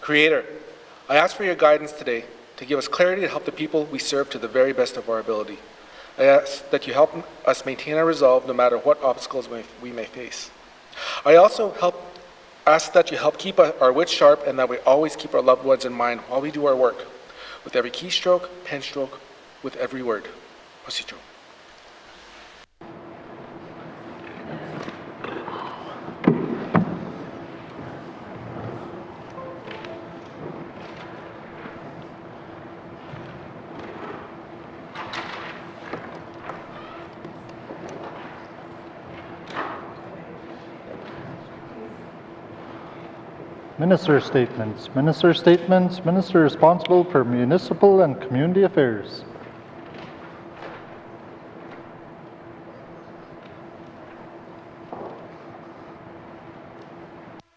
Creator, I ask for your guidance today to give us clarity to help the people we serve to the very best of our ability. I ask that you help us maintain our resolve no matter what obstacles we may face. I also ask that you help keep our wits sharp and that we always keep our loved ones in mind while we do our work, with every keystroke, pen stroke, with every word. Pasito. Minister statements. Minister statements. Minister responsible for municipal and community affairs.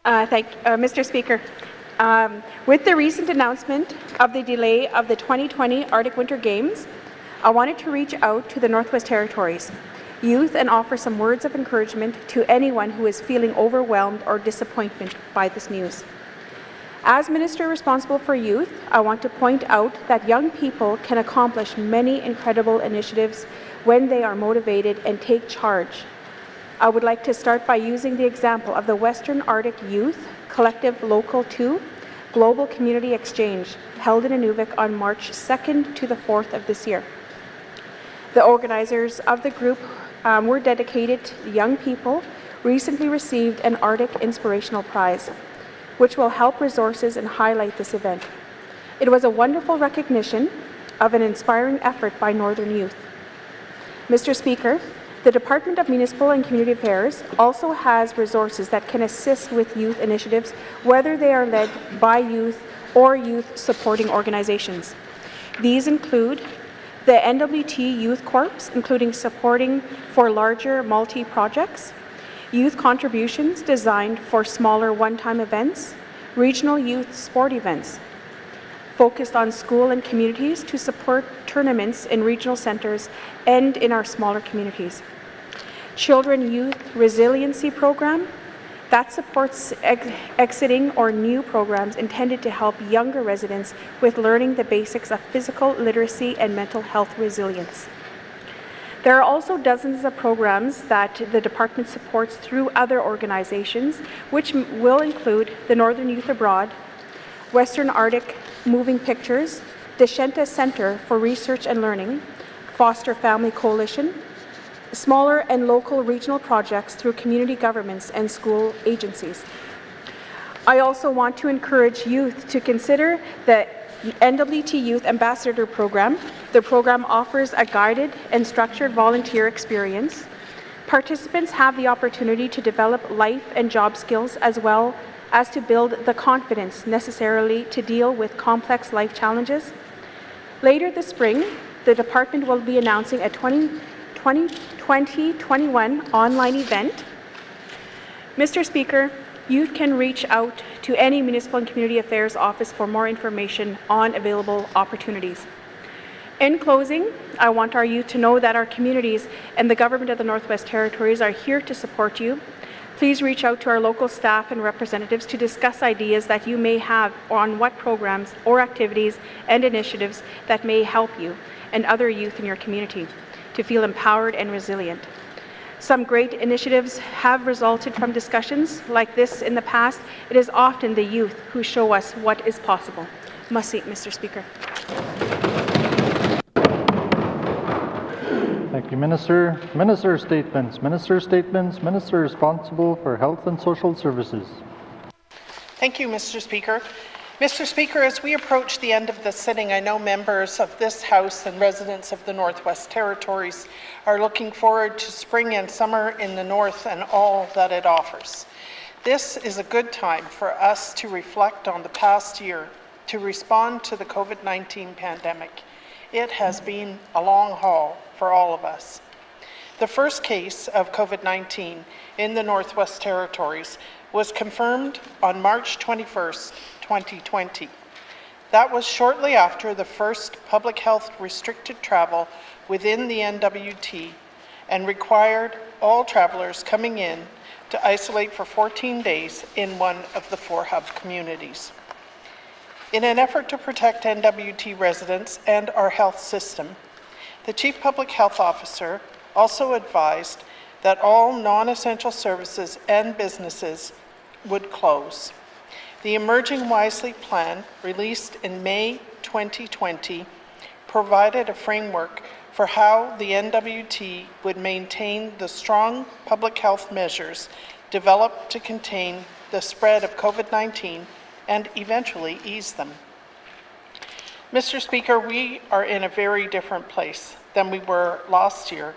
Mr. Speaker, with the recent announcement of the delay of the 2020 Arctic Winter Games, I wanted to reach out to the Northwest Territories youth and offer some words of encouragement to anyone who is feeling overwhelmed or disappointed by this news. As Minister responsible for youth, I want to point out that young people can accomplish many incredible initiatives when they are motivated and take charge. I would like to start by using the example of the Western Arctic Youth Collective Local 2 Global Community Exchange held in Nunavut on March 2nd to the 4th of this year. The organizers of the group were dedicated to young people, recently received an Arctic Inspirational Prize, which will help resources and highlight this event. It was a wonderful recognition of an inspiring effort by Northern youth. Mr. Speaker, the Department of Municipal and Community Affairs also has resources that can assist with youth initiatives, whether they are led by youth or youth supporting organizations. These include the N.W.T Youth Corps, including supporting for larger multi-projects, youth contributions designed for smaller one-time events, regional youth sport events, focused on school and communities to support tournaments in regional centres and in our smaller communities. Children Youth Resiliency Program that supports exiting or new programs intended to help younger residents with learning the basics of physical literacy and mental health resilience. There are also dozens of programs that the department supports through other organizations, which will include the Northern Youth Abroad, Western Arctic Moving Pictures, the Shenta Centre for Research and Learning, Foster Family Coalition, smaller and local regional projects through community governments and school agencies. I also want to encourage youth to consider the N.W.T Youth Ambassador Program. The program offers a guided and structured volunteer experience. Participants have the opportunity to develop life and job skills as well as to build the confidence necessarily to deal with complex life challenges. Later this spring, the department will be announcing a 2021 online event. Mr. Speaker, youth can reach out to any Municipal and Community Affairs office for more information on available opportunities. In closing, I want our youth to know that our communities and the Government of the Northwest Territories are here to support you. Please reach out to our local staff and representatives to discuss ideas that you may have on what programs or activities and initiatives that may help you and other youth in your community to feel empowered and resilient. Some great initiatives have resulted from discussions like this in the past. It is often the youth who show us what is possible. Masi, Mr. Speaker. Thank you, Minister. Minister statements. Minister statements. Minister responsible for Health and Social Services. Thank you, Mr. Speaker. Mr. Speaker, as we approach the end of the sitting, I know members of this House and residents of the Northwest Territories are looking forward to spring and summer in the North and all that it offers. This is a good time for us to reflect on the past year to respond to the COVID-19 pandemic. It has been a long haul for all of us. The first case of COVID-19 in the Northwest Territories was confirmed on March 21st, 2020. That was shortly after the first public health restricted travel within the N.W.T and required all travelers coming in to isolate for 14 days in one of the 4 hub communities. In an effort to protect N.W.T. residents and our health system, the Chief Public Health Officer also advised that all non-essential services and businesses would close. The Emerging Wisely plan, released in May 2020, provided a framework for how the N.W.T. would maintain the strong public health measures developed to contain the spread of COVID-19 and eventually ease them. Mr. Speaker, we are in a very different place than we were last year,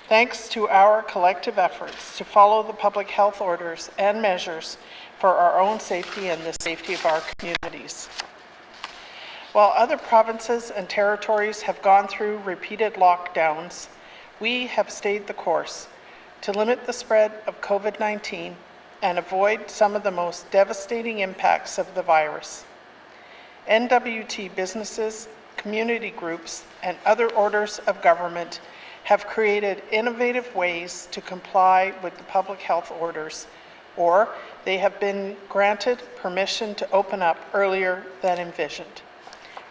thanks to our collective efforts to follow the public health orders and measures for our own safety and the safety of our communities. While other provinces and territories have gone through repeated lockdowns, we have stayed the course to limit the spread of COVID-19 and avoid some of the most devastating impacts of the virus. N.W.T. businesses, community groups, and other orders of government have created innovative ways to comply with the public health orders, or they have been granted permission to open up earlier than envisioned.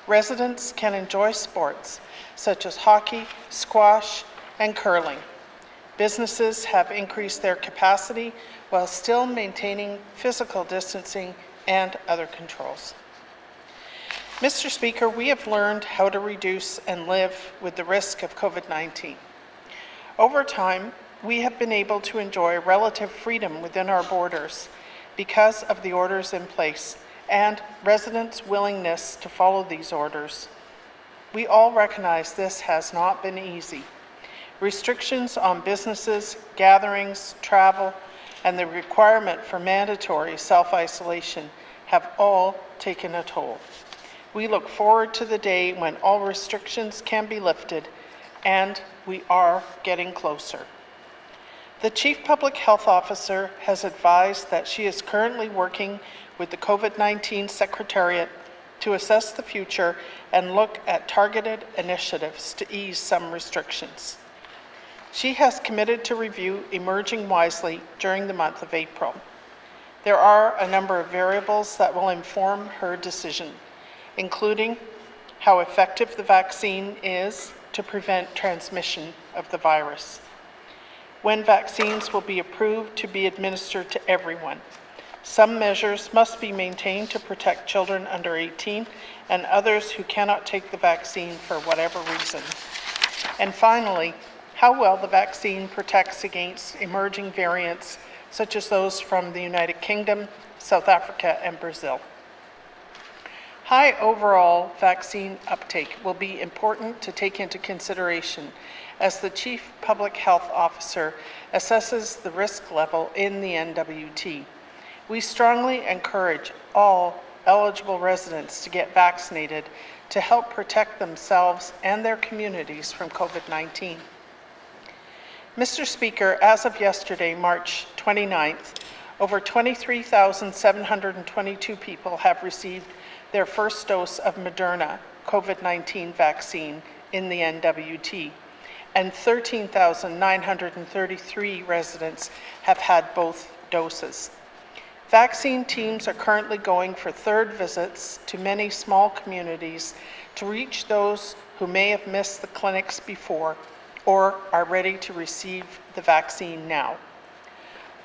Residents can enjoy sports such as hockey, squash, and curling. Businesses have increased their capacity while still maintaining physical distancing and other controls. Mr. Speaker, we have learned how to reduce and live with the risk of COVID-19. Over time, we have been able to enjoy relative freedom within our borders because of the orders in place and residents' willingness to follow these orders. We all recognize this has not been easy. Restrictions on businesses, gatherings, travel, and the requirement for mandatory self-isolation have all taken a toll. We look forward to the day when all restrictions can be lifted, and we are getting closer. The Chief Public Health Officer has advised that she is currently working with the COVID-19 Secretariat to assess the future and look at targeted initiatives to ease some restrictions. She has committed to review Emerging Wisely during the month of April. There are a number of variables that will inform her decision, including how effective the vaccine is to prevent transmission of the virus, when vaccines will be approved to be administered to everyone. Some measures must be maintained to protect children under 18 and others who cannot take the vaccine for whatever reason. And finally, how well the vaccine protects against emerging variants such as those from the United Kingdom, South Africa, and Brazil. High overall vaccine uptake will be important to take into consideration as the Chief Public Health Officer assesses the risk level in the N.W.T. We strongly encourage all eligible residents to get vaccinated to help protect themselves and their communities from COVID-19. Mr. Speaker, as of yesterday, March 29th, over 23,722 people have received their first dose of Moderna COVID-19 vaccine in the N.W.T, and 13,933 residents have had both doses. Vaccine teams are currently going for third visits to many small communities to reach those who may have missed the clinics before or are ready to receive the vaccine now.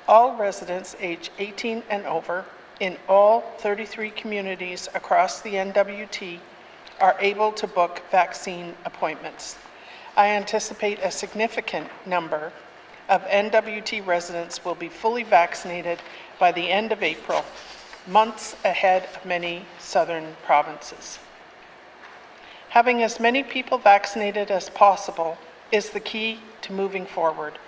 All residents age 18 and over in all 33 communities across the N.W.T are able to book vaccine appointments. I anticipate a significant number of N.W.T residents will be fully vaccinated by the end of April, months ahead of many southern provinces. Having as many people vaccinated as possible is the key to moving forward.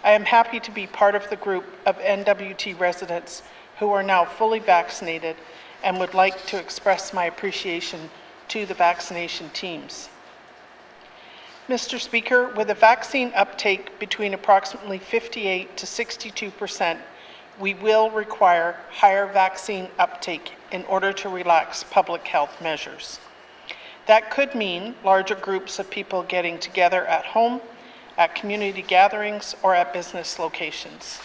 I am happy to be part of the group of N.W.T residents who are now fully vaccinated and would like to express my appreciation to the vaccination teams. Mr. Speaker, with a vaccine uptake between approximately 58 to 62%, we will require higher vaccine uptake in order to relax public health measures. That could mean larger groups of people getting together at home, at community gatherings, or at business locations.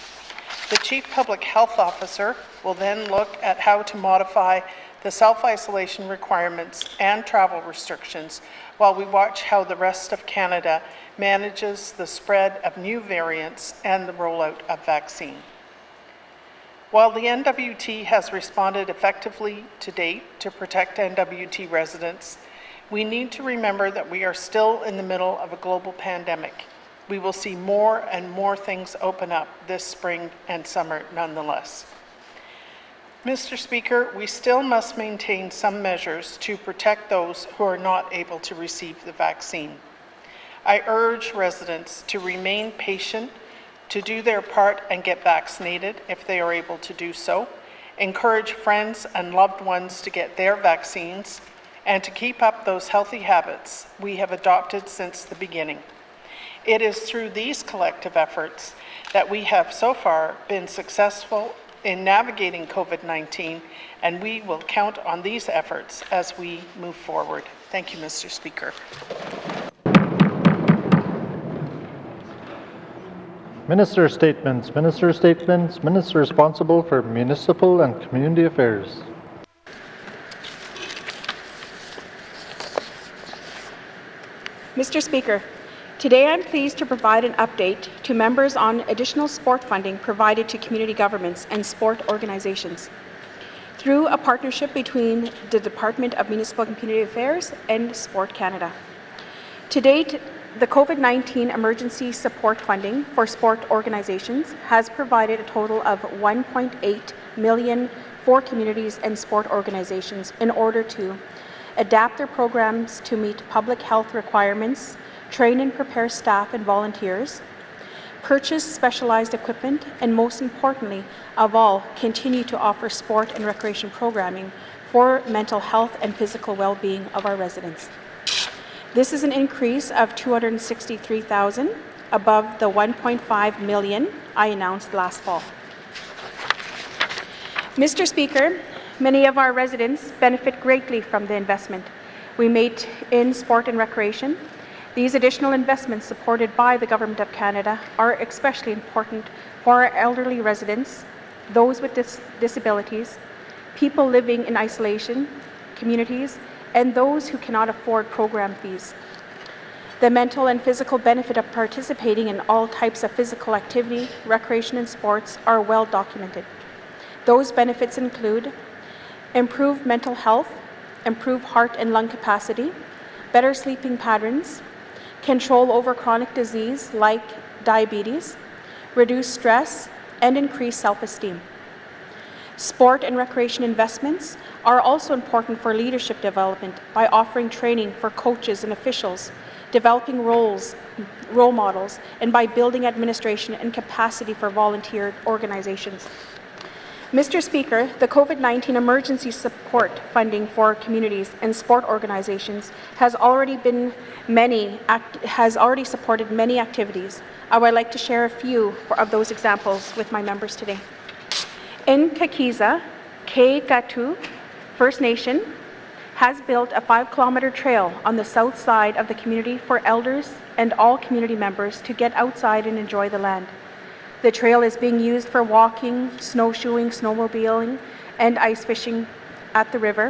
The Chief Public Health Officer will then look at how to modify the self-isolation requirements and travel restrictions while we watch how the rest of Canada manages the spread of new variants and the rollout of vaccine. While the N.W.T has responded effectively to date to protect N.W.T residents, we need to remember that we are still in the middle of a global pandemic. We will see more and more things open up this spring and summer nonetheless. Mr. Speaker, we still must maintain some measures to protect those who are not able to receive the vaccine. I urge residents to remain patient, to do their part and get vaccinated if they are able to do so, encourage friends and loved ones to get their vaccines, and to keep up those healthy habits we have adopted since the beginning. It is through these collective efforts that we have so far been successful in navigating COVID-19, and we will count on these efforts as we move forward. Thank you, Mr. Speaker. Minister statements. Minister statements. Minister responsible for municipal and community affairs. Mr. Speaker, today I'm pleased to provide an update to members on additional sport funding provided to community governments and sport organizations through a partnership between the Department of Municipal and Community Affairs and Sport Canada. To date, the COVID-19 emergency support funding for sport organizations has provided a total of $1.8 million for communities and sport organizations in order to adapt their programs to meet public health requirements, train and prepare staff and volunteers, purchase specialized equipment, and most importantly of all, continue to offer sport and recreation programming for mental health and physical well-being of our residents. This is an increase of $263,000 above the $1.5 million I announced last fall. Mr. Speaker, many of our residents benefit greatly from the investment we made in sport and recreation. These additional investments supported by the Government of Canada are especially important for our elderly residents, those with disabilities, people living in isolation communities, and those who cannot afford program fees. The mental and physical benefit of participating in all types of physical activity, recreation, and sports are well documented. Those benefits include improved mental health, improved heart and lung capacity, better sleeping patterns, control over chronic disease like diabetes, reduce stress, and increase self-esteem. Sport and recreation investments are also important for leadership development by offering training for coaches and officials, developing role models, and by building administration and capacity for volunteer organizations. Mr. Speaker, the COVID-19 emergency support funding for communities and sport organizations has already supported many activities. I would like to share a few of those examples with my members today. In Kakiza, K-Gatu First Nation has built a 5-kilometer trail on the south side of the community for elders and all community members to get outside and enjoy the land. The trail is being used for walking, snowshoeing, snowmobiling, and ice fishing at the river.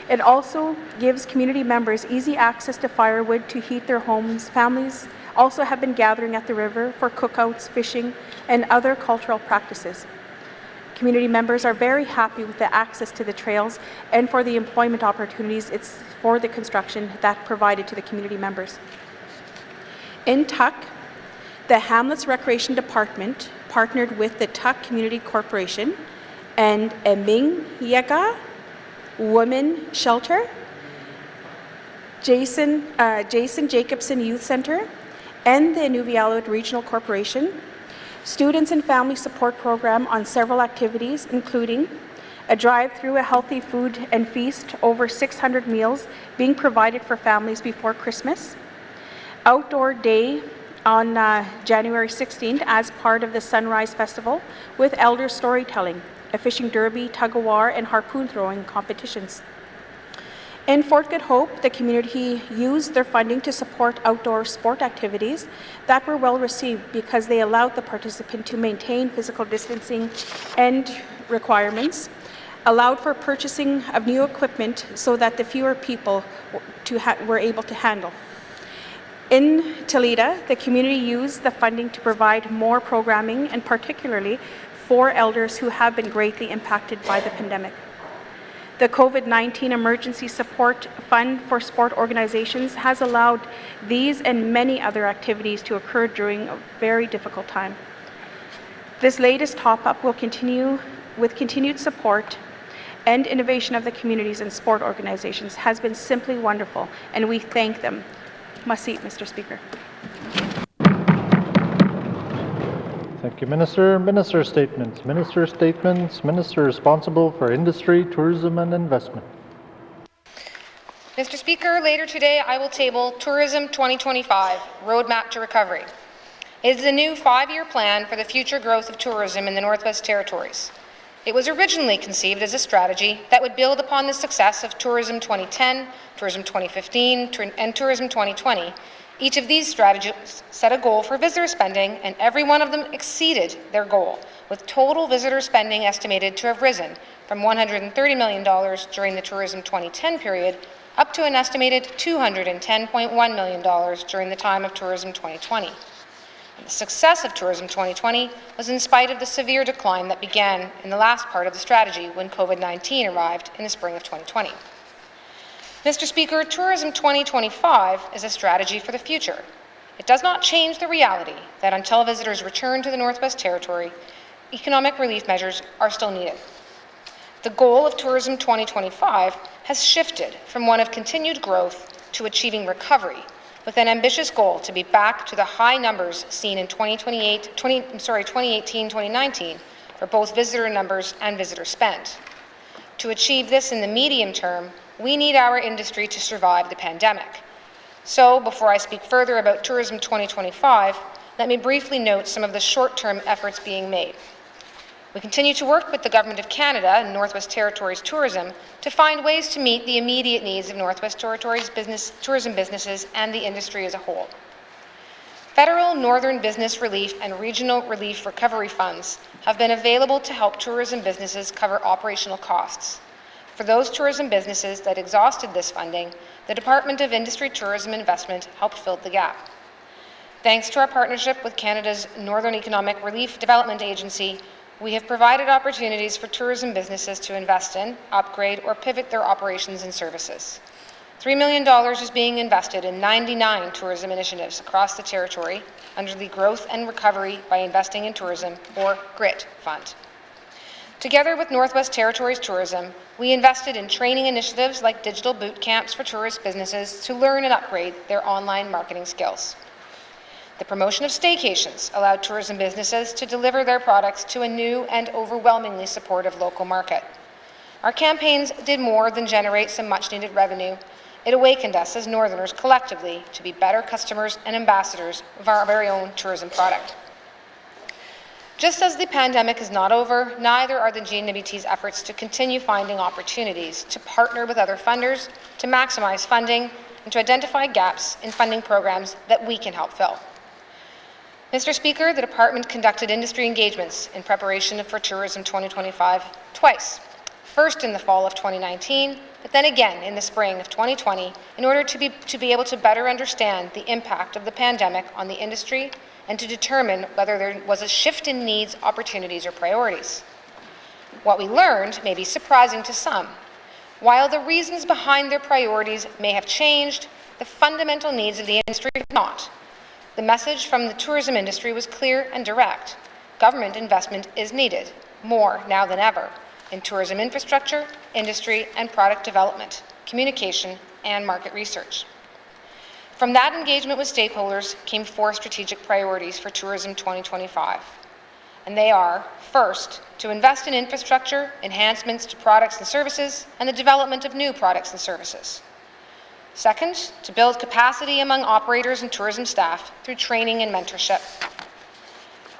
It also gives community members easy access to firewood to heat their homes. Families also have been gathering at the river for cookouts, fishing, and other cultural practices. Community members are very happy with the access to the trails and for the employment opportunities it's for the construction that provided to the community members. In Tuck, the Hamlet's Recreation Department partnered with the Tuck Community Corporation and Eming Yaga Women Shelter, Jason Jacobson Youth Center, and the N.W.T Regional Corporation, students and family support program on several activities, including a drive-through, a healthy food and feast, over 600 meals being provided for families before Christmas, outdoor day on January 16th as part of the Sunrise Festival with elder storytelling, a fishing derby, tug-of-war, and harpoon throwing competitions. In Fort Good Hope, the community used their funding to support outdoor sport activities that were well received because they allowed the participant to maintain physical distancing and requirements. allowed for purchasing of new equipment so that the fewer people were able to handle. In Toledo, the community used the funding to provide more programming, and particularly for elders who have been greatly impacted by the pandemic. The COVID-19 Emergency Support Fund for sport organizations has allowed these and many other activities to occur during a very difficult time. This latest top-up will continue with continued support and innovation of the communities and sport organizations has been simply wonderful, and we thank them. Must seat, Mr. Speaker. Thank you, Minister. Minister statements. Minister statements. Minister responsible for industry, tourism and investment. Mr. Speaker, later today I will table Tourism 2025 Roadmap to Recovery. It is a new 5-year plan for the future growth of tourism in the Northwest Territories. It was originally conceived as a strategy that would build upon the success of Tourism 2010, Tourism 2015, and Tourism 2020. Each of these strategies set a goal for visitor spending, and every one of them exceeded their goal, with total visitor spending estimated to have risen from $130 million during the Tourism 2010 period up to an estimated $210.1 million during the time of Tourism 2020. The success of Tourism 2020 was in spite of the severe decline that began in the last part of the strategy when COVID-19 arrived in the spring of 2020. Mr. Speaker, Tourism 2025 is a strategy for the future. It does not change the reality that until visitors return to the Northwest Territory, economic relief measures are still needed. The goal of Tourism 2025 has shifted from one of continued growth to achieving recovery, with an ambitious goal to be back to the high numbers seen in 2018-2019 for both visitor numbers and visitor spend. To achieve this in the medium term, we need our industry to survive the pandemic. So, before I speak further about Tourism 2025, let me briefly note some of the short-term efforts being made. We continue to work with the Government of Canada and Northwest Territories Tourism to find ways to meet the immediate needs of Northwest Territories tourism businesses and the industry as a whole. Federal Northern Business Relief and Regional Relief Recovery Funds have been available to help tourism businesses cover operational costs. For those tourism businesses that exhausted this funding, the Department of Industry, Tourism and Investment helped fill the gap. Thanks to our partnership with Canada's Northern Economic Relief Development Agency, we have provided opportunities for tourism businesses to invest in, upgrade, or pivot their operations and services. $3 million is being invested in 99 tourism initiatives across the territory under the Growth and Recovery by Investing in Tourism, or GRIT Fund. Together with Northwest Territories Tourism, we invested in training initiatives like digital boot camps for tourist businesses to learn and upgrade their online marketing skills. The promotion of staycations allowed tourism businesses to deliver their products to a new and overwhelmingly supportive local market. Our campaigns did more than generate some much-needed revenue. It awakened us as Northerners collectively to be better customers and ambassadors of our very own tourism product. Just as the pandemic is not over, neither are the N.W.T's efforts to continue finding opportunities to partner with other funders, to maximize funding, and to identify gaps in funding programs that we can help fill. Mr. Speaker, the Department conducted industry engagements in preparation for Tourism 2025 twice. First in the fall of 2019, but then again in the spring of 2020, in order to be able to better understand the impact of the pandemic on the industry and to determine whether there was a shift in needs, opportunities, or priorities. What we learned may be surprising to some. While the reasons behind their priorities may have changed, the fundamental needs of the industry have not. The message from the tourism industry was clear and direct. Government investment is needed, more now than ever, in tourism infrastructure, industry, and product development, communication, and market research. From that engagement with stakeholders came 4 strategic priorities for Tourism 2025. And they are, first, to invest in infrastructure, enhancements to products and services, and the development of new products and services. Second, to build capacity among operators and tourism staff through training and mentorship.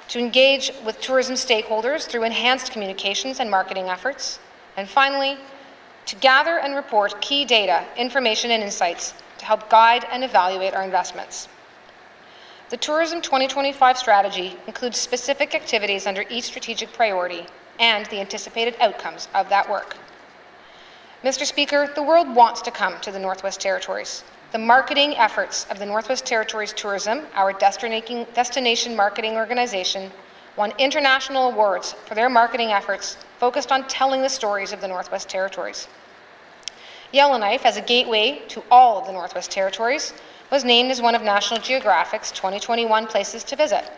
To engage with tourism stakeholders through enhanced communications and marketing efforts. And finally, to gather and report key data, information, and insights to help guide and evaluate our investments. The Tourism 2025 strategy includes specific activities under each strategic priority and the anticipated outcomes of that work. Mr. Speaker, the world wants to come to the Northwest Territories. The marketing efforts of the Northwest Territories Tourism, our destination marketing organization, won international awards for their marketing efforts focused on telling the stories of the Northwest Territories. Yellowknife, as a gateway to all of the Northwest Territories, was named as one of National Geographic's 2021 places to visit.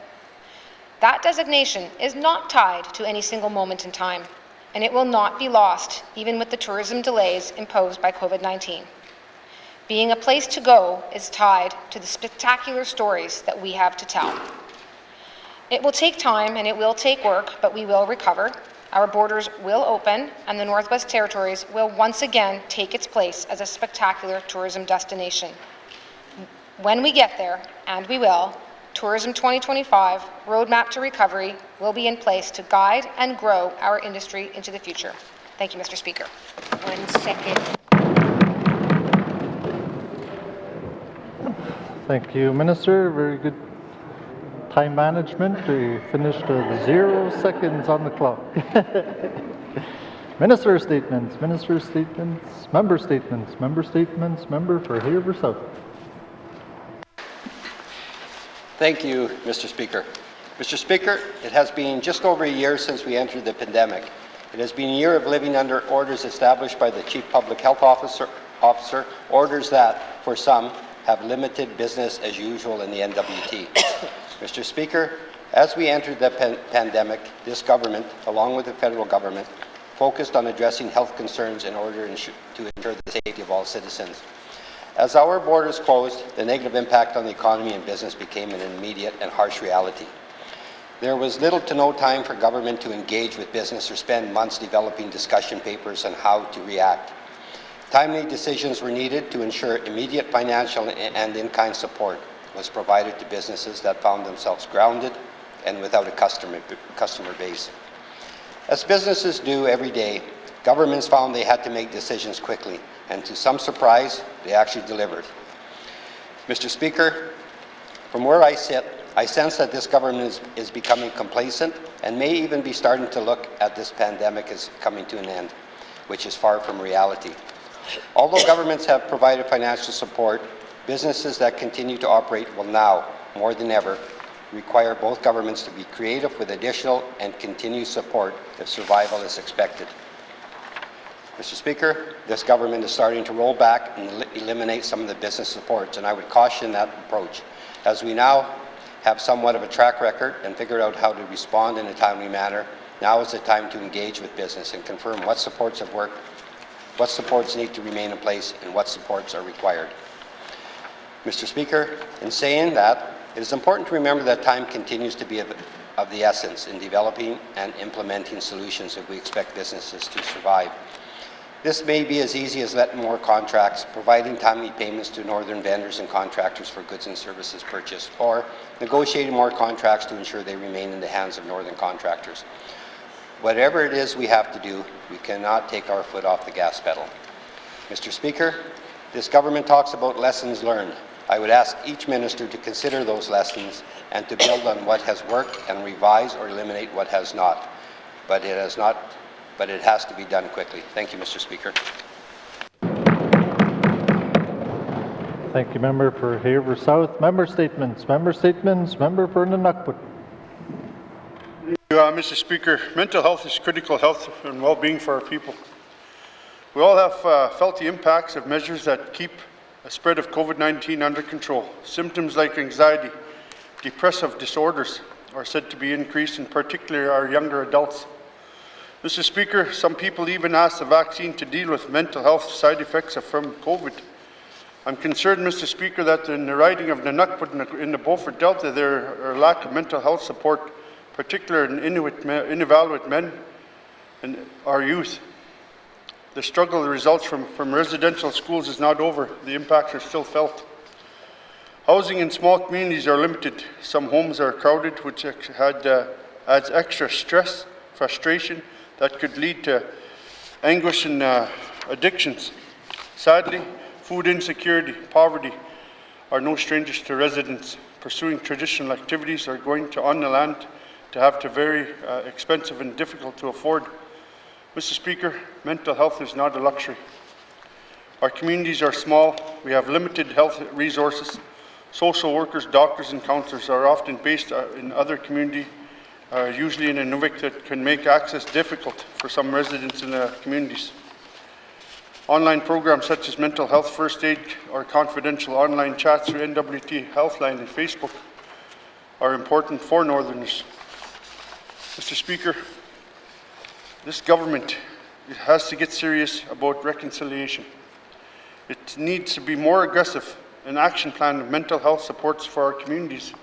That designation is not tied to any single moment in time, and it will not be lost, even with the tourism delays imposed by COVID-19. Being a place to go is tied to the spectacular stories that we have to tell. It will take time and it will take work, but we will recover. Our borders will open, and the Northwest Territories will once again take its place as a spectacular tourism destination. When we get there, and we will, Tourism 2025 Roadmap to Recovery will be in place to guide and grow our industry into the future. Thank you, Mr. Speaker. 1 second. Thank you, Minister. Very good time management. We finished 0 seconds on the clock. Minister statements, member statements, member for Haver South. Thank you, Mr. Speaker. Mr. Speaker, it has been just over a year since we entered the pandemic. It has been a year of living under orders established by the Chief Public Health Officer, orders that, for some, have limited business as usual in the N.W.T. Mr. Speaker, as we entered the pandemic, this government, along with the federal government, focused on addressing health concerns in order to ensure the safety of all citizens. As our borders closed, the negative impact on the economy and business became an immediate and harsh reality. There was little to no time for government to engage with business or spend months developing discussion papers on how to react. Timely decisions were needed to ensure immediate financial and in-kind support was provided to businesses that found themselves grounded and without a customer base. As businesses do every day, governments found they had to make decisions quickly, and to some surprise, they actually delivered. Mr. Speaker, from where I sit, I sense that this government is becoming complacent and may even be starting to look at this pandemic as coming to an end, which is far from reality. Although governments have provided financial support, businesses that continue to operate will now, more than ever, require both governments to be creative with additional and continued support if survival is expected. Mr. Speaker, this government is starting to roll back and eliminate some of the business supports, and I would caution that approach. As we now have somewhat of a track record and figured out how to respond in a timely manner, now is the time to engage with business and confirm what supports have worked, what supports need to remain in place, and what supports are required. Mr. Speaker, in saying that, it is important to remember that time continues to be of the essence in developing and implementing solutions if we expect businesses to survive. This may be as easy as letting more contracts, providing timely payments to northern vendors and contractors for goods and services purchased, or negotiating more contracts to ensure they remain in the hands of northern contractors. Whatever it is we have to do, we cannot take our foot off the gas pedal. Mr. Speaker, this government talks about lessons learned. I would ask each minister to consider those lessons and to build on what has worked and revise or eliminate what has not. But it has to be done quickly. Thank you, Mr. Speaker. Thank you, member for Haver South. Member statements, member for N.W.T. Mr. Speaker, mental health is critical health and well-being for our people. We all have felt the impacts of measures that keep the spread of COVID-19 under control. Symptoms like anxiety, depressive disorders are said to be increased, in particular our younger adults. Mr. Speaker, some people even ask the vaccine to deal with mental health side effects from COVID. I'm concerned, Mr. Speaker, that in the riding of N.W.T. in the Beaufort Delta, there are lack of mental health support, particularly in Inuvialuit men and our youth. The struggle that results from residential schools is not over. The impacts are still felt. Housing in small communities are limited. Some homes are crowded, which adds extra stress, frustration, that could lead to anguish and addictions. Sadly, food insecurity, poverty are no strangers to residents. Pursuing traditional activities or going to on the land to have to very expensive and difficult to afford. Mr. Speaker, mental health is not a luxury. Our communities are small. We have limited health resources. Social workers, doctors, and counsellors are often based in other community, usually in Nunavut, that can make access difficult for some residents in the communities. Online programs such as mental health first aid or confidential online chats through N.W.T Healthline and Facebook are important for Northerners. Mr. Speaker, this government has to get serious about reconciliation. It needs to be more aggressive, an action plan of mental health supports for our communities.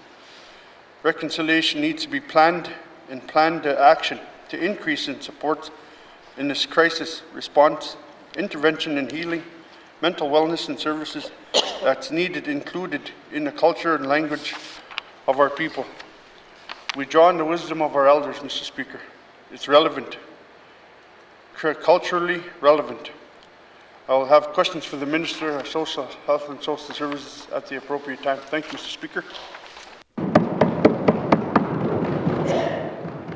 Reconciliation needs to be planned and planned action to increase in support in this crisis response, intervention and healing, mental wellness and services that's needed included in the culture and language of our people. We draw on the wisdom of our elders, Mr. Speaker. It's relevant, culturally relevant. I will have questions for the Minister of Social Health and Social Services at the appropriate time. Thank you, Mr. Speaker.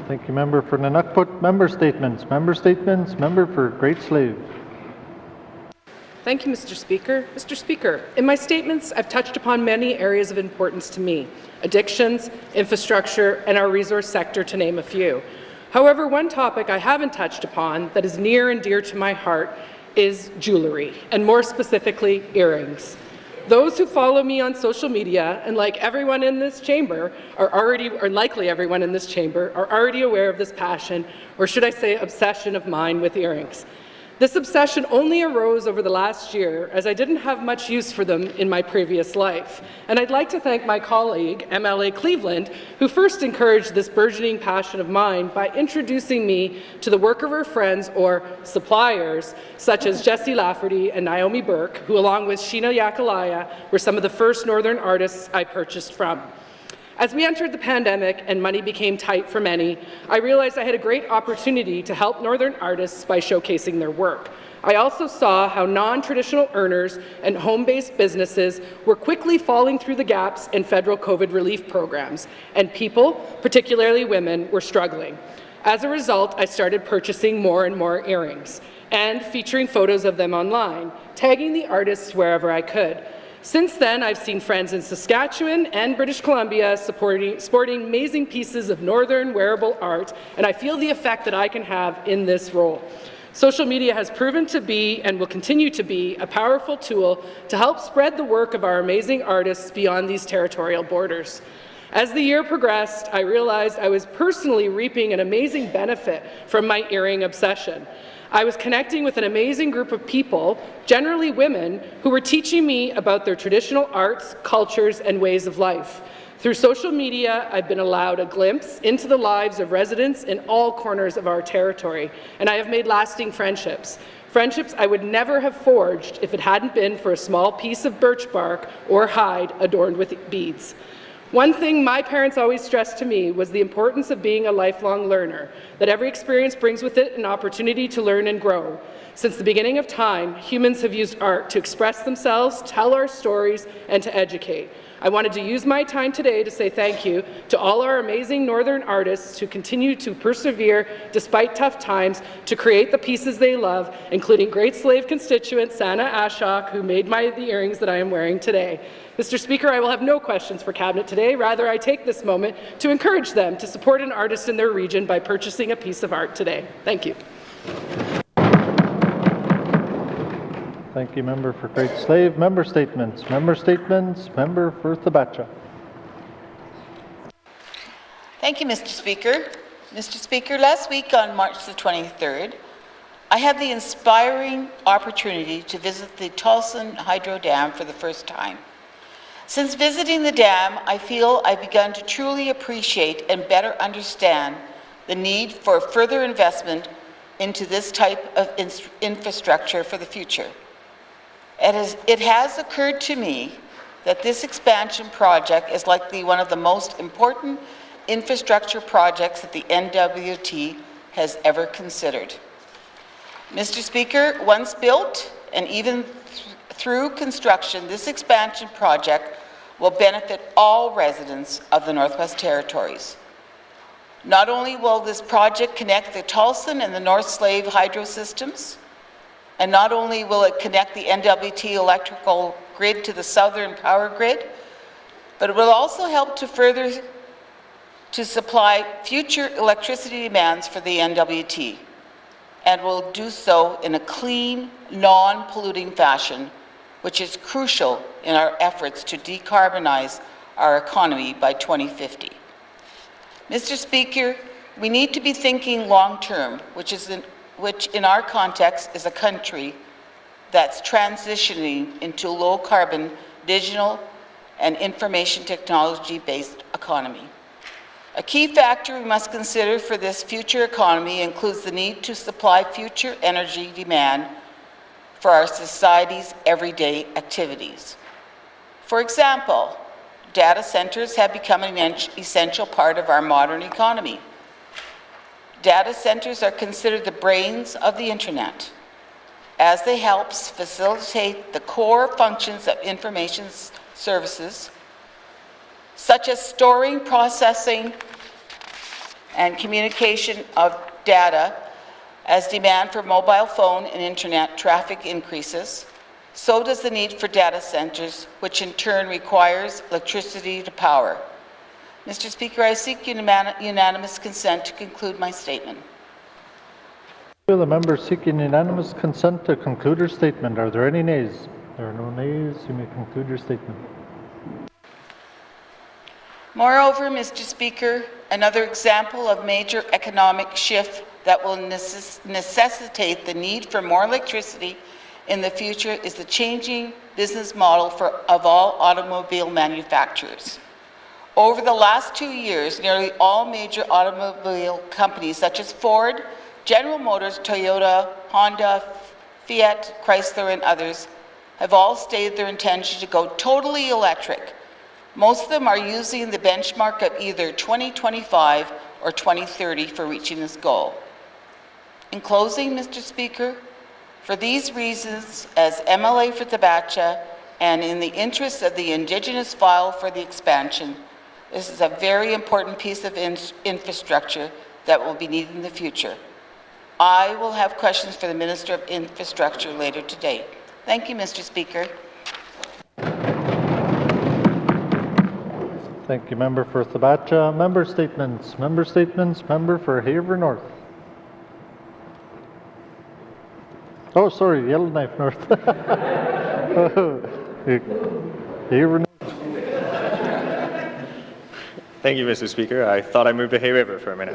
Thank you, Member for N.W.T. Member statements. Member statements. Member for Great Slave. Thank you, Mr. Speaker. Mr. Speaker, in my statements, I've touched upon many areas of importance to me: addictions, infrastructure, and our resource sector, to name a few. However, one topic I haven't touched upon that is near and dear to my heart is jewelry, and more specifically, earrings. Those who follow me on social media, and like everyone in this chamber, likely everyone in this chamber, are already aware of this passion, or should I say obsession of mine with earrings. This obsession only arose over the last year as I didn't have much use for them in my previous life. And I'd like to thank my colleague, MLA Cleveland, who first encouraged this burgeoning passion of mine by introducing me to the work of her friends or suppliers, such as Jessie Lafferty and Naomi Burke, who along with Sheena Yakalaya were some of the first Northern artists I purchased from. As we entered the pandemic and money became tight for many, I realized I had a great opportunity to help Northern artists by showcasing their work. I also saw how non-traditional earners and home-based businesses were quickly falling through the gaps in federal COVID relief programs, and people, particularly women, were struggling. As a result, I started purchasing more and more earrings and featuring photos of them online, tagging the artists wherever I could. Since then, I've seen friends in Saskatchewan and British Columbia sporting amazing pieces of Northern wearable art, and I feel the effect that I can have in this role. Social media has proven to be, and will continue to be, a powerful tool to help spread the work of our amazing artists beyond these territorial borders. As the year progressed, I realized I was personally reaping an amazing benefit from my earring obsession. I was connecting with an amazing group of people, generally women, who were teaching me about their traditional arts, cultures, and ways of life. Through social media, I've been allowed a glimpse into the lives of residents in all corners of our territory, and I have made lasting friendships. Friendships I would never have forged if it hadn't been for a small piece of birch bark or hide adorned with beads. One thing my parents always stressed to me was the importance of being a lifelong learner, that every experience brings with it an opportunity to learn and grow. Since the beginning of time, humans have used art to express themselves, tell our stories, and to educate. I wanted to use my time today to say thank you to all our amazing Northern artists who continue to persevere despite tough times to create the pieces they love, including Great Slave constituent Sana Ashok, who made the earrings that I am wearing today. Mr. Speaker, I will have no questions for Cabinet today. Rather, I take this moment to encourage them to support an artist in their region by purchasing a piece of art today. Thank you. Thank you, Member for Great Slave. Member statements. Member statements. Member for Thabacha. Thank you, Mr. Speaker. Mr. Speaker, last week on March the 23rd, I had the inspiring opportunity to visit the Tolson Hydro Dam for the first time. Since visiting the dam, I feel I've begun to truly appreciate and better understand the need for further investment into this type of infrastructure for the future. It has occurred to me that this expansion project is likely one of the most important infrastructure projects that the N.W.T has ever considered. Mr. Speaker, once built and even through construction, this expansion project will benefit all residents of the Northwest Territories. Not only will this project connect the Tolson and the North Slave hydro systems, and not only will it connect the N.W.T electrical grid to the southern power grid, but it will also help to supply future electricity demands for the N.W.T, and will do so in a clean, non-polluting fashion, which is crucial in our efforts to decarbonize our economy by 2050. Mr. Speaker, we need to be thinking long-term, which in our context is a country that's transitioning into low-carbon, digital, and information technology-based economy. A key factor we must consider for this future economy includes the need to supply future energy demand for our society's everyday activities. For example, data centers have become an essential part of our modern economy. Data centers are considered the brains of the internet, as they help facilitate the core functions of information services, such as storing, processing, and communication of data. As demand for mobile phone and internet traffic increases, so does the need for data centers, which in turn requires electricity to power. Mr. Speaker, I seek unanimous consent to conclude my statement. The member seeking unanimous consent to conclude her statement. Are there any nays? There are no nays. You may conclude your statement. Moreover, Mr. Speaker, another example of major economic shift that will necessitate the need for more electricity in the future is the changing business model of all automobile manufacturers. Over the last 2 years, nearly all major automobile companies such as Ford, General Motors, Toyota, Honda, Fiat, Chrysler, and others have all stated their intention to go totally electric. Most of them are using the benchmark of either 2025 or 2030 for reaching this goal. In closing, Mr. Speaker, for these reasons, as MLA for Tabacha and in the interest of the Indigenous file for the expansion, this is a very important piece of infrastructure that will be needed in the future. I will have questions for the Minister of Infrastructure later today. Thank you, Mr. Speaker. Thank you, member for Tabacha. Member statements. Member statements. Member for Haver North. Oh, sorry, Yellowknife North. Haver North. Thank you, Mr. Speaker. I thought I moved to Hay River for a minute.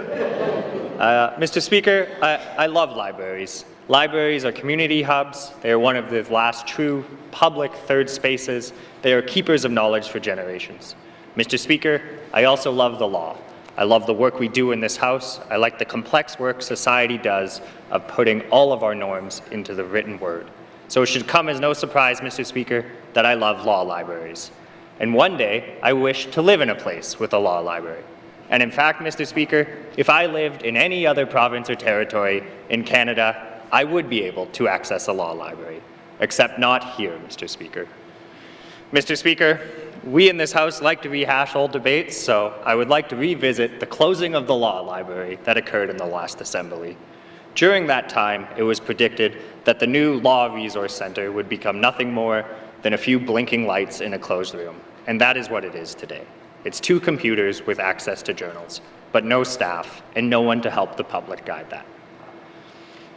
Mr. Speaker, I love libraries. Libraries are community hubs. They are one of the last true public third spaces. They are keepers of knowledge for generations. Mr. Speaker, I also love the law. I love the work we do in this House. I like the complex work society does of putting all of our norms into the written word. So it should come as no surprise, Mr. Speaker, that I love law libraries. And one day, I wish to live in a place with a law library. And in fact, Mr. Speaker, if I lived in any other province or territory in Canada, I would be able to access a law library, except not here, Mr. Speaker. Mr. Speaker, we in this House like to rehash old debates, so I would like to revisit the closing of the law library that occurred in the last Assembly. During that time, it was predicted that the new Law Resource Centre would become nothing more than a few blinking lights in a closed room, and that is what it is today. It's 2 computers with access to journals, but no staff and no one to help the public guide that.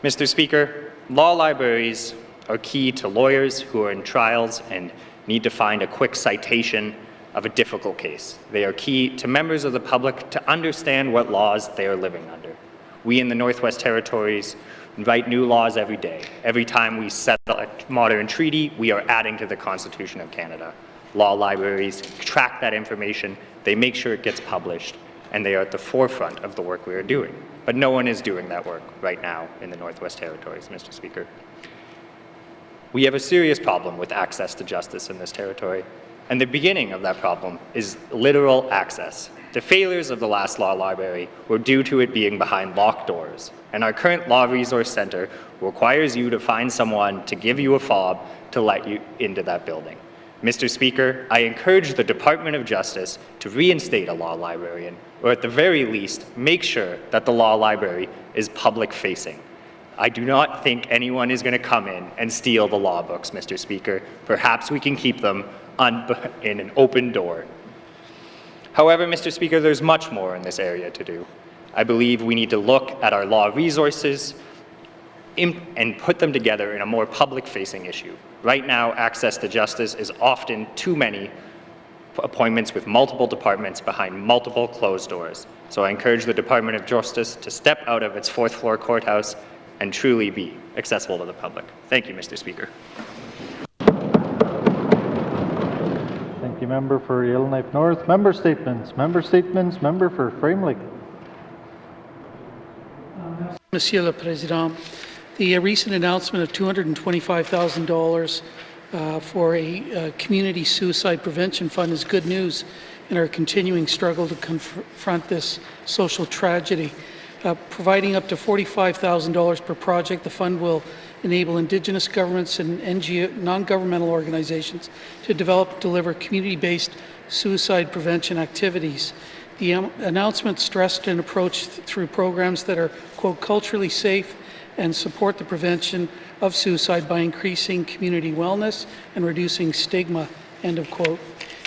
Mr. Speaker, law libraries are key to lawyers who are in trials and need to find a quick citation of a difficult case. They are key to members of the public to understand what laws they are living under. We in the Northwest Territories write new laws every day. Every time we settle a modern treaty, we are adding to the Constitution of Canada. Law libraries track that information, they make sure it gets published, and they are at the forefront of the work we are doing. But no one is doing that work right now in the Northwest Territories, Mr. Speaker. We have a serious problem with access to justice in this territory, and the beginning of that problem is literal access. The failures of the last law library were due to it being behind locked doors, and our current Law Resource Centre requires you to find someone to give you a fob to let you into that building. Mr. Speaker, I encourage the Department of Justice to reinstate a law librarian, or at the very least, make sure that the law library is public-facing. I do not think anyone is going to come in and steal the law books, Mr. Speaker. Perhaps we can keep them in an open door. However, Mr. Speaker, there's much more in this area to do. I believe we need to look at our law resources and put them together in a more public-facing issue. Right now, access to justice is often too many appointments with multiple departments behind multiple closed doors. So I encourage the Department of Justice to step out of its fourth-floor courthouse and truly be accessible to the public. Thank you, Mr. Speaker. Thank you, member for Yellowknife North. Member statements. Member statements. Member for Frame Lake. Monsieur le Président, the recent announcement of $225,000 for a community suicide prevention fund is good news in our continuing struggle to confront this social tragedy. Providing up to $45,000 per project, the fund will enable Indigenous governments and NGO, non-governmental organizations to develop and deliver community-based suicide prevention activities. The announcement stressed an approach through programs that are, quote, culturally safe and support the prevention of suicide by increasing community wellness and reducing stigma, end of quote.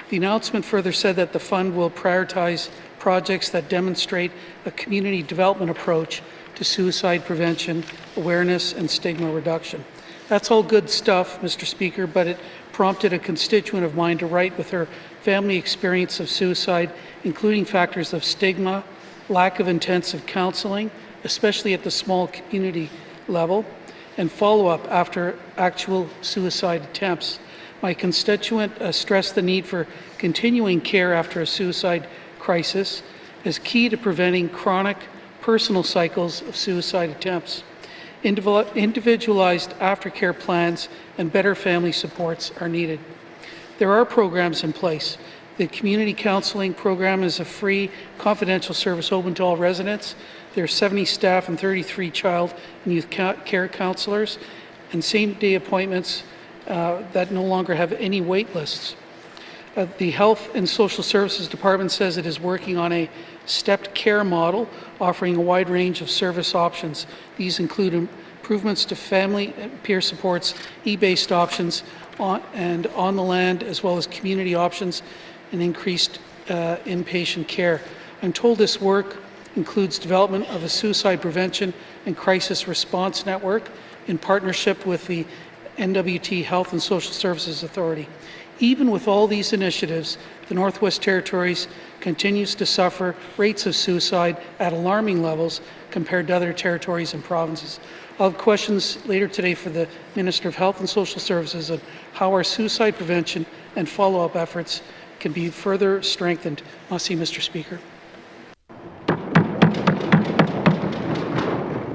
The announcement further said that the fund will prioritize projects that demonstrate a community development approach to suicide prevention, awareness, and stigma reduction. That's all good stuff, Mr. Speaker, but it prompted a constituent of mine to write with her family experience of suicide, including factors of stigma, lack of intensive counseling, especially at the small community level, and follow-up after actual suicide attempts. My constituent stressed the need for continuing care after a suicide crisis is key to preventing chronic personal cycles of suicide attempts. Individualized aftercare plans and better family supports are needed. There are programs in place. The community counseling program is a free, confidential service open to all residents. There are 70 staff and 33 child and youth care counselors and same-day appointments that no longer have any wait lists. The Health and Social Services Department says it is working on a stepped care model, offering a wide range of service options. These include improvements to family peer supports, e-based options, and on the land, as well as community options and increased inpatient care. I'm told this work includes development of a suicide prevention and crisis response network in partnership with the N.W.T. Health and Social Services Authority. Even with all these initiatives, the Northwest Territories continues to suffer rates of suicide at alarming levels compared to other territories and provinces. I'll have questions later today for the Minister of Health and Social Services on how our suicide prevention and follow-up efforts can be further strengthened. Merci, Mr. Speaker.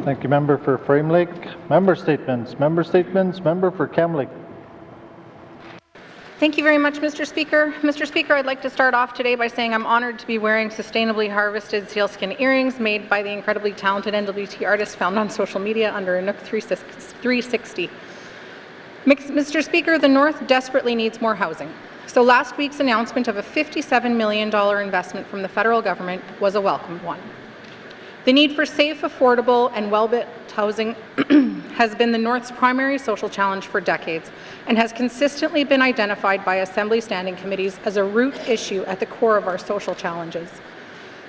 Thank you, member for Frame Lake. Member statements. Member statements. Member for Cam Lake. Thank you very much, Mr. Speaker. Mr. Speaker, I'd like to start off today by saying I'm honored to be wearing sustainably harvested sealskin earrings made by the incredibly talented N.W.T. artist found on social media under a Nook 360. Mr. Speaker, the North desperately needs more housing. So last week's announcement of a $57 million investment from the federal government was a welcome one. The need for safe, affordable, and well-built housing has been the North's primary social challenge for decades and has consistently been identified by Assembly Standing Committees as a root issue at the core of our social challenges.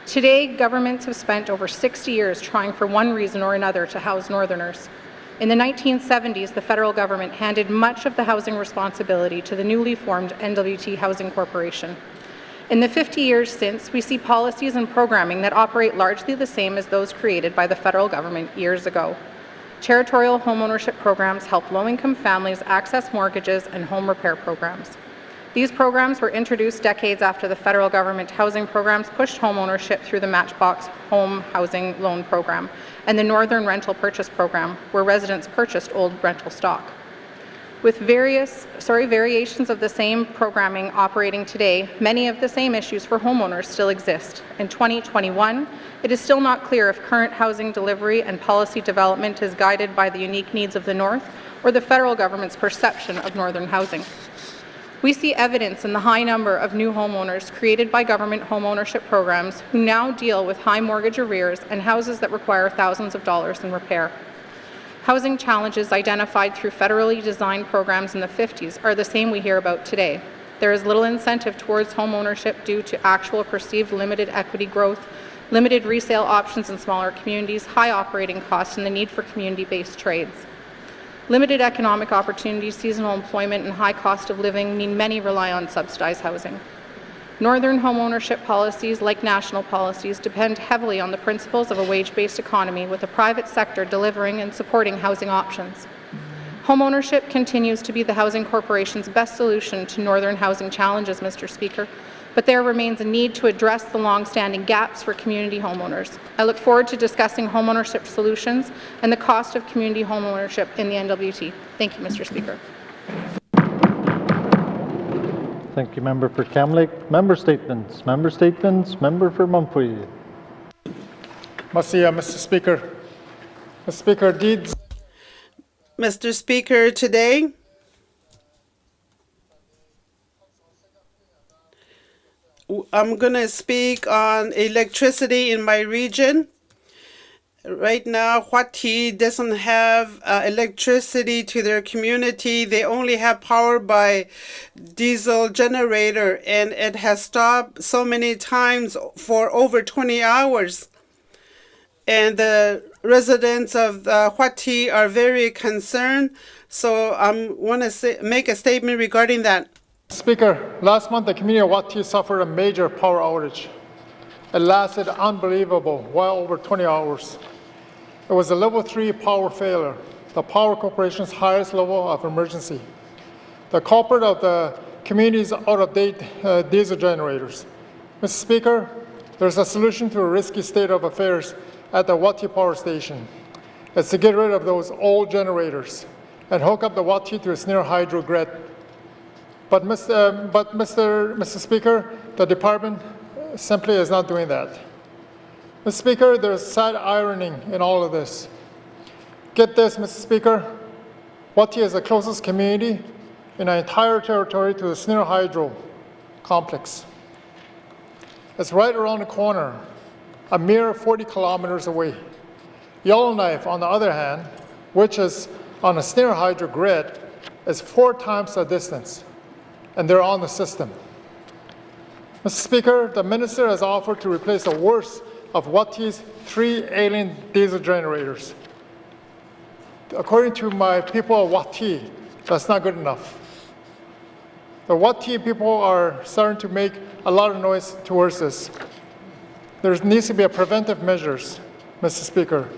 Today, governments have spent over 60 years trying for one reason or another to house Northerners. In the 1970s, the federal government handed much of the housing responsibility to the newly formed N.W.T. Housing Corporation. In the 50 years since, we see policies and programming that operate largely the same as those created by the federal government years ago. Territorial homeownership programs help low-income families access mortgages and home repair programs. These programs were introduced decades after the federal government housing programs pushed homeownership through the Matchbox Home Housing Loan Program and the Northern Rental Purchase Program, where residents purchased old rental stock. With variations of the same programming operating today, many of the same issues for homeowners still exist. In 2021, it is still not clear if current housing delivery and policy development is guided by the unique needs of the North or the federal government's perception of Northern housing. We see evidence in the high number of new homeowners created by government homeownership programs who now deal with high mortgage arrears and houses that require thousands of dollars in repair. Housing challenges identified through federally designed programs in the 50s are the same we hear about today. There is little incentive towards homeownership due to actual perceived limited equity growth, limited resale options in smaller communities, high operating costs, and the need for community-based trades. Limited economic opportunities, seasonal employment, and high cost of living mean many rely on subsidized housing. Northern homeownership policies, like national policies, depend heavily on the principles of a wage-based economy with the private sector delivering and supporting housing options. Homeownership continues to be the Housing Corporation's best solution to northern housing challenges, Mr. Speaker, but there remains a need to address the long-standing gaps for community homeowners. I look forward to discussing homeownership solutions and the cost of community homeownership in the N.W.T. Thank you, Mr. Speaker. Thank you, Member for Kamloops. Member statements. Member statements. Member for Mumfui. Mr. Speaker. Mr. Speaker, deeds. Mr. Speaker, today I'm going to speak on electricity in my region. Right now, YELLOWKNIFE doesn't have electricity to their community. They only have power by diesel generator, and it has stopped so many times for over 20 hours. And the residents of YELLOWKNIFE are very concerned, so I want to make a statement regarding that. Speaker, last month the community of YELLOWKNIFE suffered a major power outage. It lasted unbelievable, well over 20 hours. It was a level 3 power failure, the Power Corporation's highest level of emergency. The culprit of the community's out-of-date diesel generators. Mr. Speaker, there's a solution to a risky state of affairs at the YELLOWKNIFE power station. It's to get rid of those old generators and hook up the YELLOWKNIFE to a snare hydro grid. But Mr. Speaker, the department simply is not doing that. Mr. Speaker, there's sad irony in all of this. Get this, Mr. Speaker, YELLOWKNIFE is the closest community in our entire territory to the snare hydro complex. It's right around the corner, a mere 40 kilometers away. Yellowknife, on the other hand, which is on a snare hydro grid, is 4 times the distance, and they're on the system. Mr. Speaker, the minister has offered to replace the worst of YELLOWKNIFE's 3 alien diesel generators. According to my people of YELLOWKNIFE, that's not good enough. The YELLOWKNIFE people are starting to make a lot of noise towards this. There needs to be a preventive measures, Mr. Speaker.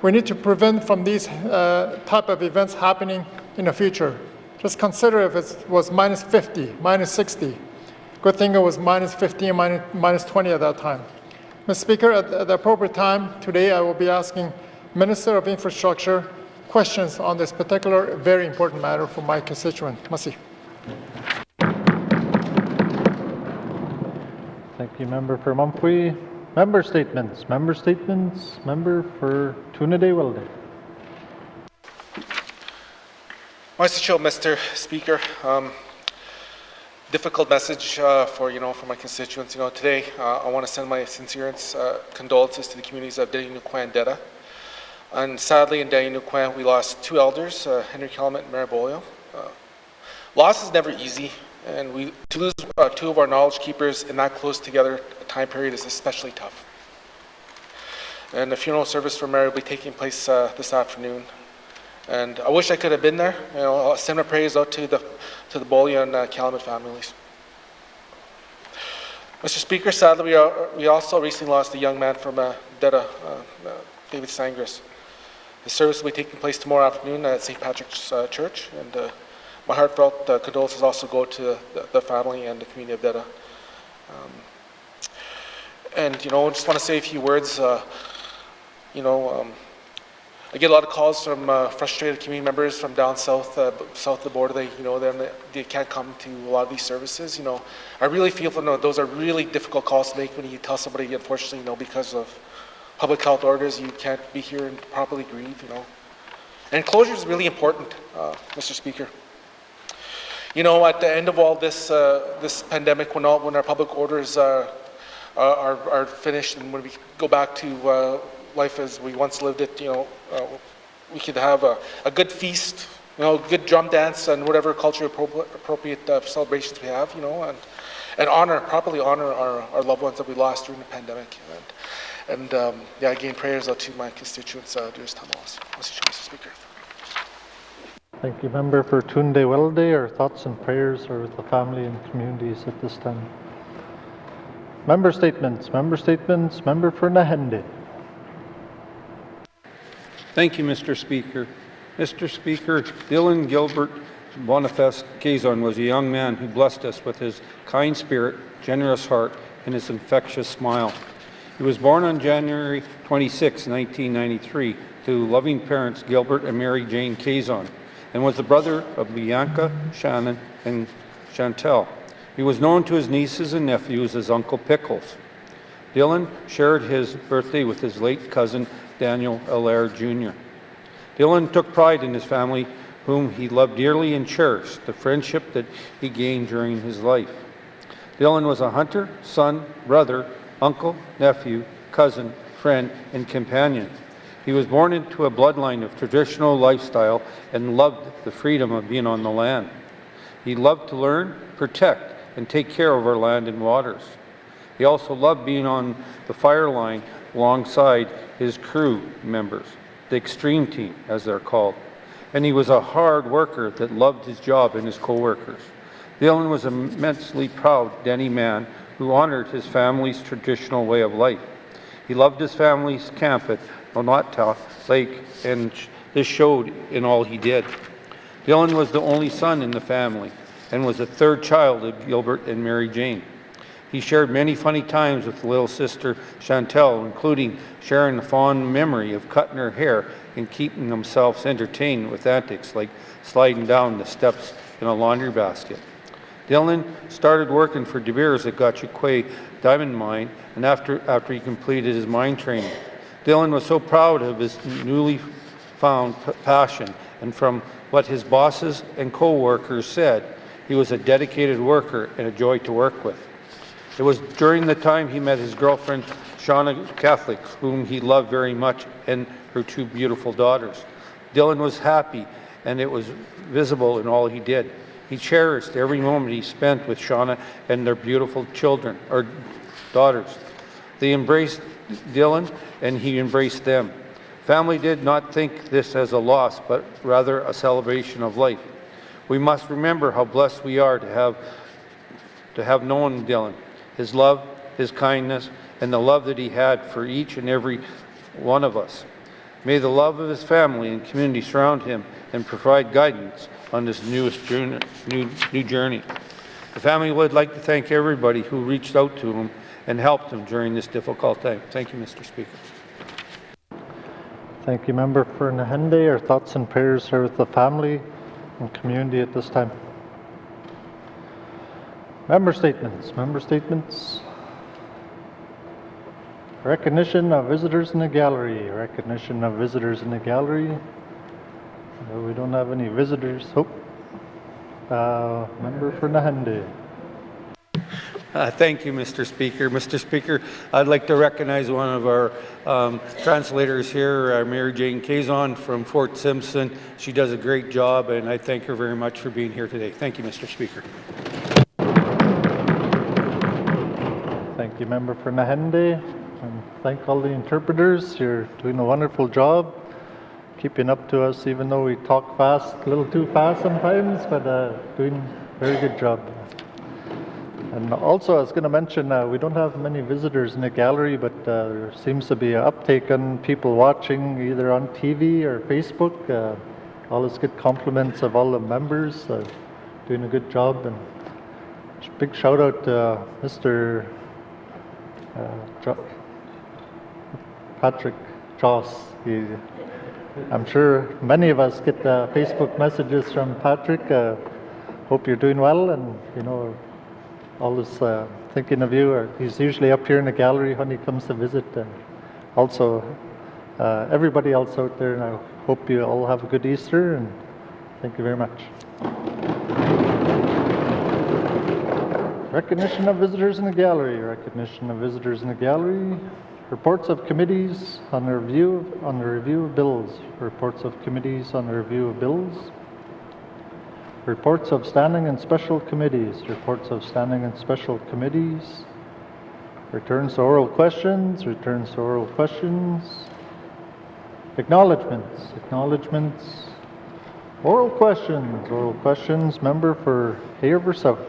We need to prevent from these type of events happening in the future. Just consider if it was minus 50, minus 60. Good thing it was minus 15, minus 20 at that time. Mr. Speaker, at the appropriate time today, I will be asking Minister of Infrastructure questions on this particular very important matter for my constituent. Merci. Thank you, Member for Mumfui. Member statements. Member statements. Member for Tunaday-Wilday. Mr. Speaker, difficult message for my constituents. Today I want to send my sincerest condolences to the communities of Daniel-Nukwan and Deda. And sadly, in Daniel-Nukwan, we lost 2 elders, Henry Kelmet and Maribolio. Loss is never easy, and to lose 2 of our knowledge keepers in that close together time period is especially tough. And the funeral service for Mary will be taking place this afternoon. And I wish I could have been there. I'll send my prayers out to the Bolio and Calumet families. Mr. Speaker, sadly, we also recently lost a young man from Deda, David Sangris. The service will be taking place tomorrow afternoon at St. Patrick's Church, and my heartfelt condolences also go to the family and the community of Deda. And I just want to say a few words. I get a lot of calls from frustrated community members from down south, south of the border. They can't come to a lot of these services. I really feel those are really difficult calls to make when you tell somebody, unfortunately, because of public health orders, you can't be here and properly grieve. And closure is really important, Mr. Speaker. at the end of all this this pandemic, when our public orders are finished, and when we go back to life as we once lived it, we could have a good feast, good drum dance and whatever culture appropriate celebrations we have, and properly honor our loved ones that we lost during the pandemic. And again, prayers out to my constituents during this time loss. Mr. Speaker. Thank you, Member for Tunde Welde. Our thoughts and prayers are with the family and communities at this time. Member statements. Member for Nahende. Thank you, Mr. Speaker. Mr. Speaker, Dylan Gilbert Boniface Quezon was a young man who blessed us with his kind spirit, generous heart, and his infectious smile. He was born on January 26, 1993, to loving parents Gilbert and Mary Jane Quezon, and was the brother of Bianca, Shannon, and Chantel. He was known to his nieces and nephews as Uncle Pickles. Dylan shared his birthday with his late cousin, Daniel Allaire Jr. Dylan took pride in his family, whom he loved dearly and cherished the friendship that he gained during his life. Dylan was a hunter, son, brother, uncle, nephew, cousin, friend, and companion. He was born into a bloodline of traditional lifestyle and loved the freedom of being on the land. He loved to learn, protect, and take care of our land and waters. He also loved being on the fire line alongside his crew members, the Extreme Team, as they're called. And he was a hard worker that loved his job and his co-workers. Dylan was an immensely proud Denny man who honored his family's traditional way of life. He loved his family's camp at N.W.T Lake, and this showed in all he did. Dylan was the only son in the family and was the third child of Gilbert and Mary Jane. He shared many funny times with little sister Chantel, including sharing the fond memory of cutting her hair and keeping themselves entertained with antics like sliding down the steps in a laundry basket. Dylan started working for De Beers at Gotcha Diamond Mine, and after he completed his mine training. Dylan was so proud of his newly found passion, and from what his bosses and co-workers said, he was a dedicated worker and a joy to work with. It was during the time he met his girlfriend, Shauna Catholic, whom he loved very much, and her two beautiful daughters. Dylan was happy, and it was visible in all he did. He cherished every moment he spent with Shauna and their beautiful children, or daughters. They embraced Dylan, and he embraced them. Family did not think this as a loss, but rather a celebration of life. We must remember how blessed we are to have known Dylan, his love, his kindness, and the love that he had for each and every one of us. May the love of his family and community surround him and provide guidance on this new journey. The family would like to thank everybody who reached out to him and helped him during this difficult time. Thank you, Mr. Speaker. Thank you, Member for Nahende. Our thoughts and prayers are with the family and community at this time. Member statements. Recognition of visitors in the gallery. No, we don't have any visitors. Member for Nahende. Thank you, Mr. Speaker. Mr. Speaker, I'd like to recognize one of our translators here, Mary Jane Quezon from Fort Simpson. She does a great job, and I thank her very much for being here today. Thank you, Mr. Speaker. Thank you, Member for Nahende, and thank all the interpreters. You're doing a wonderful job, keeping up to us, even though we talk fast, a little too fast sometimes, but doing a very good job. And also, I was going to mention, we don't have many visitors in the gallery, but there seems to be an uptake on people watching either on TV or Facebook. Always get compliments of all the members, doing a good job. And big shout out to Mr. Patrick Joss. I'm sure many of us get Facebook messages from Patrick. Hope you're doing well, and always thinking of you. He's usually up here in the gallery when he comes to visit. And also, everybody else out there, and I hope you all have a good Easter, and thank you very much. Recognition of visitors in the gallery. Recognition of visitors in the gallery. Reports of committees on the review of bills. Reports of committees on the review of bills. Reports of standing and special committees. Reports of standing and special committees. Returns to oral questions. Returns to oral questions. Acknowledgements. Acknowledgements. Oral questions. Oral questions. Member for Hay River South.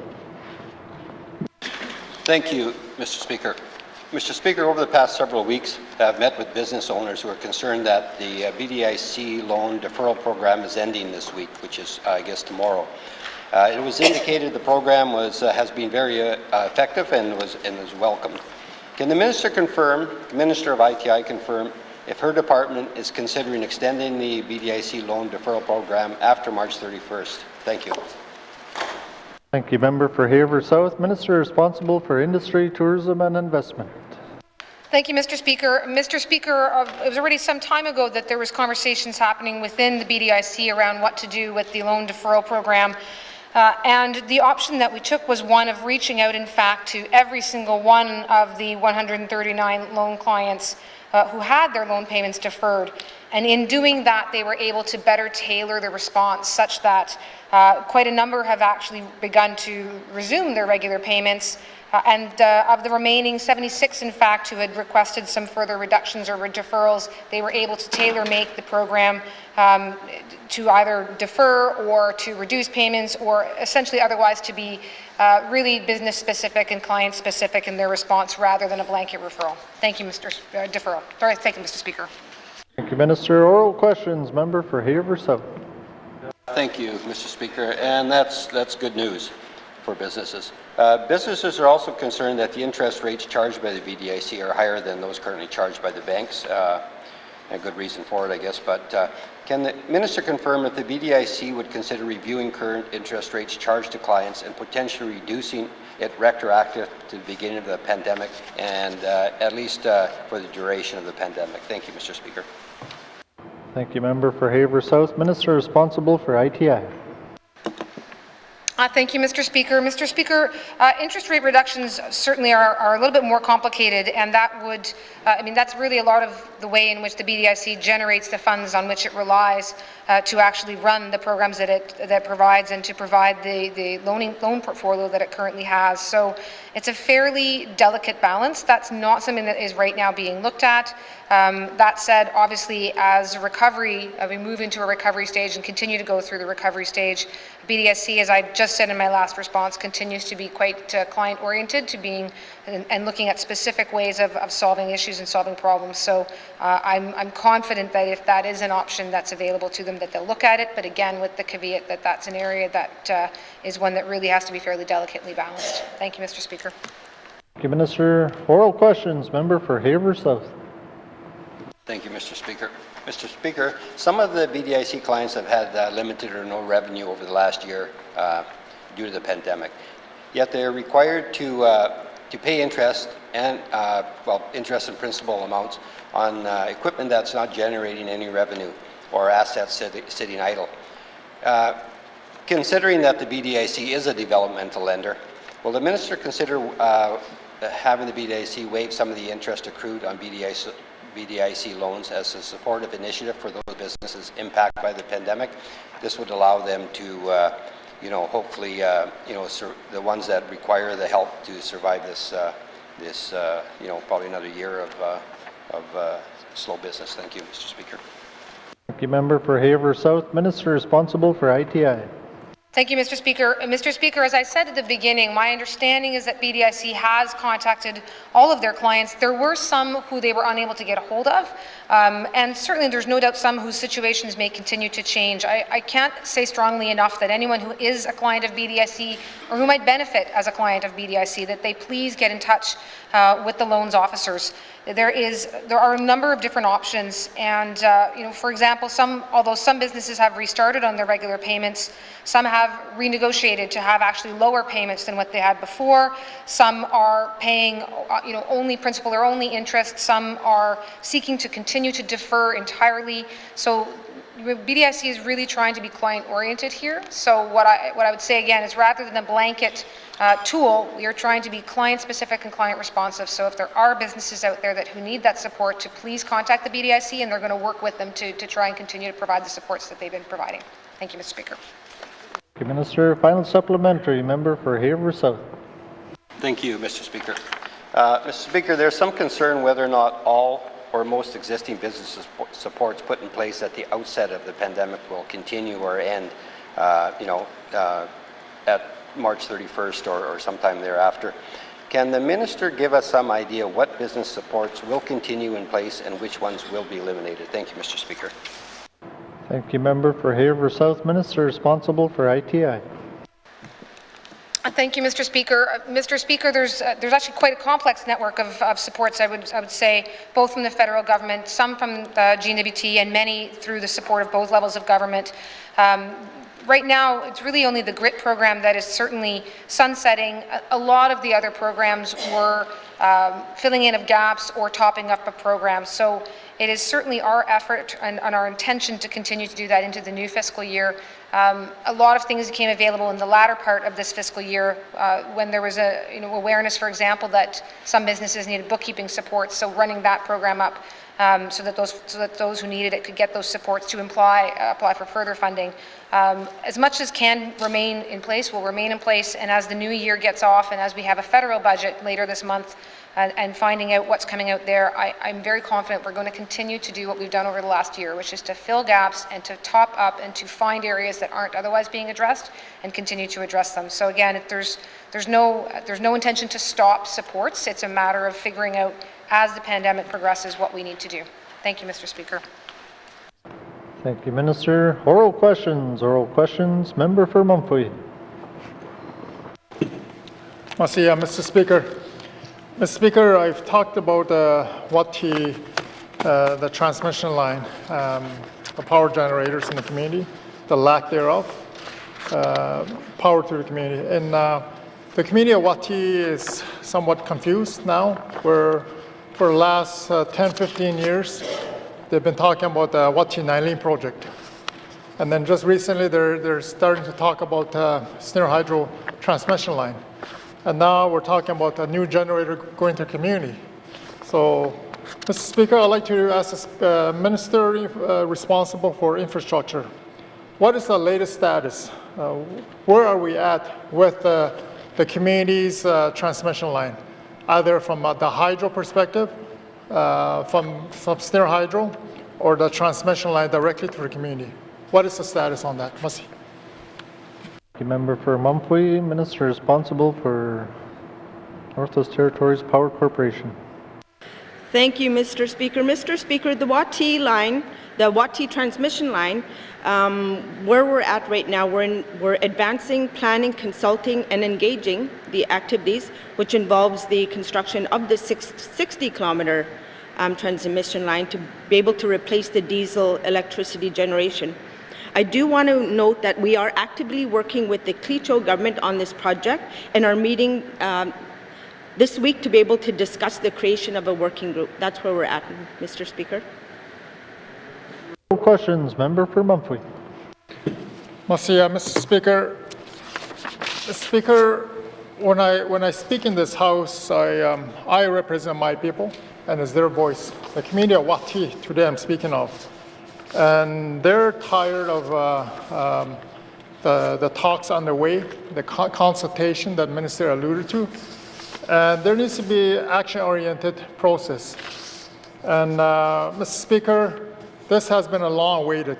Thank you, Mr. Speaker. Mr. Speaker, over the past several weeks, I've met with business owners who are concerned that the BDIC loan deferral program is ending this week, which is, I guess, tomorrow. It was indicated the program has been very effective and was welcomed. Can the Minister confirm, the Minister of ITI confirm, if her department is considering extending the BDIC loan deferral program after March 31st? Thank you. Thank you, Member for Hay River South. Minister responsible for Industry, Tourism and Investment. Thank you, Mr. Speaker. Mr. Speaker, it was already some time ago that there was conversations happening within the BDIC around what to do with the loan deferral program. And the option that we took was one of reaching out, in fact, to every single one of the 139 loan clients who had their loan payments deferred. And in doing that, they were able to better tailor the response such that quite a number have actually begun to resume their regular payments. And of the remaining 76, in fact, who had requested some further reductions or deferrals, they were able to tailor-make the program to either defer or to reduce payments, or essentially otherwise to be really business-specific and client-specific in their response rather than a blanket referral. Thank you, Mr. Deferral. Sorry, thank you, Mr. Speaker. Thank you, Minister. Oral questions. Member for Hay River South. Thank you, Mr. Speaker, and that's good news for businesses. Businesses are also concerned that the interest rates charged by the BDIC are higher than those currently charged by the banks. A good reason for it, I guess, but can the Minister confirm if the BDIC would consider reviewing current interest rates charged to clients and potentially reducing it retroactive to the beginning of the pandemic and at least for the duration of the pandemic? Thank you, Mr. Speaker. Thank you, Member for Hay River South. Minister responsible for ITI. Thank you, Mr. Speaker. Mr. Speaker, interest rate reductions certainly are a little bit more complicated, and that would, that's really a lot of the way in which the BDIC generates the funds on which it relies to actually run the programs that it provides and to provide the loan portfolio that it currently has. So it's a fairly delicate balance. That's not something that is right now being looked at. That said, obviously, as a recovery, we move into a recovery stage and continue to go through the recovery stage. BDIC, as I just said in my last response, continues to be quite client-oriented to being and looking at specific ways of solving issues and solving problems. So I'm confident that if that is an option that's available to them, that they'll look at it. But again, with the caveat that that's an area that is one that really has to be fairly delicately balanced. Thank you, Mr. Speaker. Thank you, Minister. Oral questions. Member for Hay River South. Thank you, Mr. Speaker. Mr. Speaker, some of the BDIC clients have had limited or no revenue over the last year due to the pandemic. Yet they are required to pay interest and interest and principal amounts on equipment that's not generating any revenue or assets sitting idle. Considering that the BDIC is a developmental lender, will the Minister consider having the BDIC waive some of the interest accrued on BDIC loans as a supportive initiative for those businesses impacted by the pandemic? This would allow them to, hopefully, the ones that require the help to survive this, probably another year of slow business. Thank you, Mr. Speaker. Thank you, Member for Hay River South. Minister responsible for ITI. Thank you, Mr. Speaker. Mr. Speaker, as I said at the beginning, my understanding is that BDIC has contacted all of their clients. There were some who they were unable to get a hold of, and certainly there's no doubt some whose situations may continue to change. I can't say strongly enough that anyone who is a client of BDIC or who might benefit as a client of BDIC, that they please get in touch with the loans officers. There are a number of different options, and for example, although some businesses have restarted on their regular payments, some have renegotiated to have actually lower payments than what they had before. Some are paying only principal or only interest. Some are seeking to continue to defer entirely. So BDIC is really trying to be client-oriented here. So what I would say again is rather than a blanket tool, we are trying to be client-specific and client-responsive. So if there are businesses out there who need that support, to please contact the BDIC, and they're going to work with them to try and continue to provide the supports that they've been providing. Thank you, Mr. Speaker. Thank you, Minister. Final supplementary, member for Haver South. Thank you, Mr. Speaker. Mr. Speaker, there's some concern whether or not all or most existing business supports put in place at the outset of the pandemic will continue or end, at March 31st or sometime thereafter. Can the minister give us some idea what business supports will continue in place and which ones will be eliminated? Thank you, Mr. Speaker. Thank you, member for Haver South. Minister responsible for ITI. Thank you, Mr. Speaker. Mr. Speaker, there's actually quite a complex network of supports, I would say, both from the federal government, some from the N.W.T, and many through the support of both levels of government. Right now, it's really only the GRIT program that is certainly sunsetting. A lot of the other programs were filling in of gaps or topping up of programs. So it is certainly our effort and our intention to continue to do that into the new fiscal year. A lot of things became available in the latter part of this fiscal year when there was awareness, for example, that some businesses needed bookkeeping support. So running that program up so that those who needed it could get those supports to apply for further funding. As much as can remain in place will remain in place, and as the new year gets off and as we have a federal budget later this month and finding out what's coming out there, I'm very confident we're going to continue to do what we've done over the last year, which is to fill gaps and to top up and to find areas that aren't otherwise being addressed and continue to address them. So again, there's no intention to stop supports. It's a matter of figuring out as the pandemic progresses what we need to do. Thank you, Mr. Speaker. Thank you, Minister. Oral questions. Member for Mumfui. Mr. Speaker. Mr. Speaker, I've talked about YELLOWKNIFE, the transmission line, the power generators in the community, the lack thereof, power to the community. And the community of YELLOWKNIFE is somewhat confused now, where for the last 10, 15 years, they've been talking about the YELLOWKNIFE 9 project. And then just recently, they're starting to talk about Snare Hydro transmission line. And now we're talking about a new generator going to the community. So, Mr. Speaker, I'd like to ask the Minister responsible for infrastructure, what is the latest status? Where are we at with the community's transmission line, either from the hydro perspective, from Snare Hydro, or the transmission line directly to the community? What is the status on that? Merci. Member for Mumfui, Minister responsible for Northwest Territories Power Corporation. Thank you, Mr. Speaker. Mr. Speaker, the YELLOWKNIFE line, the YELLOWKNIFE transmission line, where we're at right now, we're advancing, planning, consulting, and engaging the activities, which involves the construction of the 60-kilometer transmission line to be able to replace the diesel electricity generation. I do want to note that we are actively working with the Clecho government on this project and are meeting this week to be able to discuss the creation of a working group. That's where we're at, Mr. Speaker. Questions, member for Mumfui. Merci, Mr. Speaker. Mr. Speaker, when I speak in this House, I represent my people, and it's their voice. The community of YELLOWKNIFE, today I'm speaking of. And they're tired of the talks underway, the consultation that Minister alluded to. And there needs to be action-oriented process. And Mr. Speaker, this has been a long waited,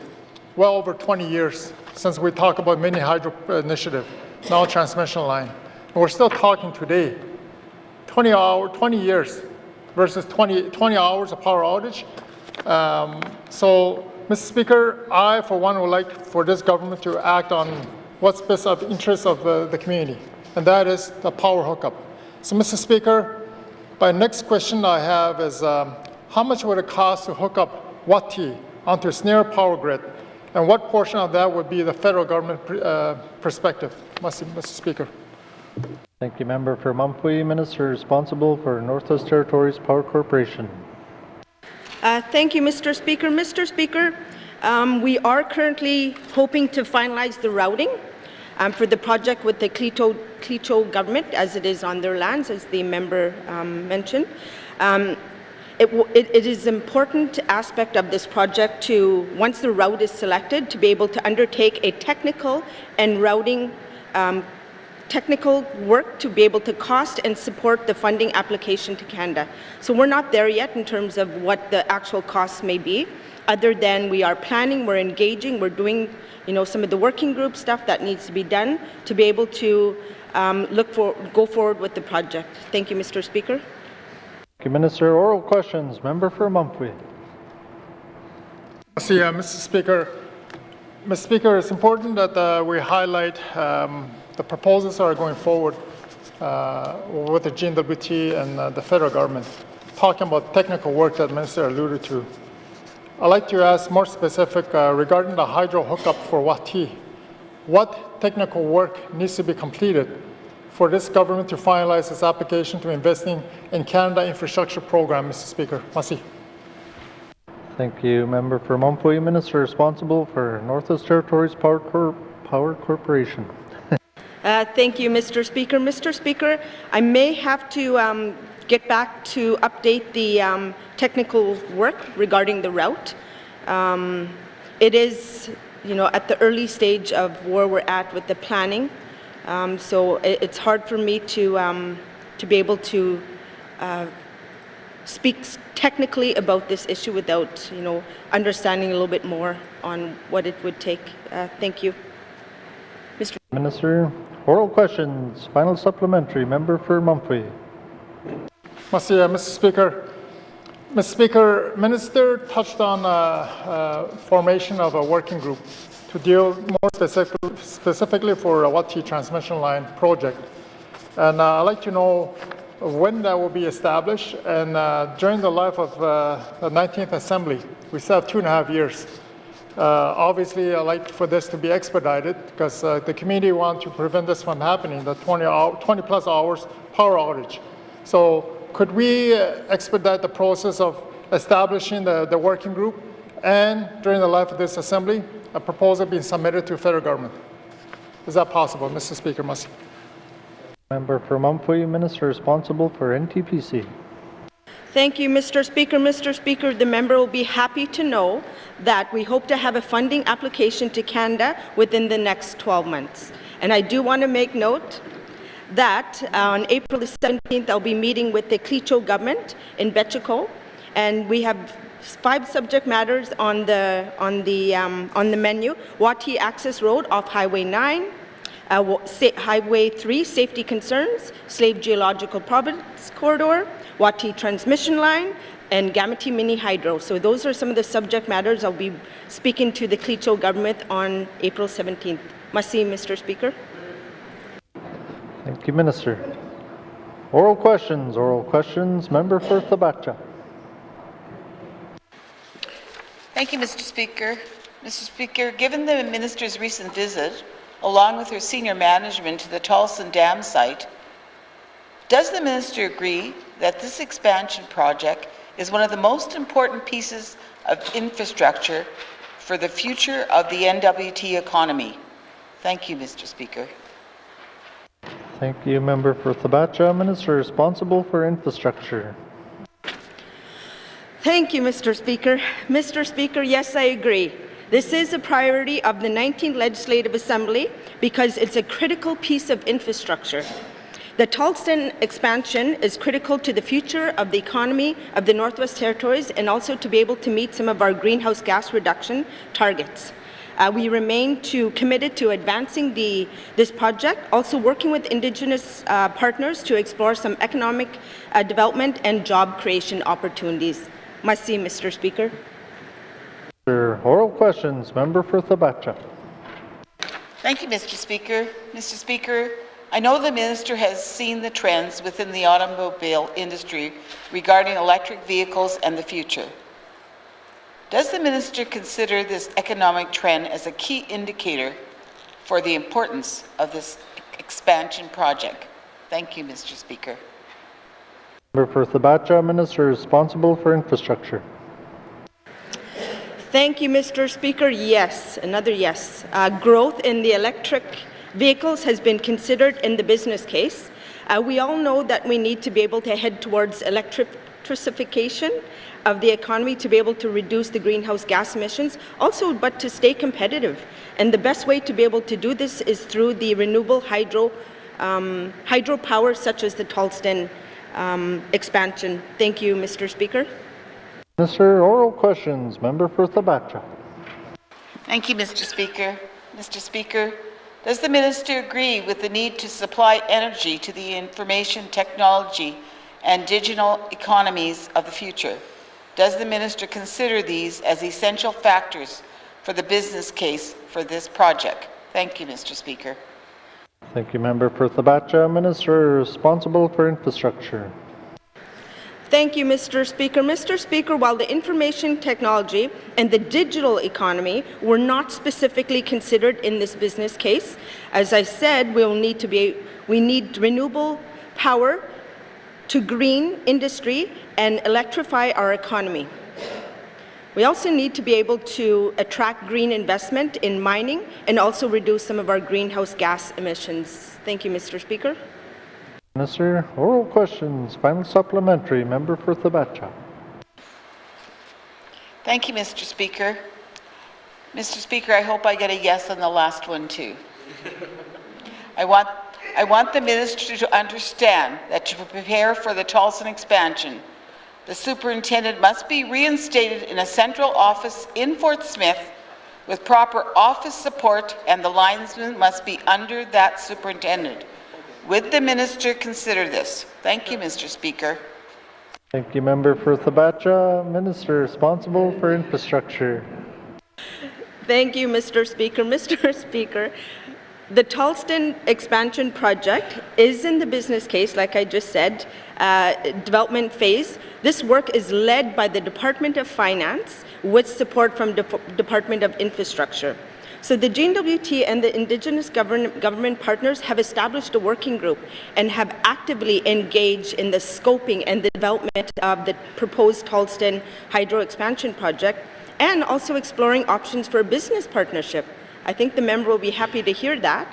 well over 20 years since we talked about mini hydro initiative, now transmission line. And we're still talking today, 20 years versus 20 hours of power outage. So, Mr. Speaker, I, for one, would like for this government to act on what's best of interest of the community, and that is the power hookup. So, Mr. Speaker, my next question I have is, how much would it cost to hook up YELLOWKNIFE onto Snare power grid, and what portion of that would be the federal government perspective, Mr. Speaker? Thank you, member for Mumfui. Minister responsible for Northwest Territories Power Corporation. Thank you, Mr. Speaker. Mr. Speaker, We are currently hoping to finalize the routing for the project with the Clecho government, as it is on their lands, as the member mentioned. It is an important aspect of this project to, once the route is selected, to be able to undertake a technical and routing technical work to be able to cost and support the funding application to Canada. So we're not there yet in terms of what the actual costs may be, other than we are planning, we're engaging, we're doing some of the working group stuff that needs to be done to be able to go forward with the project. Thank you, Mr. Speaker. Thank you, Minister. Oral questions. Member for Mumphy. Mr. Speaker. Mr. Speaker, it's important that we highlight the proposals that are going forward with the N.W.T and the federal government, talking about technical work that the Minister alluded to. I'd like to ask more specific regarding the hydro hookup for Y.E.L.L.K.N.I.F. What technical work needs to be completed for this government to finalize its application to investing in Canada infrastructure program, Mr. Speaker? Merci. Thank you, Member for Mumphy. Minister responsible for Northwest Territories Power Corporation. Thank you, Mr. Speaker. Mr. Speaker, I may have to get back to update the technical work regarding the route. It is, at the early stage of where we're at with the planning, so it's hard for me to be able to speak technically about this issue without, understanding a little bit more on what it would take. Thank you. Mr. Minister, oral questions. Final supplementary. Member for Mumphy. Merci, Mr. Speaker. Mr. Speaker, Minister touched on formation of a working group to deal more specifically for a Y.E.L.K.N.I.F. transmission line project. And I'd like to know when that will be established. And during the life of the 19th Assembly, we still have 2.5 years. Obviously, I'd like for this to be expedited because the community wants to prevent this from happening, the 20 plus hours power outage. So could we expedite the process of establishing the working group and during the life of this Assembly, a proposal being submitted to federal government? Is that possible, Mr. Speaker? Must. Member for Mumphy, Minister responsible for NTPC. Thank you, Mr. Speaker. Mr. Speaker, the member will be happy to know that we hope to have a funding application to Canada within the next 12 months. And I do want to make note that on April the 17th, I'll be meeting with the Clecho government in Betchico, and we have 5 subject matters on the menu: Y.E.L.K.N.I.F. access road off Highway 9, Highway 3 safety concerns, Slave Geological Province Corridor, Y.E.L.K.N.I.F. transmission line, and N.W.T mini hydro. So those are some of the subject matters I'll be speaking to the Clecho government on April 17th. Merci, Mr. Speaker. Thank you, Minister. Oral questions. Member for Thabacha. Thank you, Mr. Speaker. Mr. Speaker, given the Minister's recent visit, along with her senior management to the Tolson Dam site, does the Minister agree that this expansion project is one of the most important pieces of infrastructure for the future of the N.W.T economy? Thank you, Mr. Speaker. Thank you, Member for Thabacha. Minister responsible for infrastructure. Thank you, Mr. Speaker. Mr. Speaker, yes, I agree. This is a priority of the 19th Legislative Assembly because it's a critical piece of infrastructure. The Tolston expansion is critical to the future of the economy of the Northwest Territories and also to be able to meet some of our greenhouse gas reduction targets. We remain committed to advancing this project, also working with Indigenous partners to explore some economic development and job creation opportunities. Merci, Mr. Speaker. Oral questions. Member for Thabacha. Thank you, Mr. Speaker. Mr. Speaker, I know the Minister has seen the trends within the automobile industry regarding electric vehicles and the future. Does the Minister consider this economic trend as a key indicator for the importance of this expansion project? Thank you, Mr. Speaker. Member for Thabacha, Minister responsible for infrastructure. Thank you, Mr. Speaker. Yes, another yes. Growth in the electric vehicles has been considered in the business case. We all know that we need to be able to head towards electrification of the economy to be able to reduce the greenhouse gas emissions, also, but to stay competitive. And the best way to be able to do this is through the renewable hydropower, such as the Tolston expansion. Thank you, Mr. Speaker. Minister, oral questions. Member for Thabacha. Thank you, Mr. Speaker. Mr. Speaker, does the minister agree with the need to supply energy to the information technology and digital economies of the future? Does the minister consider these as essential factors for the business case for this project? Thank you, Mr. Speaker. Thank you, Member for Thabacha. Minister responsible for infrastructure. Thank you, Mr. Speaker. Mr. Speaker, while the information technology and the digital economy were not specifically considered in this business case, as I said, we need renewable power to green industry and electrify our economy. We also need to be able to attract green investment in mining and also reduce some of our greenhouse gas emissions. Thank you, Mr. Speaker. Minister, oral questions. Final supplementary. Member for Thabacha. Thank you, Mr. Speaker. Mr. Speaker, I hope I get a yes on the last one too. I want the minister to understand that to prepare for the Tolson expansion, the superintendent must be reinstated in a central office in Fort Smith with proper office support, and the linesman must be under that superintendent. Would the minister consider this? Thank you, Mr. Speaker. Thank you, Member for Thabacha. Minister responsible for infrastructure. Thank you, Mr. Speaker. Mr. Speaker, the Tolston expansion project is in the business case, like I just said, development phase. This work is led by the Department of Finance with support from Department of Infrastructure. So the N.W.T and the Indigenous government partners have established a working group and have actively engaged in the scoping and the development of the proposed Tolston hydro expansion project, and also exploring options for a business partnership. I think the member will be happy to hear that.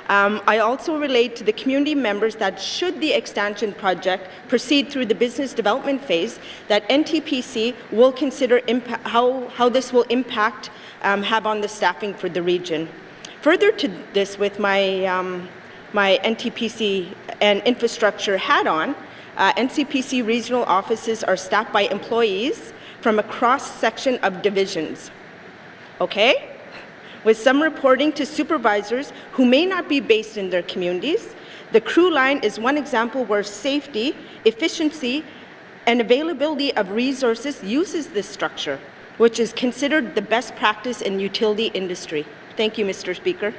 I also relate to the community members that should the expansion project proceed through the business development phase, that NTPC will consider how this will impact have on the staffing for the region. Further to this, with my my NTPC and infrastructure hat on, NCPC regional offices are staffed by employees from a cross-section of divisions. Okay? With some reporting to supervisors who may not be based in their communities. The crew line is one example where safety, efficiency, and availability of resources uses this structure, which is considered the best practice in utility industry. Thank you, Mr. Speaker.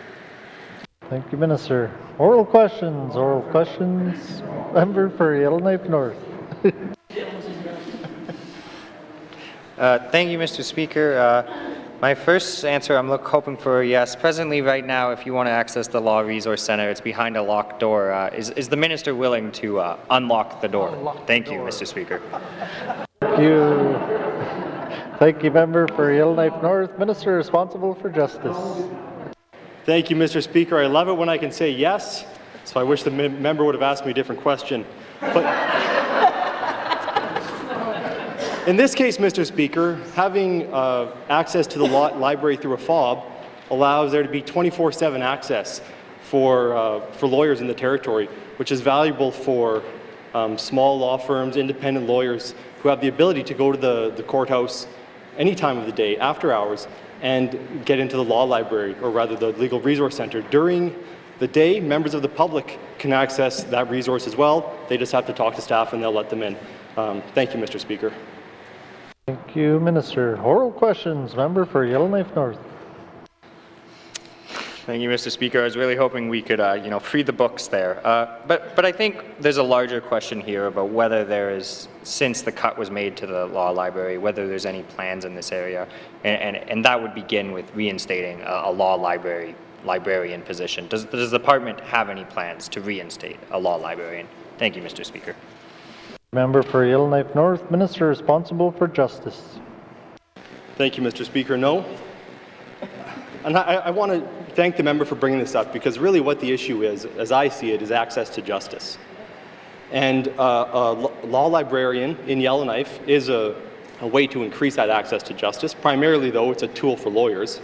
Thank you, Minister. Oral questions. Oral questions. Member for Yellowknife North. Thank you, Mr. Speaker. My first answer, I'm hoping for a yes. Presently, right now, if you want to access the Law Resource Centre, it's behind a locked door. Is the minister willing to unlock the door? Thank you, Mr. Speaker. Thank you. Thank you, Member for Yellowknife North. Minister responsible for justice. Thank you, Mr. Speaker. I love it when I can say yes, so I wish the member would have asked me a different question. But in this case, Mr. Speaker, having access to the library through a fob allows there to be 24/7 access for lawyers in the territory, which is valuable for small law firms, independent lawyers who have the ability to go to the courthouse any time of the day, after hours, and get into the law library, or rather the Legal Resource Centre. During the day, members of the public can access that resource as well. They just have to talk to staff and they'll let them in. Thank you, Mr. Speaker. Thank you, Minister. Oral questions. Member for Yellowknife North. Thank you, Mr. Speaker. I was really hoping we could, free the books there. But I think there's a larger question here about whether there is, since the cut was made to the law library, whether there's any plans in this area, and that would begin with reinstating a law librarian position. Does the department have any plans to reinstate a law librarian? Thank you, Mr. Speaker. Member for Yellowknife North, Minister responsible for justice. Thank you, Mr. Speaker. No. And I want to thank the member for bringing this up, because really what the issue is, as I see it, is access to justice. And a law librarian in Yellowknife is a way to increase that access to justice. Primarily, though, it's a tool for lawyers.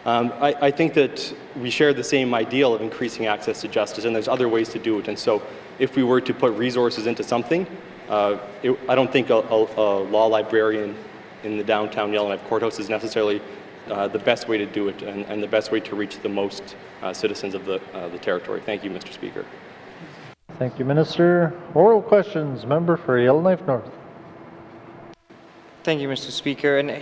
I think that we share the same ideal of increasing access to justice, and there's other ways to do it. And so if we were to put resources into something, I don't think a law librarian in the downtown Yellowknife courthouse is necessarily the best way to do it and the best way to reach the most citizens of the territory. Thank you, Mr. Speaker. Thank you, Minister. Oral questions. Member for Yellowknife North. Thank you, Mr. Speaker. And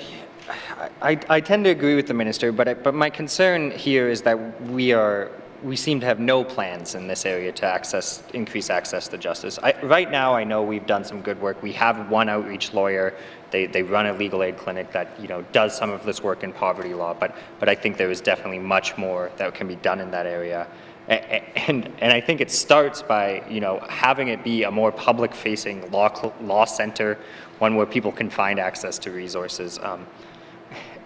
I tend to agree with the minister, but my concern here is that we seem to have no plans in this area to increase access to justice. Right now, I know we've done some good work. We have one outreach lawyer. They run a legal aid clinic that does some of this work in poverty law. But I think there is definitely much more that can be done in that area. And I think it starts by having it be a more public-facing law center, one where people can find access to resources.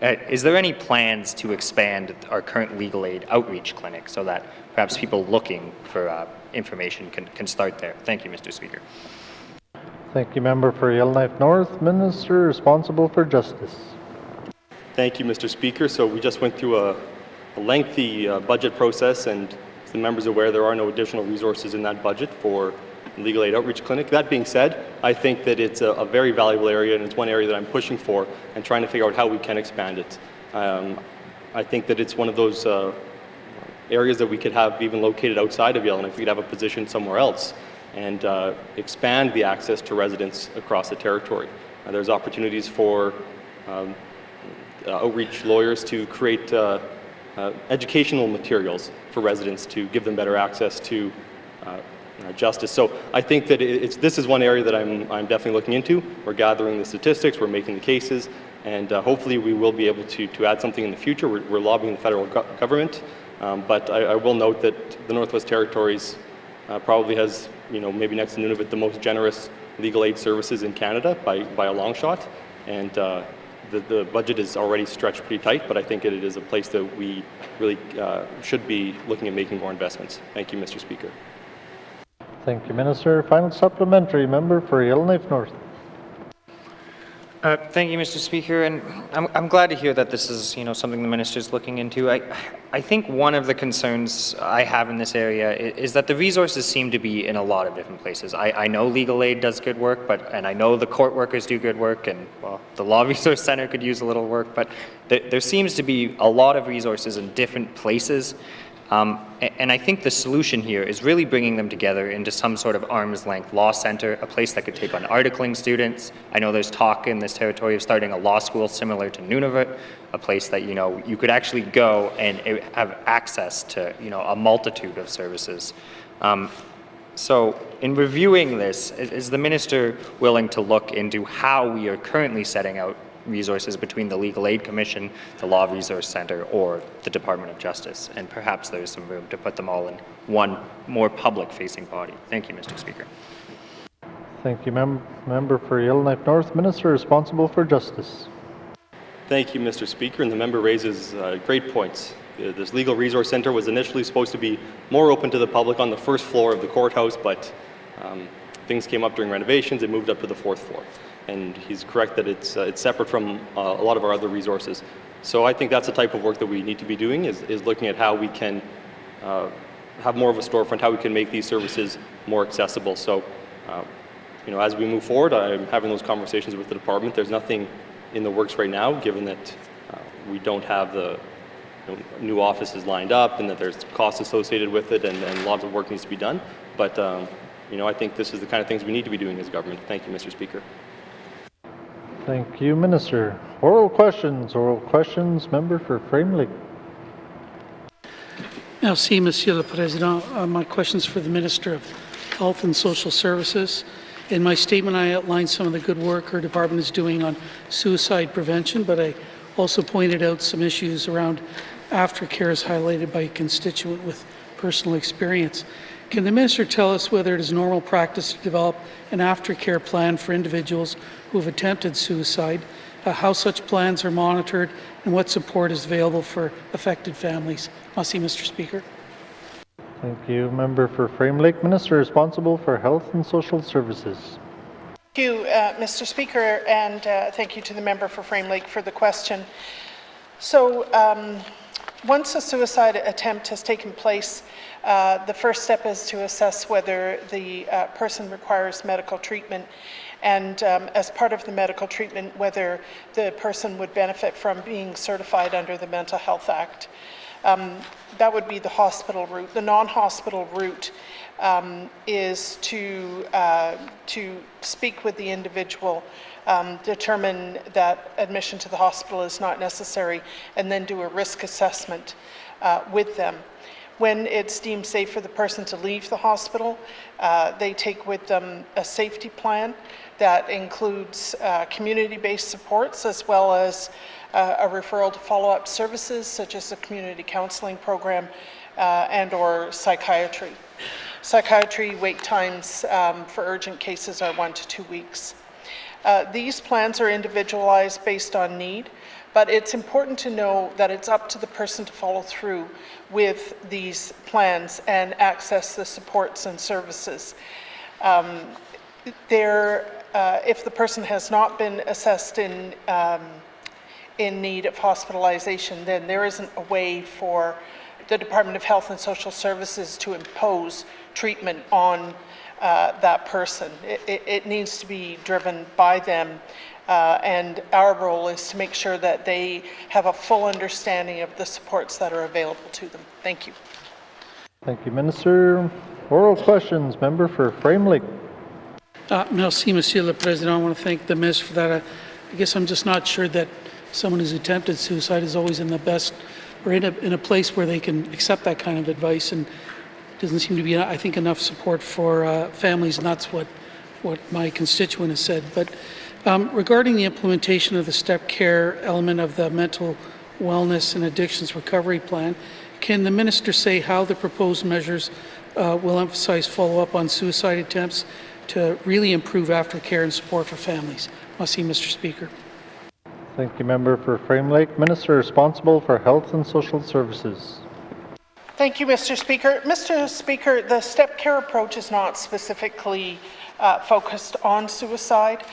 Is there any plans to expand our current legal aid outreach clinic so that perhaps people looking for information can start there? Thank you, Mr. Speaker. Thank you, Member for Yellowknife North. Minister responsible for justice. Thank you, Mr. Speaker. So we just went through a lengthy budget process, and as the member's aware, there are no additional resources in that budget for legal aid outreach clinic. That being said, I think that it's a very valuable area, and it's one area that I'm pushing for and trying to figure out how we can expand it. I think that it's one of those areas that we could have even located outside of Yellowknife. We could have a position somewhere else and expand the access to residents across the territory. There's opportunities for outreach lawyers to create educational materials for residents to give them better access to justice. So I think that this is one area that I'm definitely looking into. We're gathering the statistics, we're making the cases, and hopefully we will be able to add something in the future. We're lobbying the federal government, but I will note that the Northwest Territories probably has, maybe next to Nunavut, the most generous legal aid services in Canada by a long shot, and the budget is already stretched pretty tight, but I think it is a place that we really should be looking at making more investments. Thank you, Mr. Speaker. Thank you, Minister. Final supplementary. Member for Yellowknife North. Thank you, Mr. Speaker, and I'm glad to hear that this is, something the minister is looking into. I think one of the concerns I have in this area is that the resources seem to be in a lot of different places. I know legal aid does good work, and I know the court workers do good work, and the Law Resource Center could use a little work, but there seems to be a lot of resources in different places. And I think the solution here is really bringing them together into some sort of arm's length law center, a place that could take on articling students. I know there's talk in this territory of starting a law school similar to Nunavut, a place that, you could actually go and have access to, a multitude of services. So in reviewing this, is the minister willing to look into how we are currently setting out resources between the Legal Aid Commission, the Law Resource Center, or the Department of Justice, and perhaps there's some room to put them all in one more public-facing body? Thank you, Mr. Speaker. Thank you, Member for Yellowknife North. Minister responsible for justice. Thank you, Mr. Speaker, and the member raises great points. This Legal Resource Center was initially supposed to be more open to the public on the first floor of the courthouse, but things came up during renovations. It moved up to the fourth floor. And he's correct that it's separate from a lot of our other resources. So I think that's the type of work that we need to be doing, is looking at how we can have more of a storefront, how we can make these services more accessible. So, as we move forward, I'm having those conversations with the department. There's nothing in the works right now, given that we don't have the new offices lined up and that there's costs associated with it, and lots of work needs to be done. But, I think this is the kind of things we need to be doing as government. Thank you, Mr. Speaker. Thank you, Minister. Oral questions. Member for Framley. Merci, Monsieur le Président. My questions for the Minister of Health and Social Services. In my statement, I outlined some of the good work her department is doing on suicide prevention, but I also pointed out some issues around aftercare as highlighted by a constituent with personal experience. Can the Minister tell us whether it is normal practice to develop an aftercare plan for individuals who have attempted suicide, how such plans are monitored, and what support is available for affected families. Merci, Mr. Speaker. Thank you. Member for Frame Lake, Minister responsible for Health and Social Services. Thank you, Mr. Speaker, and thank you to the member for Frame Lake for the question. So, once a suicide attempt has taken place, the first step is to assess whether the person requires medical treatment, and as part of the medical treatment, whether the person would benefit from being certified under the Mental Health Act. That would be the hospital route. The non-hospital route is to speak with the individual, determine that admission to the hospital is not necessary, and then do a risk assessment with them. When it's deemed safe for the person to leave the hospital, they take with them a safety plan that includes community-based supports, as well as a referral to follow-up services such as a community counseling program and or psychiatry. Psychiatry wait times for urgent cases are 1 to 2 weeks. These plans are individualized based on need, but it's important to know that it's up to the person to follow through with these plans and access the supports and services. If the person has not been assessed in need of hospitalization, then there isn't a way for the Department of Health and Social Services to impose treatment on that person. It needs to be driven by them, and our role is to make sure that they have a full understanding of the supports that are available to them. Thank you. Thank you, Minister. Oral questions. Member for Frame Lake. Merci, Monsieur le Président. I want to thank the Minister for that. I guess I'm just not sure that someone who's attempted suicide is always in the best, or in a place where they can accept that kind of advice, and doesn't seem to be, I think, enough support for families, and that's what my constituent has said. But regarding the implementation of the step care element of the mental wellness and addictions recovery plan, can the Minister say how the proposed measures will emphasize follow-up on suicide attempts to really improve aftercare and support for families? Merci, Mr. Speaker. Thank you, Member for Frame Lake. Minister responsible for Health and Social Services. Thank you, Mr. Speaker. Mr. Speaker, the step care approach is not specifically focused on suicide.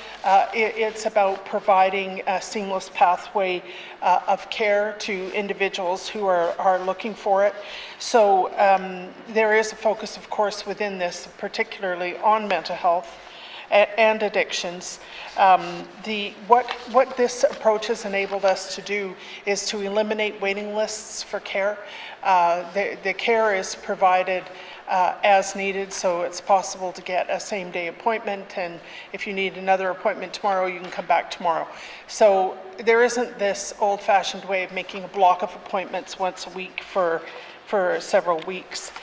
It's about providing a seamless pathway of care to individuals who are looking for it. So there is a focus, of course, within this, particularly on mental health and addictions. What this approach has enabled us to do is to eliminate waiting lists for care. The care is provided as needed, so it's possible to get a same-day appointment, and if you need another appointment tomorrow, you can come back tomorrow. So there isn't this old-fashioned way of making a block of appointments once a week for several weeks.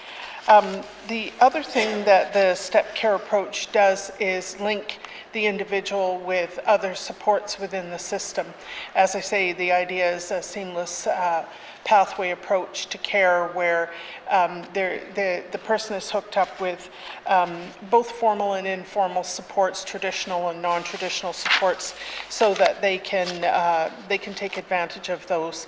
The other thing that the step care approach does is link the individual with other supports within the system. As I say, the idea is a seamless pathway approach to care where the person is hooked up with both formal and informal supports, traditional and non-traditional supports, so that they can take advantage of those.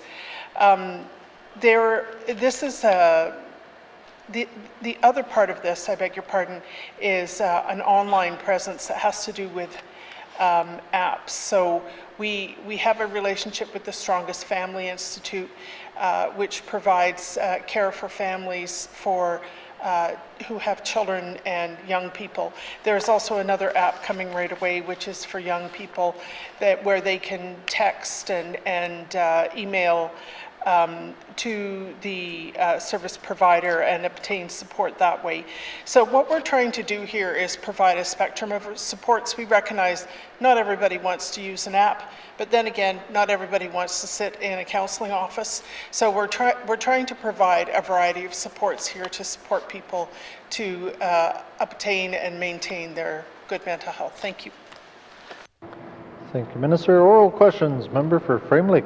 The other part of this, I beg your pardon, is an online presence that has to do with apps. So we have a relationship with the Strongest Family Institute, which provides care for families who have children and young people. There's also another app coming right away, which is for young people, where they can text and email to the service provider and obtain support that way. So what we're trying to do here is provide a spectrum of supports. We recognize not everybody wants to use an app, but then again, not everybody wants to sit in a counseling office. So we're trying to provide a variety of supports here to support people to obtain and maintain their good mental health. Thank you. Thank you, Minister. Oral questions. Member for Frame Lake.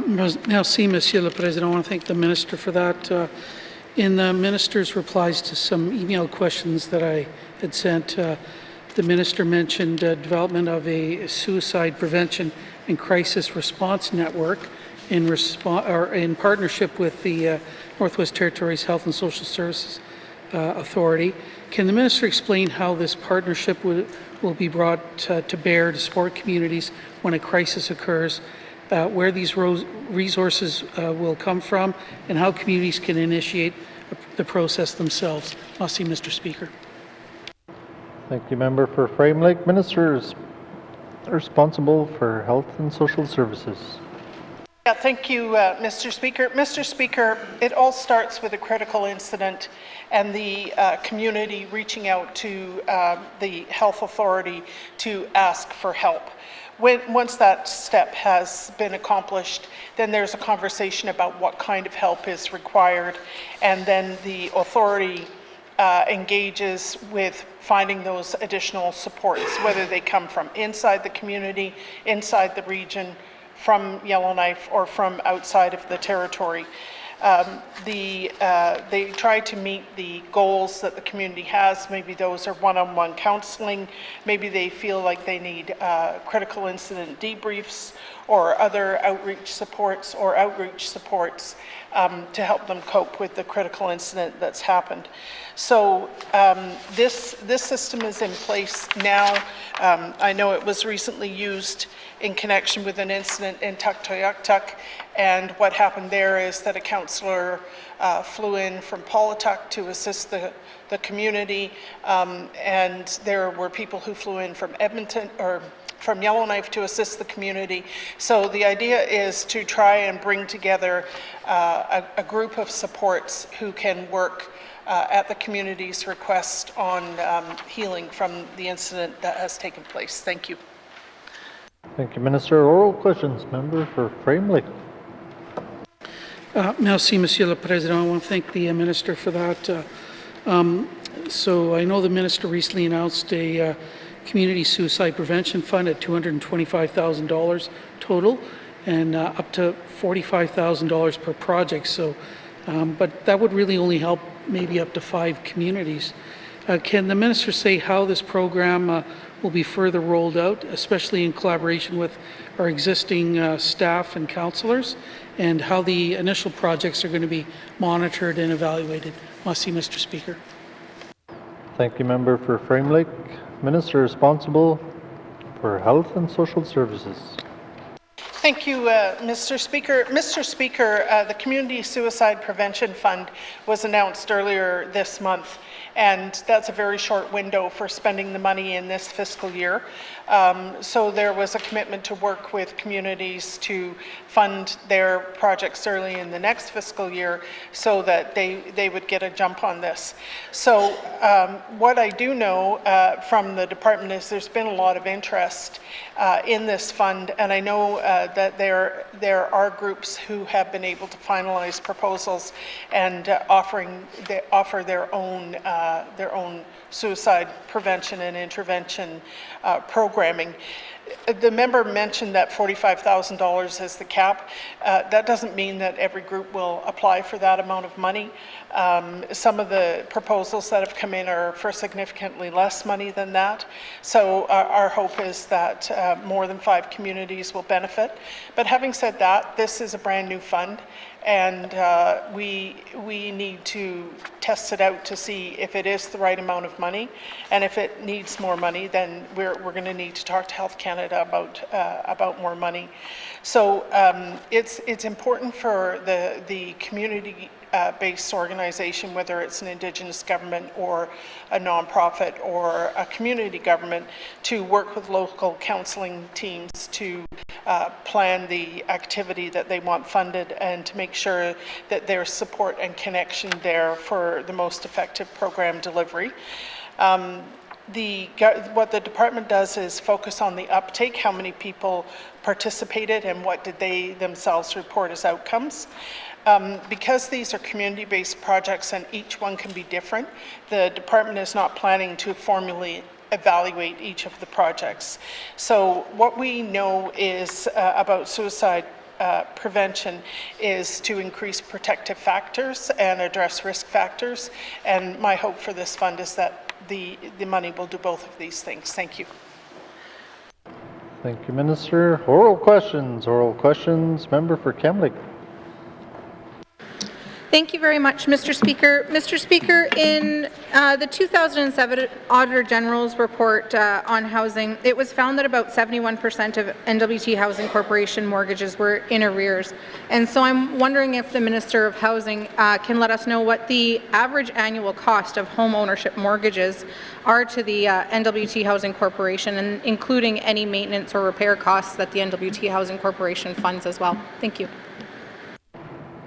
Merci, Monsieur le Président. I want to thank the Minister for that. In the Minister's replies to some email questions that I had sent, The Minister mentioned development of a suicide prevention and crisis response network in partnership with the Northwest Territories Health and Social Services Authority. Can the Minister explain how this partnership will be brought to bear to support communities when a crisis occurs, where these resources will come from, and how communities can initiate the process themselves? Merci, Mr. Speaker. Thank you, Member for Frame Lake. Minister is responsible for Health and Social Services. Yeah, thank you, Mr. Speaker. Mr. Speaker, it all starts with a critical incident and the community reaching out to the health authority to ask for help. Once that step has been accomplished, then there's a conversation about what kind of help is required, and then the authority engages with finding those additional supports, whether they come from inside the community, inside the region, from Yellowknife, or from outside of the territory. They try to meet the goals that the community has. Maybe those are one-on-one counseling. Maybe they feel like they need critical incident debriefs or other outreach supports to help them cope with the critical incident that's happened. So this system is in place now. I know it was recently used in connection with an incident in Tuktoyaktuk, and what happened there is that a councillor flew in from Paulatuk to assist the community, and there were people who flew in from Edmonton or from Yellowknife to assist the community. So the idea is to try and bring together a group of supports who can work at the community's request on healing from the incident that has taken place. Thank you. Thank you, Minister. Oral questions. Member for Frame Lake. Merci, Monsieur le Président. I want to thank the Minister for that. So I know the Minister recently announced a Community Suicide Prevention Fund at $225,000 total, and up to $45,000 per project. So, but that would really only help maybe up to 5 communities. Can the Minister say how this program will be further rolled out, especially in collaboration with our existing staff and councillors, and how the initial projects are going to be monitored and evaluated? Merci, Mr. Speaker. Thank you, Member for Frame Lake. Minister responsible for Health and Social Services. Thank you, Mr. Speaker. Mr. Speaker, the Community Suicide Prevention Fund was announced earlier this month, and that's a very short window for spending the money in this fiscal year. So there was a commitment to work with communities to fund their projects early in the next fiscal year so that they would get a jump on this. So what I do know from the department is there's been a lot of interest in this fund, and I know that there are groups who have been able to finalize proposals and offer their own suicide prevention and intervention programming. The member mentioned that $45,000 is the cap. That doesn't mean that every group will apply for that amount of money. Some of the proposals that have come in are for significantly less money than that. So our hope is that more than 5 communities will benefit. But having said that, this is a brand new fund, and we need to test it out to see if it is the right amount of money, and if it needs more money, then we're going to need to talk to Health Canada about more money. So it's important for the community-based organization, whether it's an Indigenous government or a nonprofit or a community government, to work with local counseling teams to plan the activity that they want funded, and to make sure that there's support and connection there for the most effective program delivery. What the department does is focus on the uptake, how many people participated and what did they themselves report as outcomes. Because these are community-based projects and each one can be different, the department is not planning to formally evaluate each of the projects. So what we know is about suicide prevention is to increase protective factors and address risk factors, and my hope for this fund is that the money will do both of these things. Thank you. Thank you, Minister. Oral questions. Oral questions. Member for Kamloops. Thank you very much, Mr. Speaker. Mr. Speaker, in the 2007 Auditor General's report on housing, it was found that about 71% of N.W.T. Housing Corporation mortgages were in arrears. And so I'm wondering if the Minister of Housing can let us know what the average annual cost of home ownership mortgages are to the N.W.T. Housing Corporation, and including any maintenance or repair costs that the N.W.T. Housing Corporation funds as well. Thank you.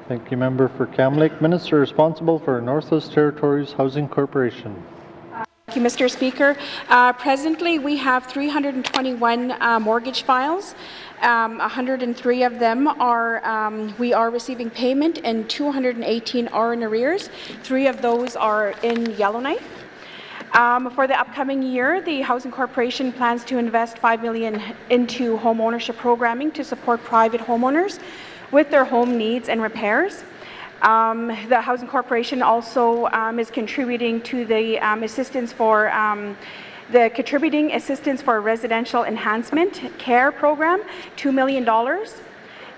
Thank you, Member for Kamloops. Minister responsible for Northwest Territories Housing Corporation. Thank you, Mr. Speaker. Presently, we have 321 mortgage files. 103 of them are we are receiving payment, and 218 are in arrears. 3 of those are in Yellowknife. For the upcoming year, the Housing Corporation plans to invest $5 million into home ownership programming to support private homeowners with their home needs and repairs. The Housing Corporation also is contributing to the assistance for contributing assistance for residential enhancement care program, $2 million.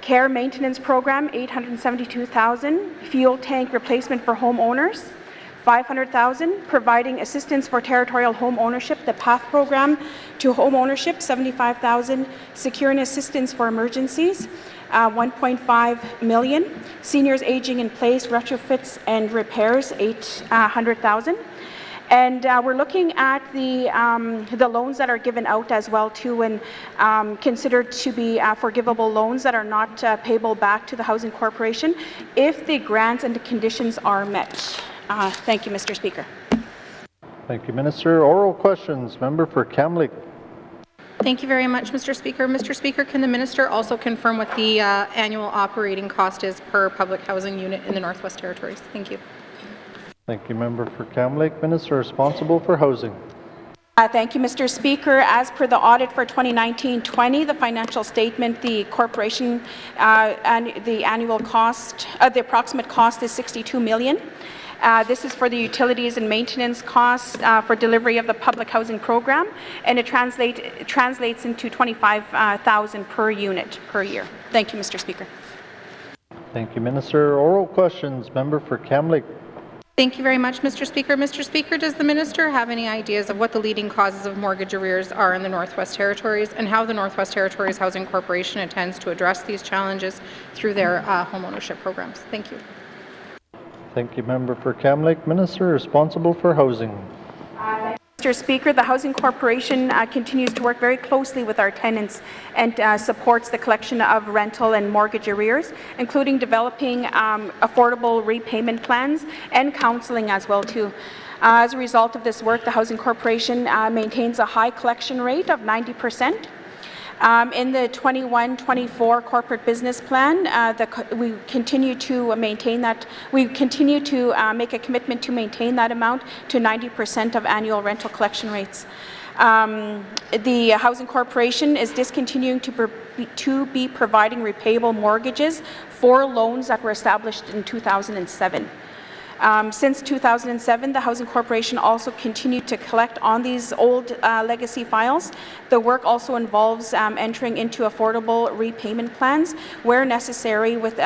Care maintenance program, $872,000. Fuel tank replacement for homeowners, $500,000. Providing assistance for territorial home ownership, the PATH program to home ownership, $75,000. Securing assistance for emergencies, $1.5 million. Seniors aging in place, retrofits and repairs, $800,000. And we're looking at the loans that are given out as well too, and considered to be forgivable loans that are not payable back to the Housing Corporation if the grants and the conditions are met. Thank you, Mr. Speaker. Thank you, Minister. Oral questions. Member for Kamloops. Thank you very much, Mr. Speaker. Mr. Speaker, can the Minister also confirm what the annual operating cost is per public housing unit in the Northwest Territories? Thank you. Thank you, Member for Kamloops. Minister responsible for housing. Thank you, Mr. Speaker. As per the audit for 2019-20, the financial statement, the corporation and the annual cost, the approximate cost is $62 million. This is for the utilities and maintenance costs for delivery of the public housing program, and it translates into $25,000 per unit per year. Thank you, Mr. Speaker. Thank you, Minister. Oral questions. Member for Kamloops. Thank you very much, Mr. Speaker. Mr. Speaker, does the Minister have any ideas of what the leading causes of mortgage arrears are in the Northwest Territories, and how the Northwest Territories Housing Corporation intends to address these challenges through their homeownership programs? Thank you. Thank you, Member for Kamloops. Minister responsible for housing. Mr. Speaker, the Housing Corporation continues to work very closely with our tenants and supports the collection of rental and mortgage arrears, including developing affordable repayment plans and counseling as well too. As a result of this work, the Housing Corporation maintains a high collection rate of 90%. In the 21-24 corporate business plan, we continue to maintain that. We continue to make a commitment to maintain that amount to 90% of annual rental collection rates. The Housing Corporation is discontinuing to be providing repayable mortgages for loans that were established in 2007. Since 2007, the Housing Corporation also continued to collect on these old legacy files. The work also involves entering into affordable repayment plans where necessary with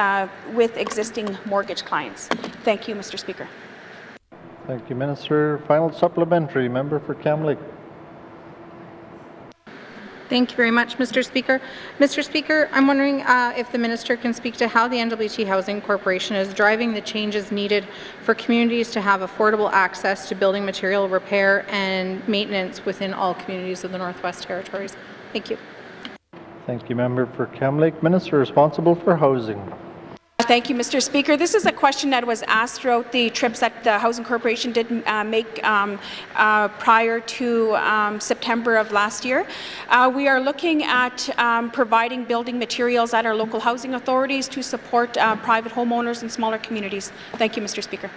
existing mortgage clients. Thank you, Mr. Speaker. Thank you, Minister. Final supplementary. Member for Kamloops. Thank you very much, Mr. Speaker. Mr. Speaker, I'm wondering if the Minister can speak to how the N.W.T. Housing Corporation is driving the changes needed for communities to have affordable access to building material repair and maintenance within all communities of the Northwest Territories. Thank you. Thank you, Member for Kamloops. Minister responsible for housing. Thank you, Mr. Speaker. This is a question that was asked throughout the trips that the Housing Corporation did make prior to September of last year. We are looking at providing building materials at our local housing authorities to support private homeowners and smaller communities. Thank you, Mr. Speaker.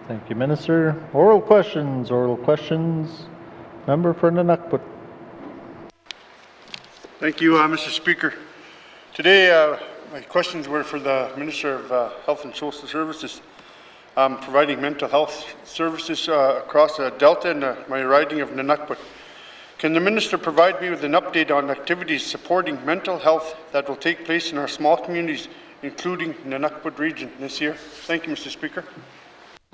Thank you, Minister. Oral questions. Oral questions. Member for N.W.T. Thank you, Mr. Speaker. Today, my questions were for the Minister of Health and Social Services. providing mental health services across Delta and my riding of N.W.T. Can the Minister provide me with an update on activities supporting mental health that will take place in our small communities, including the N.W.T. region this year? Thank you, Mr. Speaker.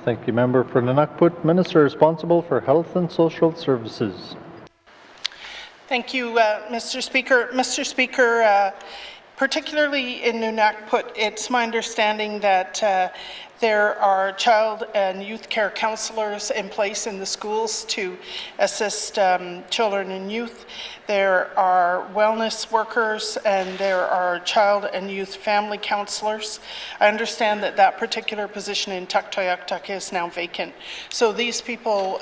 Thank you, Member for N.W.T. Minister responsible for Health and Social Services. Thank you, Mr. Speaker. Mr. Speaker, particularly in N.W.T., it's my understanding that there are child and youth care counselors in place in the schools to assist children and youth. There are wellness workers and there are child and youth family counselors. I understand that that particular position in Tuktoyaktuk is now vacant. So these people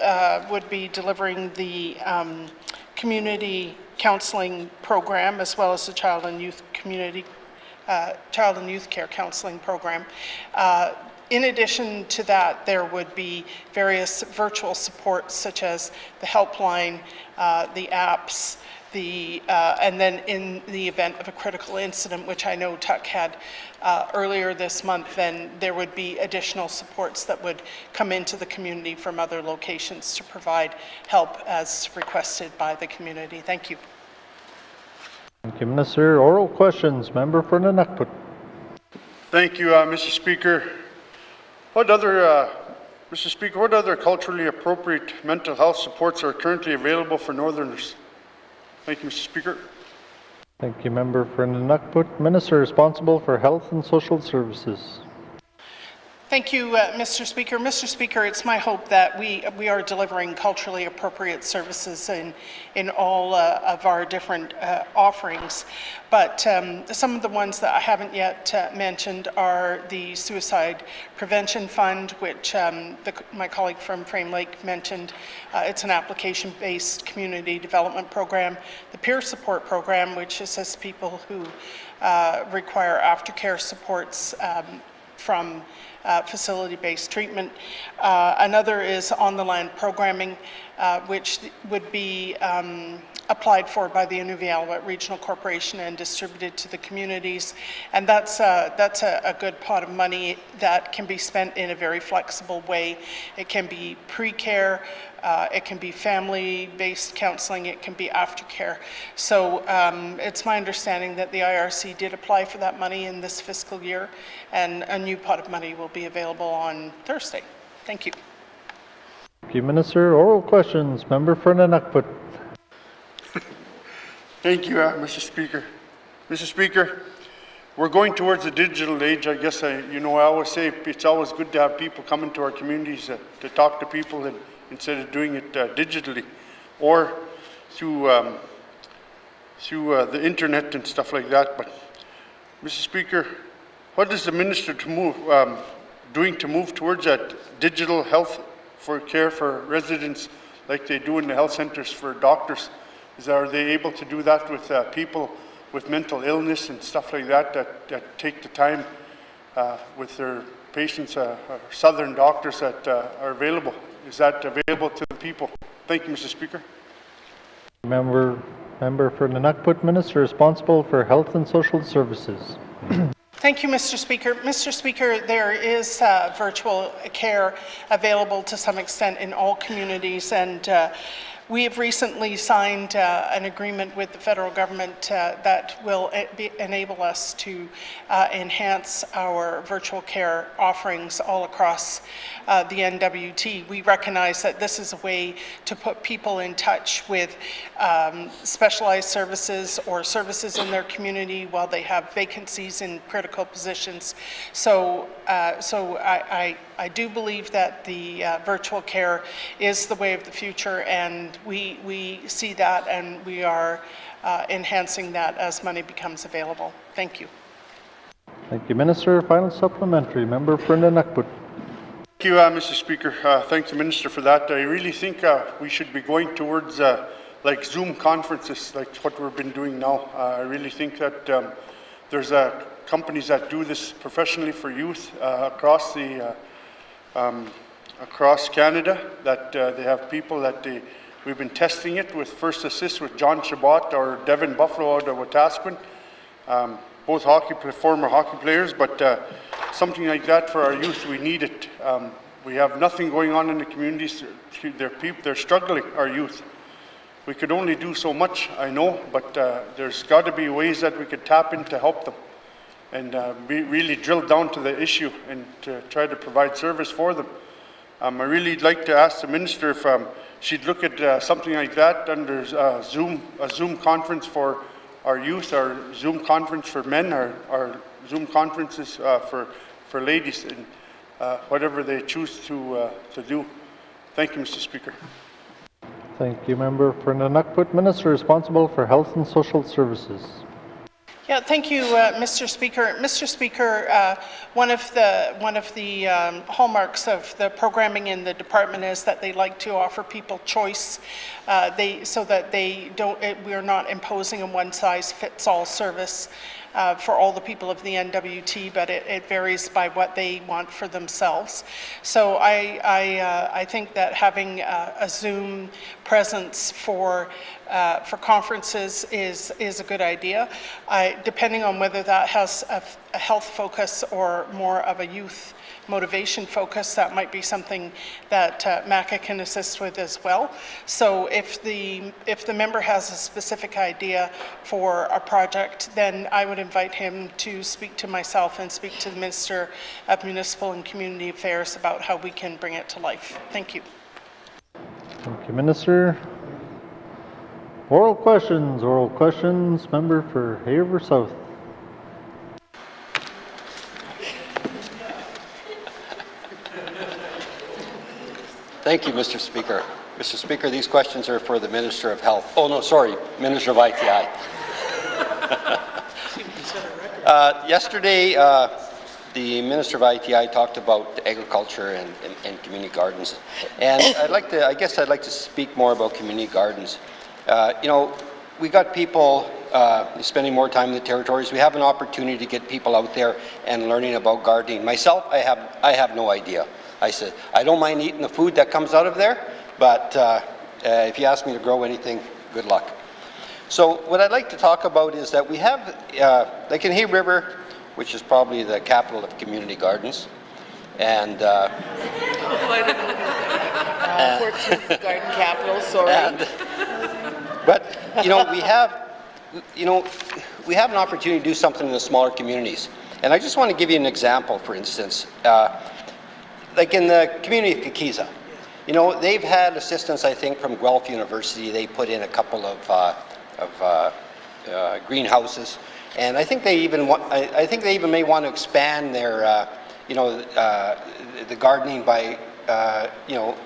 would be delivering the community counseling program as well as the child and youth care counseling program. In addition to that, there would be various virtual supports such as the helpline, the apps, and then in the event of a critical incident, which I know Tuck had earlier this month, then there would be additional supports that would come into the community from other locations to provide help as requested by the community. Thank you. Thank you, Minister. Oral questions. Member for N.W.T. Thank you, Mr. Speaker. Mr. Speaker, what other culturally appropriate mental health supports are currently available for Northerners? Thank you, Mr. Speaker. Thank you, Member for N.W.T. Minister responsible for Health and Social Services. Thank you, Mr. Speaker. Mr. Speaker, it's my hope that we are delivering culturally appropriate services in all of our different offerings. But some of the ones that I haven't yet mentioned are the Suicide Prevention Fund, which my colleague from Frame Lake mentioned. It's an application-based community development program. The Peer Support Program, which assists people who require aftercare supports from facility-based treatment. Another is on-the-land programming, which would be applied for by the Inuvialuit Regional Corporation and distributed to the communities. And that's a good pot of money that can be spent in a very flexible way. It can be pre-care, it can be family-based counseling, it can be aftercare. So it's my understanding that the IRC did apply for that money in this fiscal year, and a new pot of money will be available on Thursday. Thank you. Thank you, Minister. Oral questions. Member for N.W.T. Thank you, Mr. Speaker. Mr. Speaker, we're going towards the digital age. I guess I always say it's always good to have people come into our communities to talk to people instead of doing it digitally or through the internet and stuff like that. But, Mr. Speaker, what is the Minister doing to move towards that digital health for care for residents like they do in the health centers for doctors? Are they able to do that with people with mental illness and stuff like that take the time with their patients, southern doctors that are available? Is that available to the people? Thank you, Mr. Speaker. Member for N.W.T. Minister responsible for Health and Social Services. Thank you, Mr. Speaker. Mr. Speaker, there is virtual care available to some extent in all communities, and we have recently signed an agreement with the federal government that will enable us to enhance our virtual care offerings all across the N.W.T. We recognize that this is a way to put people in touch with specialized services or services in their community while they have vacancies in critical positions. So I do believe that the virtual care is the way of the future, and we see that, and we are enhancing that as money becomes available. Thank you. Thank you, Minister. Final supplementary. Member for N.W.T. Thank you, Mr. Speaker. Thank the Minister for that. I really think we should be going towards like Zoom conferences, like what we've been doing now. I really think that there's companies that do this professionally for youth across Canada, that they have people that we've been testing it with First Assist with John Chabot or Devin Buffalo out of Wetaskiwin, both former hockey players, but something like that for our youth. We need it. We have nothing going on in the communities. They're struggling, our youth. We could only do so much, I know, but there's got to be ways that we could tap in to help them and really drill down to the issue and to try to provide service for them. I really like to ask the Minister if she'd look at something like that under a Zoom conference for our youth, our Zoom conference for men, our Zoom conferences for ladies, and whatever they choose to do. Thank you, Mr. Speaker. Thank you, Member for N.W.T. Minister responsible for Health and Social Services. Yeah, thank you, Mr. Speaker. Mr. Speaker, one of the hallmarks of the programming in the department is that they like to offer people choice, so that we're not imposing a one-size-fits-all service for all the people of the N.W.T, but it varies by what they want for themselves. So I think that having a Zoom presence for conferences is a good idea. Depending on whether that has a health focus or more of a youth motivation focus, that might be something that MACA can assist with as well. So if the member has a specific idea for a project, then I would invite him to speak to myself and speak to the Minister of Municipal and Community Affairs about how we can bring it to life. Thank you. Thank you, Minister. Oral questions, member for Hay River South. Thank you, Mr. Speaker. Mr. Speaker, these questions are for the Minister of Health. Oh, no, sorry, Minister of ITI. Yesterday, the Minister of ITI talked about agriculture and community gardens. And I guess I'd like to speak more about community gardens. You know, we got people spending more time in the territories. We have an opportunity to get people out there and learning about gardening. Myself, I have no idea. I said, I don't mind eating the food that comes out of there, but if you ask me to grow anything, good luck. So what I'd like to talk about is that we have, like in Hay River, which is probably the capital of community gardens, and Fort Smith Garden Capital, sorry. But you know, we have an opportunity to do something in the smaller communities, and I just want to give you an example. For instance, like in the community of Kikiza, you know, they've had assistance, I think, from Guelph University. They put in a couple of greenhouses, and I think they even may want to expand their, you know, the gardening by, you know,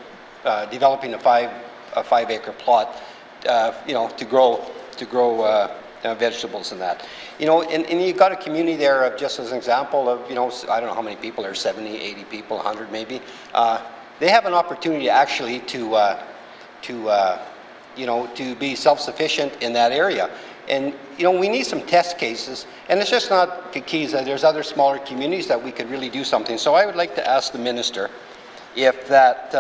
developing a 5-acre plot, you know, to grow vegetables and that. You know, and you've got a community there of, just as an example of, you know, I don't know how many people there, 70, 80 people, 100 maybe. They have an opportunity actually to you know, to be self-sufficient in that area. And, you know, we need some test cases, and it's just not Kikiza, there's other smaller communities that we could really do something. So I would like to ask the Minister if that,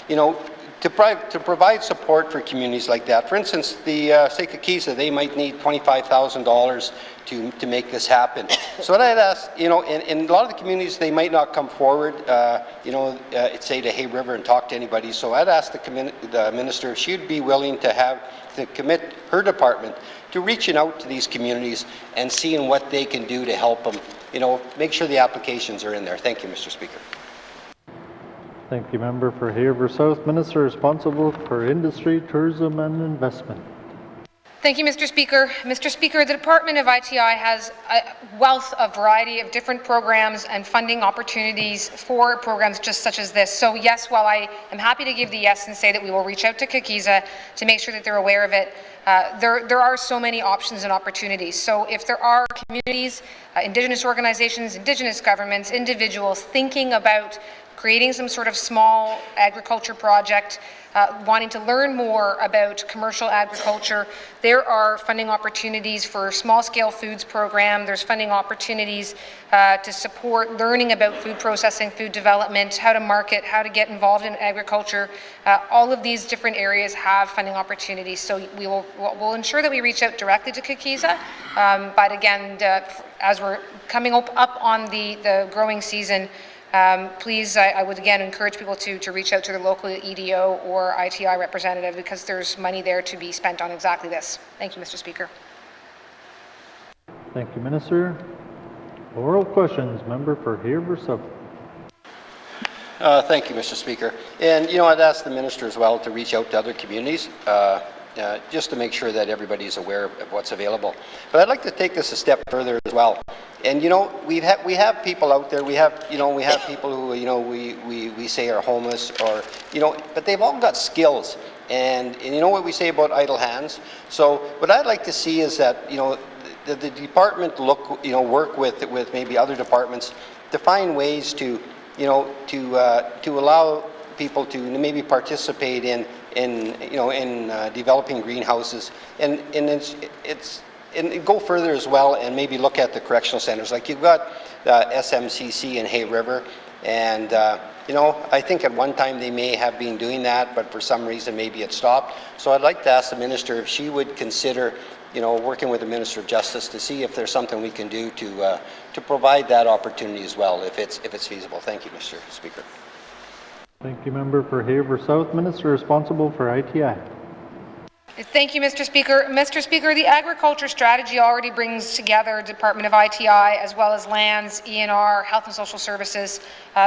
you know, to provide support for communities like that. For instance, the say Kikiza, they might need $25,000 to make this happen. So what I'd ask, you know, in a lot of the communities, they might not come forward, you know, say to Hay River and talk to anybody. So I'd ask the Minister if she'd be willing to commit her department to reaching out to these communities and seeing what they can do to help them, you know, make sure the applications are in there. Thank you, Mr. Speaker. Thank you, member for Hay River South. Minister responsible for Industry, Tourism and Investment. Thank you, Mr. Speaker. Mr. Speaker, the Department of ITI has a wealth of variety of different programs and funding opportunities for programs just such as this. So yes, while I am happy to give the yes and say that we will reach out to Kikiza to make sure that they're aware of it, there are so many options and opportunities. So if there are communities, Indigenous organizations, Indigenous governments, individuals thinking about creating some sort of small agriculture project, wanting to learn more about commercial agriculture. There are funding opportunities for small-scale foods program. There's funding opportunities to support learning about food processing, food development, how to market, how to get involved in agriculture. All of these different areas have funding opportunities, so we'll ensure that we reach out directly to Kakiza. But again, as we're coming up on the growing season, please, I would again encourage people to reach out to their local EDO or ITI representative, because there's money there to be spent on exactly this. Thank you, Mr. Speaker. Thank you, Minister. Oral questions, member for Haber South. Thank you, Mr. Speaker. And, I'd ask the Minister as well to reach out to other communities just to make sure that everybody is aware of what's available. But I'd like to take this a step further as well. And, we have people out there, we have people who, we say are homeless or, but they've all got skills. And you know what we say about idle hands? So what I'd like to see is that, the department work with maybe other departments to find ways to allow people to maybe participate in developing greenhouses, and go further as well, and maybe look at the correctional centers. Like you've got SMCC in Hay River, and I think at one time they may have been doing that, but for some reason maybe it stopped. So I'd like to ask the Minister if she would consider working with the Minister of Justice to see if there's something we can do to provide that opportunity as well, if it's feasible. Thank you, Mr. Speaker. Thank you, member for Haber South. Minister responsible for ITI. Thank you, Mr. Speaker. Mr. Speaker, the agriculture strategy already brings together Department of ITI as well as Lands, ENR, Health and Social Services.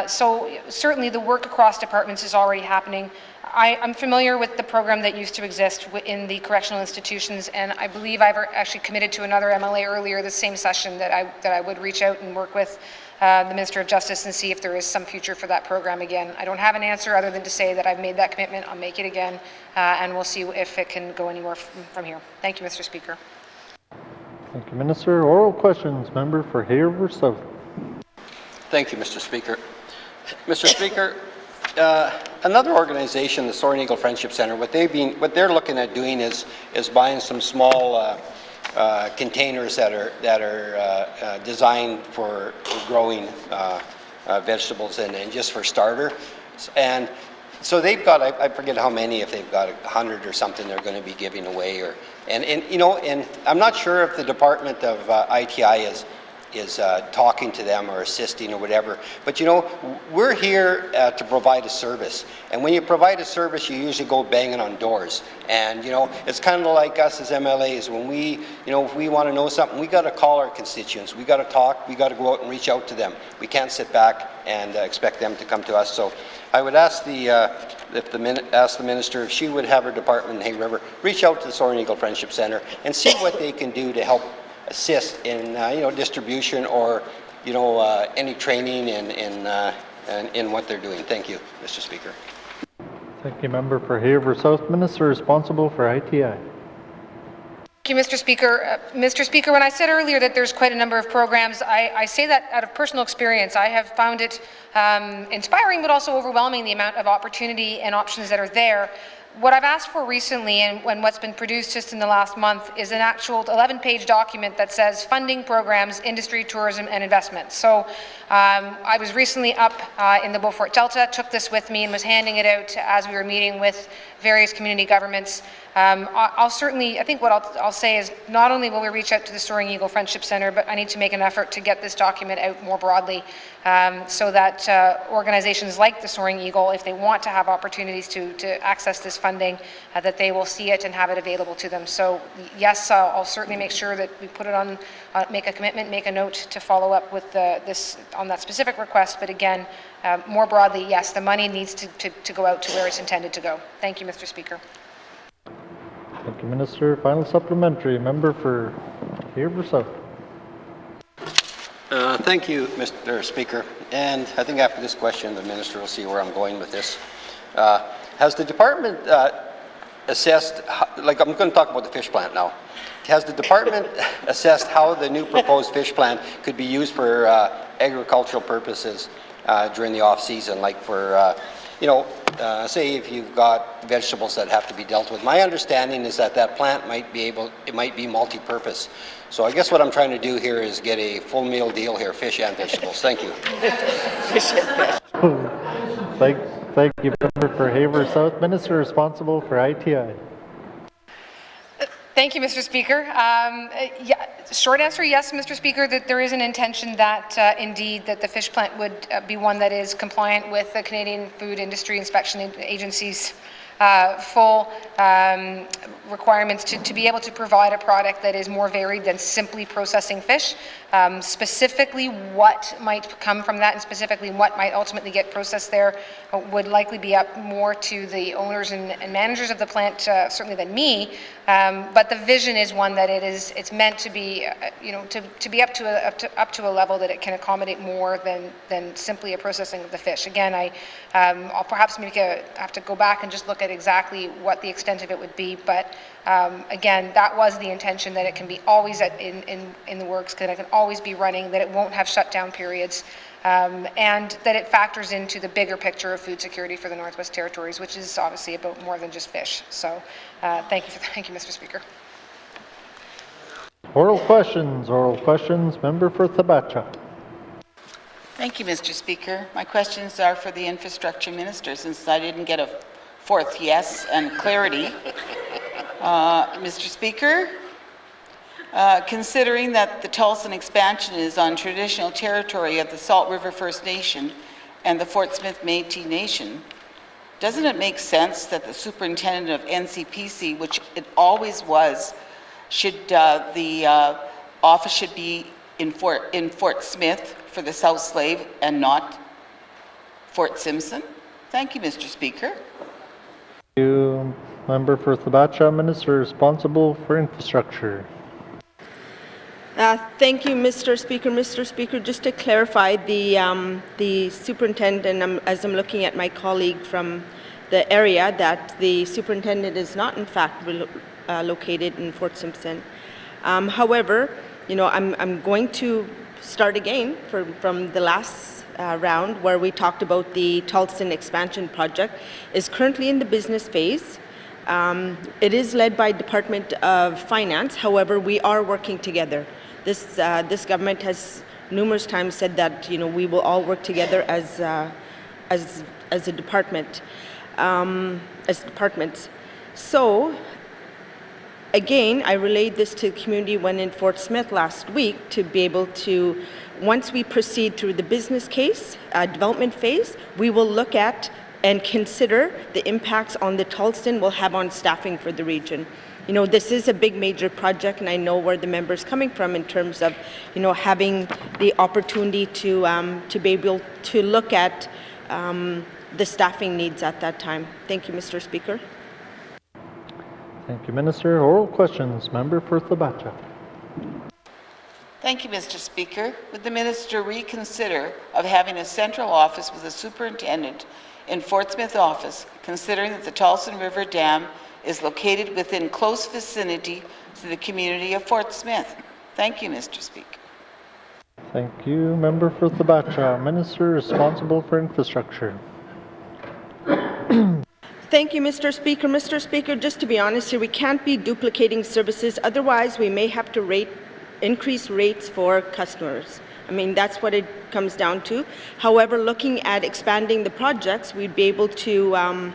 So certainly the work across departments is already happening. I'm familiar with the program that used to exist in the correctional institutions, and I believe I've actually committed to another MLA earlier this same session that I would reach out and work with the Minister of Justice and see if there is some future for that program again. I don't have an answer other than to say that I've made that commitment. I'll make it again, and we'll see if it can go anywhere from here. Thank you, Mr. Speaker. Thank you, Minister. Oral questions, member for Haber South. Thank you, Mr. Speaker. Mr. Speaker, another organization, the Soaring Eagle Friendship Center, what they're looking at doing is buying some small containers that are designed for growing vegetables and just for starter. And so they've got, I forget how many, if they've got 100 or something they're going to be giving away. And I'm not sure if the Department of ITI is talking to them or assisting or whatever. But we're here to provide a service. And when you provide a service, you usually go banging on doors. And it's kind of like us as MLAs. When we, if we want to know something, we got to call our constituents. We got to talk. We got to go out and reach out to them. We can't sit back and expect them to come to us. So I would ask ask the Minister if she would have her department in Hay River reach out to the Soaring Eagle Friendship Center and see what they can do to help assist in distribution or any training in what they're doing. Thank you, Mr. Speaker. Thank you, member for Haber South. Minister responsible for ITI. Thank you, Mr. Speaker. Mr. Speaker, when I said earlier that there's quite a number of programs, I say that out of personal experience. I have found it inspiring but also overwhelming, the amount of opportunity and options that are there. What I've asked for recently and what's been produced just in the last month is an actual 11-page document that says funding programs, industry, tourism, and investment. So I was recently up in the Beaufort Delta, took this with me and was handing it out as we were meeting with various community governments. I think what I'll say is not only will we reach out to the Soaring Eagle Friendship Center, but I need to make an effort to get this document out more broadly so that organizations like the Soaring Eagle, if they want to have opportunities to access this funding, that they will see it and have it available to them. So yes, I'll certainly make sure that we put it on, make a commitment, make a note to follow up with this on that specific request. But again, more broadly, yes, the money needs to go out to where it's intended to go. Thank you, Mr. Speaker. Thank you, Minister. Final supplementary, member for Haber South. Thank you, Mr. Speaker. And I think after this question, the Minister will see where I'm going with this. Has the department assessed, I'm going to talk about the fish plant now. Has the department assessed how the new proposed fish plant could be used for agricultural purposes during the off-season, like for, say if you've got vegetables that have to be dealt with. My understanding is that that plant might be multi-purpose. So I guess what I'm trying to do here is get a full meal deal here, fish and vegetables. Thank you. Thank you, Member for Haver South. Minister responsible for ITI. Thank you, Mr. Speaker. Short answer, yes, Mr. Speaker, that there is an intention that indeed that the fish plant would be one that is compliant with the Canadian Food Industry Inspection Agency's full requirements to be able to provide a product that is more varied than simply processing fish. Specifically what might come from that and specifically what might ultimately get processed there would likely be up more to the owners and managers of the plant, certainly than me. But the vision is one that it's meant to be, to be up to a level that it can accommodate more than simply a processing of the fish. Again, I'll perhaps have to go back and just look at exactly what the extent of it would be. But again, that was the intention, that it can be always in the works, that it can always be running, that it won't have shutdown periods, and that it factors into the bigger picture of food security for the Northwest Territories, which is obviously about more than just fish. So thank you, Mr. Speaker. Oral questions, Member for Thabacha. Thank you, Mr. Speaker. My questions are for the Infrastructure Minister, since I didn't get a fourth yes and clarity. Mr. Speaker, considering that the Tulsan expansion is on traditional territory of the Salt River First Nation and the Fort Smith Métis Nation, doesn't it make sense that the superintendent of NCPC, which it always was, the office should be in Fort Smith for the South Slave and not Fort Simpson? Thank you, Mr. Speaker. Thank you, Member for Thabacha. Minister responsible for infrastructure. Thank you, Mr. Speaker. Mr. Speaker, just to clarify, the superintendent, as I'm looking at my colleague from the area, that the superintendent is not in fact located in Fort Simpson. However, I'm going to start again from the last round where we talked about the Tulsan expansion project. Is currently in the business phase. It is led by Department of Finance. However, we are working together. This government has numerous times said that we will all work together as a department, as departments. So again, I relayed this to the community when in Fort Smith last week to be able to, once we proceed through the business case development phase, we will look at and consider the impacts on the Tulsan will have on staffing for the region. This is a big major project, and I know where the member's coming from in terms of, having the opportunity to be able to look at the staffing needs at that time. Thank you, Mr. Speaker. Thank you, Minister. Oral questions, Member for Thabacha. Thank you, Mr. Speaker. Would the minister reconsider of having a central office with a superintendent in Fort Smith office, considering that the Tulsan River Dam is located within close vicinity to the community of Fort Smith? Thank you, Mr. Speaker. Thank you, Member for Thabacha. Minister responsible for infrastructure. Thank you, Mr. Speaker. Mr. Speaker, just to be honest here, we can't be duplicating services. Otherwise, we may have to increase rates for customers. I mean, that's what it comes down to. However, looking at expanding the projects, we'd be able to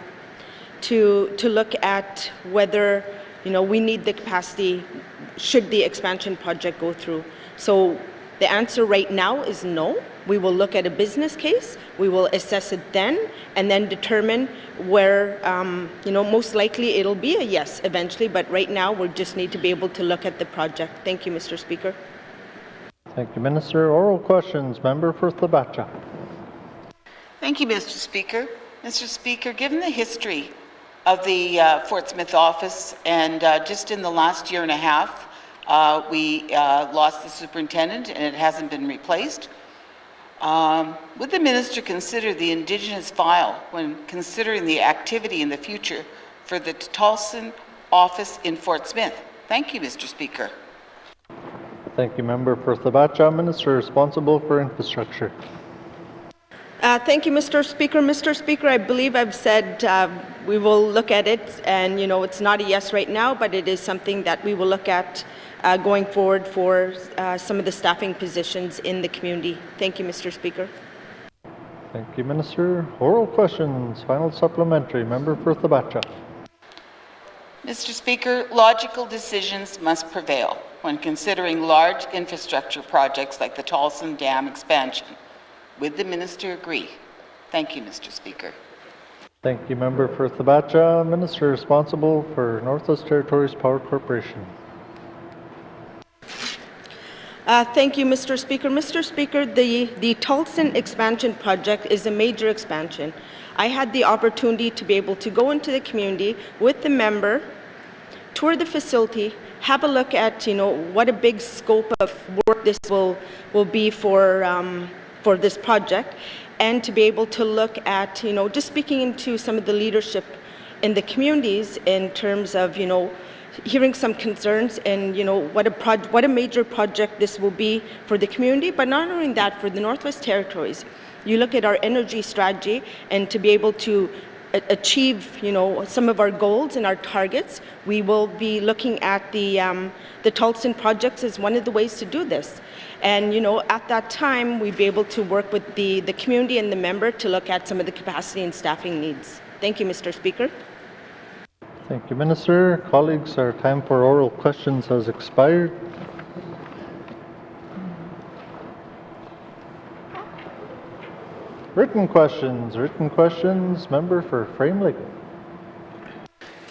look at whether, we need the capacity should the expansion project go through. So the answer right now is no. We will look at a business case, we will assess it then, and then determine where, most likely it'll be a yes eventually, but right now we just need to be able to look at the project. Thank you, Mr. Speaker. Thank you, Minister. Oral questions, Member for Thabacha. Thank you, Mr. Speaker. Mr. Speaker, given the history of the Fort Smith office, and just in the last year and a half, we lost the superintendent and it hasn't been replaced. Would the minister consider the Indigenous file when considering the activity in the future for the Tulsan office in Fort Smith? Thank you, Mr. Speaker. Thank you, Member for Thabacha. Minister responsible for infrastructure. Thank you, Mr. Speaker. Mr. Speaker, I believe I've said we will look at it, and it's not a yes right now, but it is something that we will look at going forward for some of the staffing positions in the community. Thank you, Mr. Speaker. Thank you, Minister. Oral questions, final supplementary. Member for Thabacha. Mr. Speaker, logical decisions must prevail when considering large infrastructure projects like the Tolson Dam expansion. Would the Minister agree? Thank you, Mr. Speaker. Thank you, Member for Thabacha. Minister responsible for Northwest Territories Power Corporation. Thank you, Mr. Speaker. Mr. Speaker, the Tolson expansion project is a major expansion. I had the opportunity to be able to go into the community with the member, tour the facility, have a look at, what a big scope of work this will be for this project, and to be able to look at, just speaking into some of the leadership in the communities in terms of, hearing some concerns and, what a major project this will be for the community, but not only that, for the Northwest Territories. You look at our energy strategy, and to be able to achieve, some of our goals and our targets, we will be looking at the Tolson projects as one of the ways to do this. And, at that time, we'd be able to work with the community and the member to look at some of the capacity and staffing needs. Thank you, Mr. Speaker. Thank you, Minister. Colleagues, our time for oral questions has expired. Written questions. Member for Frame Lake.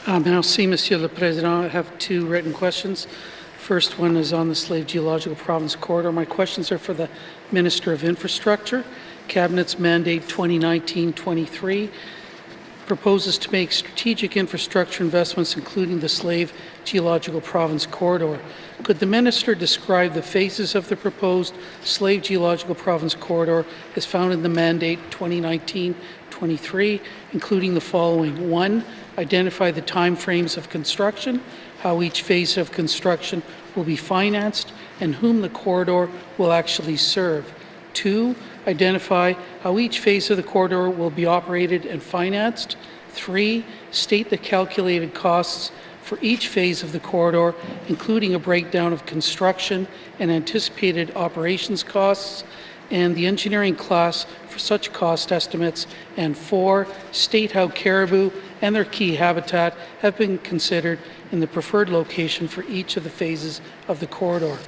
Merci, Monsieur le Président. I have two written questions. First one is on the Slave Geological Province Corridor. My questions are for the Minister of Infrastructure. Cabinet's Mandate 2019-23 proposes to make strategic infrastructure investments, including the Slave Geological Province Corridor. Could the Minister describe the phases of the proposed Slave Geological Province Corridor as found in the Mandate 2019-23, including the following? 1. Identify the timeframes of construction, how each phase of construction will be financed, and whom the corridor will actually serve. 2. Identify how each phase of the corridor will be operated and financed. 3. State the calculated costs for each phase of the corridor, including a breakdown of construction and anticipated operations costs, and the engineering class for such cost estimates. And 4. State how caribou and their key habitat have been considered in the preferred location for each of the phases of the corridor.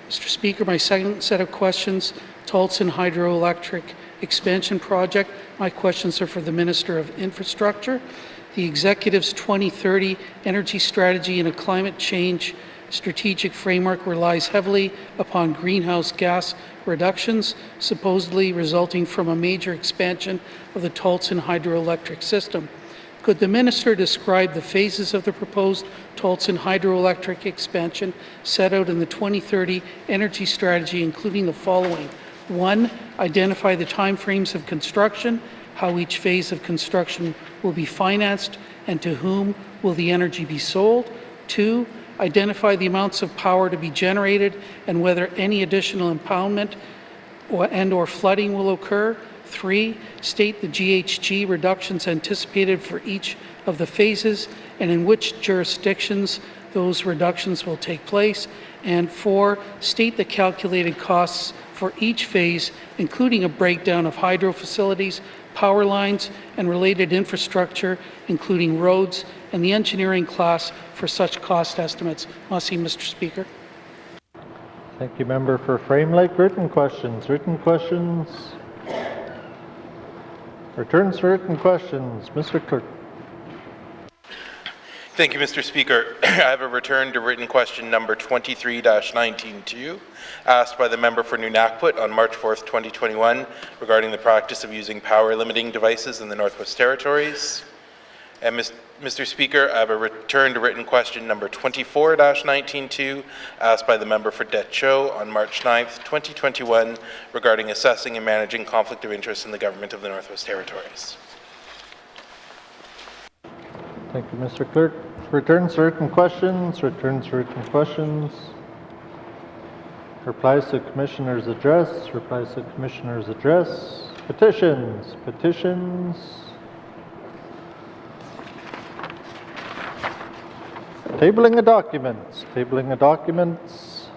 Mr. Speaker, my second set of questions, Tolson Hydroelectric Expansion Project. My questions are for the Minister of Infrastructure. The Executive's 2030 Energy Strategy and a Climate Change Strategic Framework relies heavily upon greenhouse gas reductions, supposedly resulting from a major expansion of the Tolson hydroelectric system. Could the Minister describe the phases of the proposed Tolson hydroelectric expansion set out in the 2030 Energy Strategy, including the following? 1. Identify the timeframes of construction, how each phase of construction will be financed, and to whom will the energy be sold. 2. Identify the amounts of power to be generated and whether any additional impoundment or flooding will occur. 3. State the GHG reductions anticipated for each of the phases and in which jurisdictions those reductions will take place. And 4. State the calculated costs for each phase, including a breakdown of hydro facilities, power lines, and related infrastructure, including roads, and the engineering class for such cost estimates. Merci, Mr. Speaker. Thank you, Member for Frame Lake. Written questions. Returns to written questions. Mr. Clerk. Thank you, Mr. Speaker. I have a return to written question number 23-19-2, asked by the member for Nunakput on March 4th, 2021, regarding the practice of using power limiting devices in the Northwest Territories. And Mr. Speaker, I have a return to written question number 24-19-2, asked by the member for Decho on March 9th, 2021, regarding assessing and managing conflict of interest in the government of the Northwest Territories. Thank you, Mr. Clerk. Returns to written questions. Replies to Commissioner's address. Replies to Commissioner's address. Petitions. Petitions. Tabling of documents. Tabling of documents.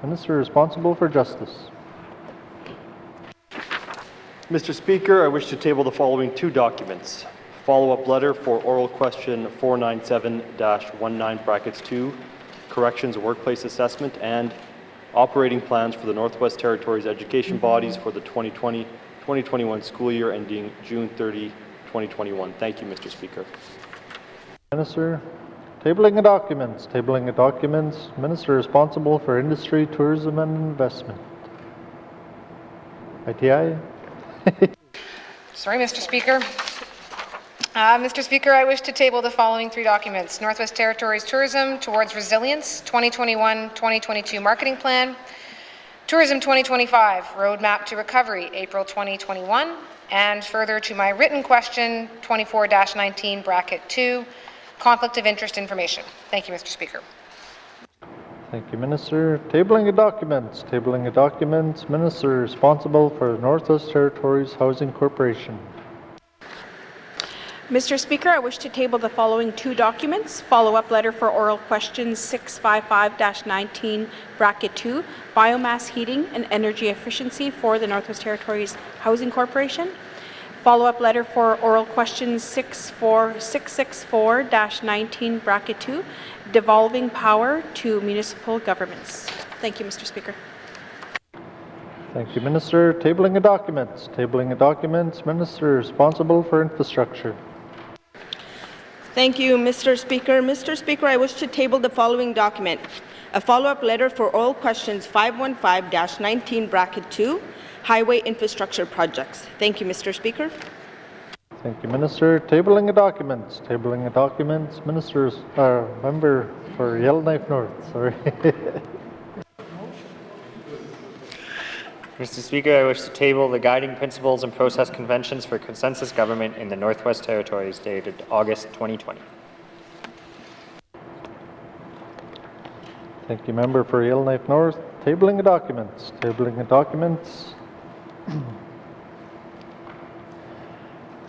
Minister responsible for justice. Mr. Speaker, I wish to table the following two documents. Follow-up letter for oral question 497-19 brackets 2, corrections workplace assessment, and operating plans for the Northwest Territories education bodies for the 2020-2021 school year ending June 30, 2021. Thank you, Mr. Speaker. Minister, tabling of documents. Tabling of documents. Minister responsible for industry, tourism, and investment. ITI. Sorry, Mr. Speaker. Mr. Speaker, I wish to table the following three documents. Northwest Territories Tourism Towards Resilience 2021-2022 Marketing Plan, Tourism 2025 Roadmap to Recovery April 2021, and further to my written question 24-19 bracket 2, Conflict of Interest Information. Thank you, Mr. Speaker. Thank you, Minister. Tabling of documents. Tabling of documents. Minister responsible for Northwest Territories Housing Corporation. Mr. Speaker, I wish to table the following two documents. Follow-up letter for oral questions 655-19 bracket 2, biomass heating and energy efficiency for the Northwest Territories Housing Corporation. Follow-up letter for oral questions 664-19 bracket 2, devolving power to municipal governments. Thank you, Mr. Speaker. Thank you, Minister. Tabling of documents. Tabling of documents. Minister responsible for infrastructure. Thank you, Mr. Speaker. Mr. Speaker, I wish to table the following document. A follow-up letter for oral questions 515-19 bracket 2, highway infrastructure projects. Thank you, Mr. Speaker. Thank you, Minister. Tabling of documents. Tabling of documents. Ministers, member for Yellowknife North. Sorry. Mr. Speaker, I wish to table the guiding principles and process conventions for consensus government in the Northwest Territories dated August 2020. Thank you, member for Yellowknife North. Tabling of documents. Tabling of documents.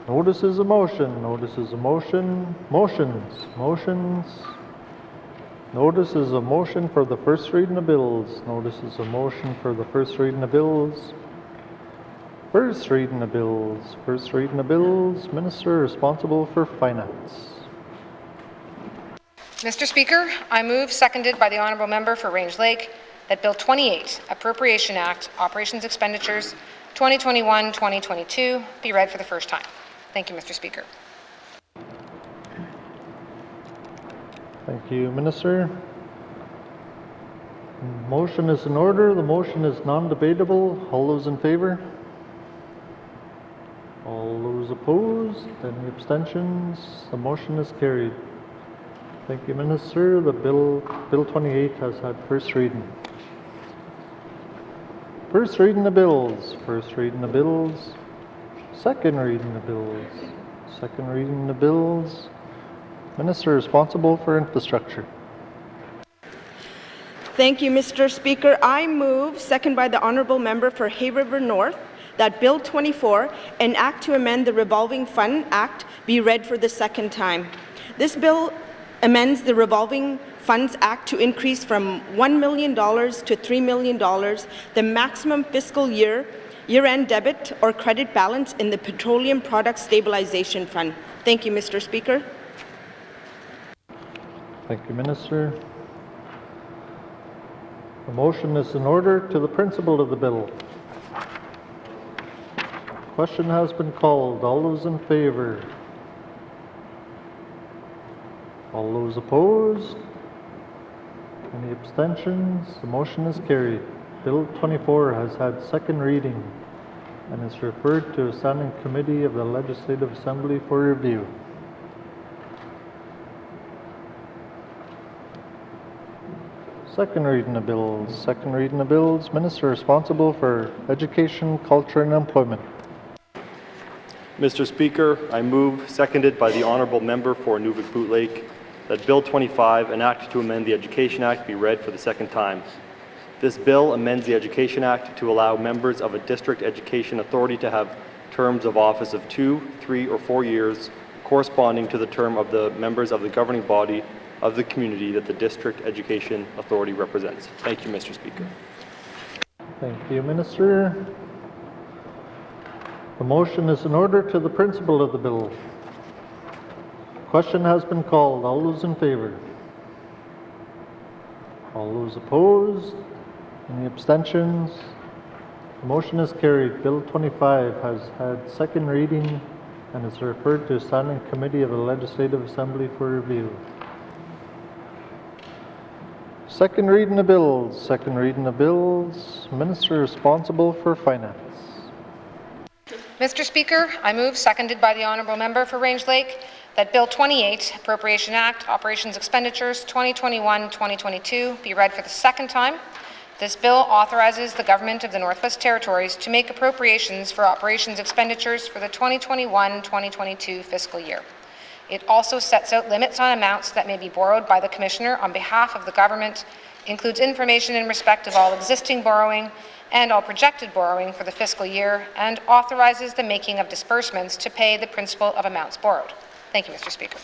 Notices of motion. Notices of motion. Motions. Motions. Notices of motion for the first reading of bills. Notices of motion for the first reading of bills. First reading of bills. First reading of bills. Minister responsible for finance. Mr. Speaker, I move, seconded by the Honourable Member for Range Lake, that Bill 28, Appropriation Act, Operations Expenditures 2021-2022 be read for the first time. Thank you, Mr. Speaker. Thank you, Minister. Motion is in order. The motion is non-debatable. All those in favor? All those opposed? Any abstentions? The motion is carried. Thank you, Minister. The Bill 28 has had first reading. First reading of bills. First reading of bills. Second reading of bills. Second reading of bills. Minister responsible for infrastructure. Thank you, Mr. Speaker. I move, second by the Honourable Member for Hay River North, that Bill 24, an act to amend the Revolving Fund Act, be read for the second time. This bill amends the Revolving Funds Act to increase from $1 million to $3 million the maximum fiscal year-end debit or credit balance in the Petroleum Product Stabilization Fund. Thank you, Mr. Speaker. Thank you, Minister. The motion is in order. To the principle of the bill. Question has been called. All those in favor? All those opposed? Any abstentions? The motion is carried. Bill 24 has had second reading and is referred to a standing committee of the Legislative Assembly for review. Second reading of bills. Second reading of bills. Minister responsible for education, culture, and employment. Mr. Speaker, I move, seconded by the Honourable Member for Nunavut Lake, that Bill 25, an act to amend the Education Act, be read for the second time. This bill amends the Education Act to allow members of a district education authority to have terms of office of 2, 3, or 4 years corresponding to the term of the members of the governing body of the community that the district education authority represents. Thank you, Mr. Speaker. Thank you, Minister. The motion is in order to the principle of the bill. Question has been called. All those in favor? All those opposed? Any abstentions? The motion is carried. Bill 25 has had second reading and is referred to Standing Committee of the Legislative Assembly for review. Second reading of bills. Second reading of bills. Minister responsible for finance. Mr. Speaker, I move, seconded by the Honourable Member for Range Lake, that Bill 28, Appropriation Act, Operations Expenditures 2021-2022 be read for the second time. This bill authorizes the Government of the Northwest Territories to make appropriations for operations expenditures for the 2021-2022 fiscal year. It also sets out limits on amounts that may be borrowed by the Commissioner on behalf of the Government, includes information in respect of all existing borrowing and all projected borrowing for the fiscal year, and authorizes the making of disbursements to pay the principal of amounts borrowed. Thank you, Mr. Speaker.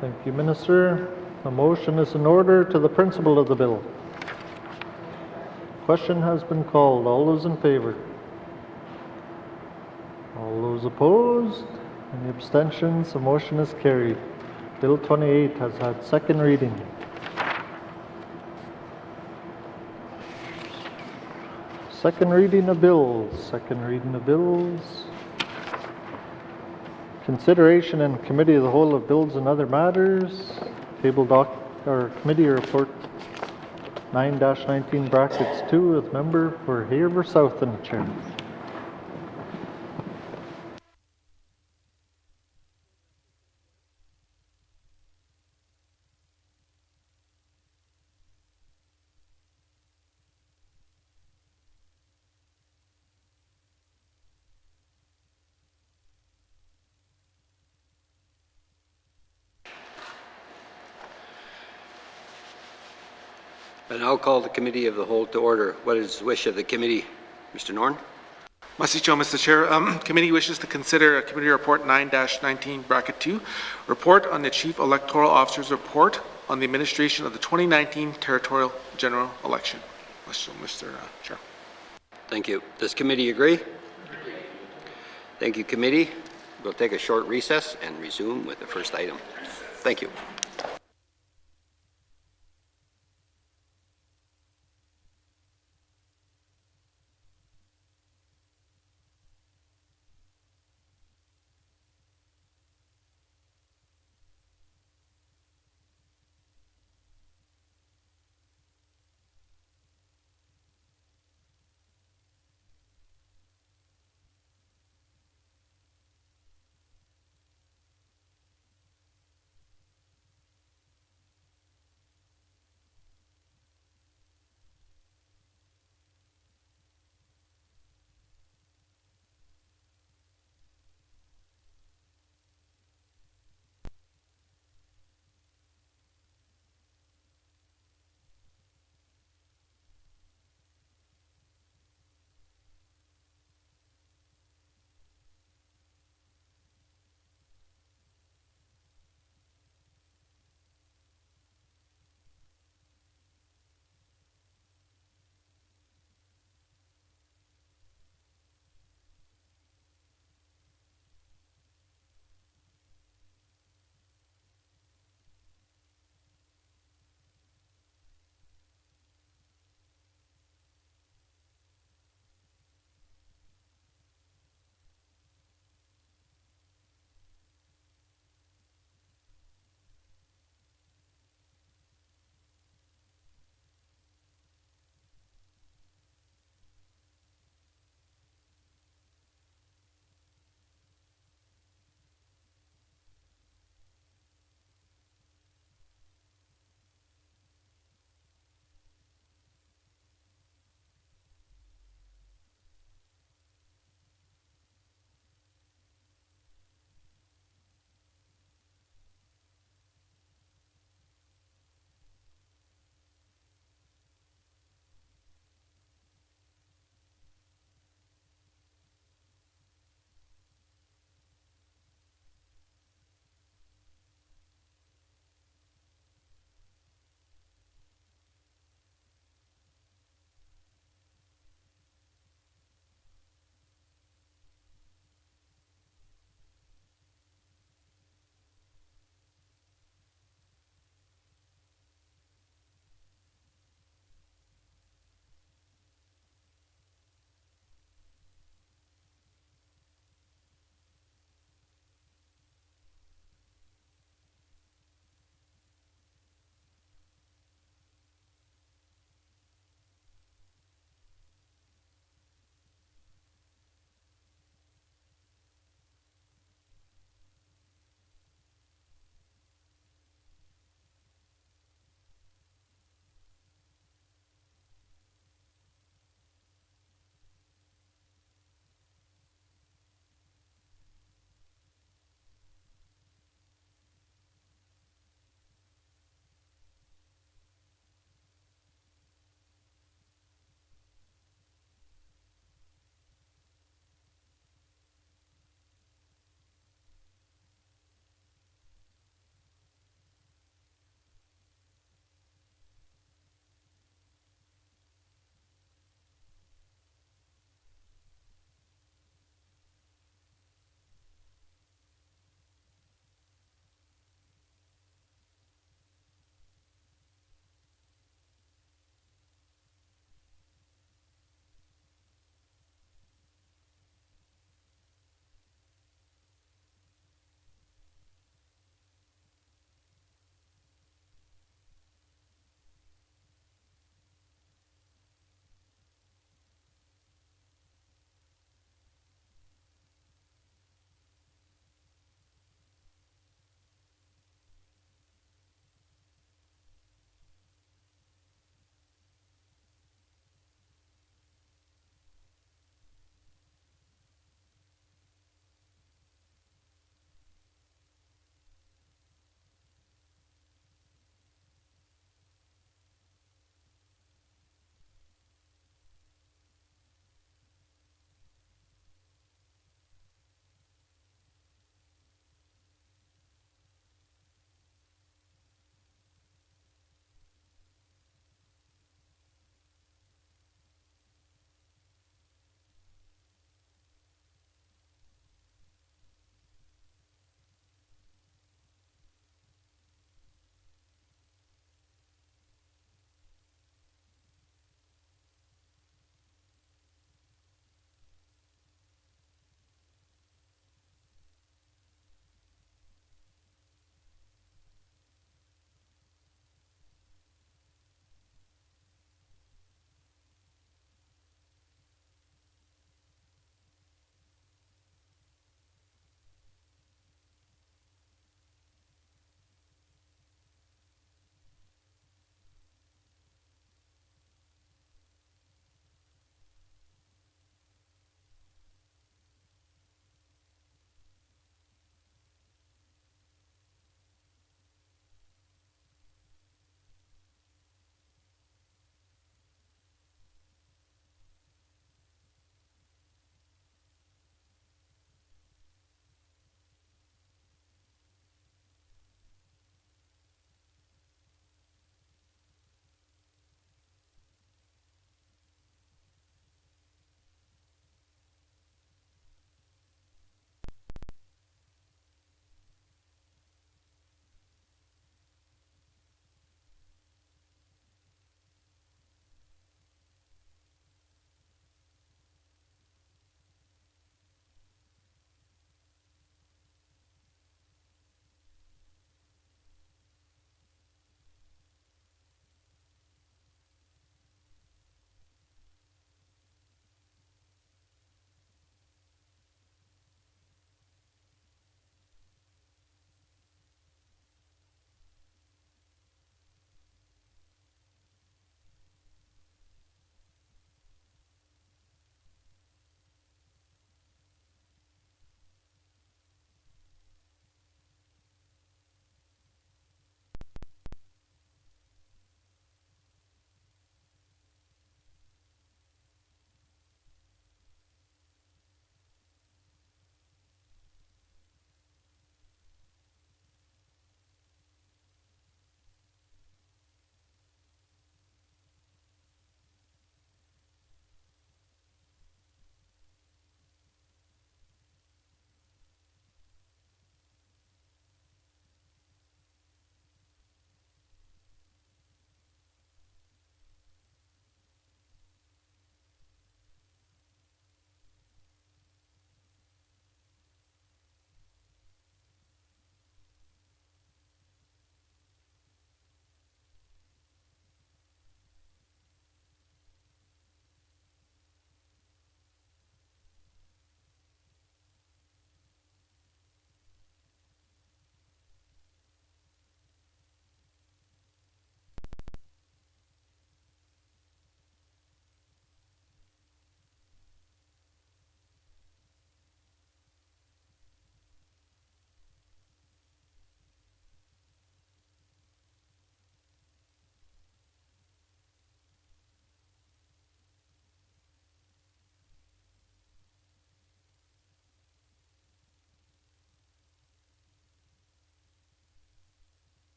Thank you, Minister. A motion is in order to the principle of the bill. Question has been called. All those in favor? All those opposed? Any abstentions? The motion is carried. Bill 28 has had second reading. Second reading of bills. Second reading of bills. Consideration and committee of the whole of bills and other matters. Table committee report 9-19 brackets 2 with member for Haver South in the chair. I now call the Committee of the Whole to order. What is the wish of the committee? Mr. Norn? Mr. Chair, committee wishes to consider Committee Report 9-19 bracket 2, report on the Chief Electoral Officer's report on the administration of the 2019 territorial general election. Mr. Chair. Thank you. Does committee agree? Thank you, committee. We'll take a short recess and resume with the first item. Thank you.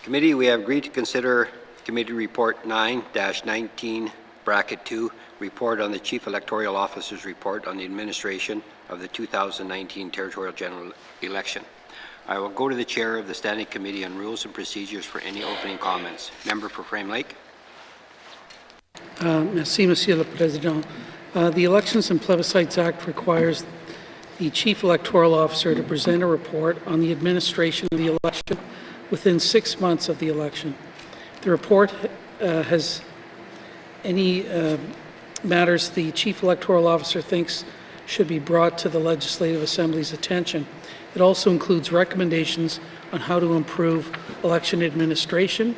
Committee, we have agreed to consider Committee Report 9-19, Bracket 2, Report on the Chief Electoral Officer's Report on the Administration of the 2019 Territorial General Election. I will go to the Chair of the Standing Committee on Rules and Procedures for any opening comments. Member for Frame Lake. Merci, Monsieur le Président. The Elections and Plebiscites Act requires the Chief Electoral Officer to present a report on the administration of the election within 6 months of the election. The report has any matters the Chief Electoral Officer thinks should be brought to the Legislative Assembly's attention. It also includes recommendations on how to improve election administration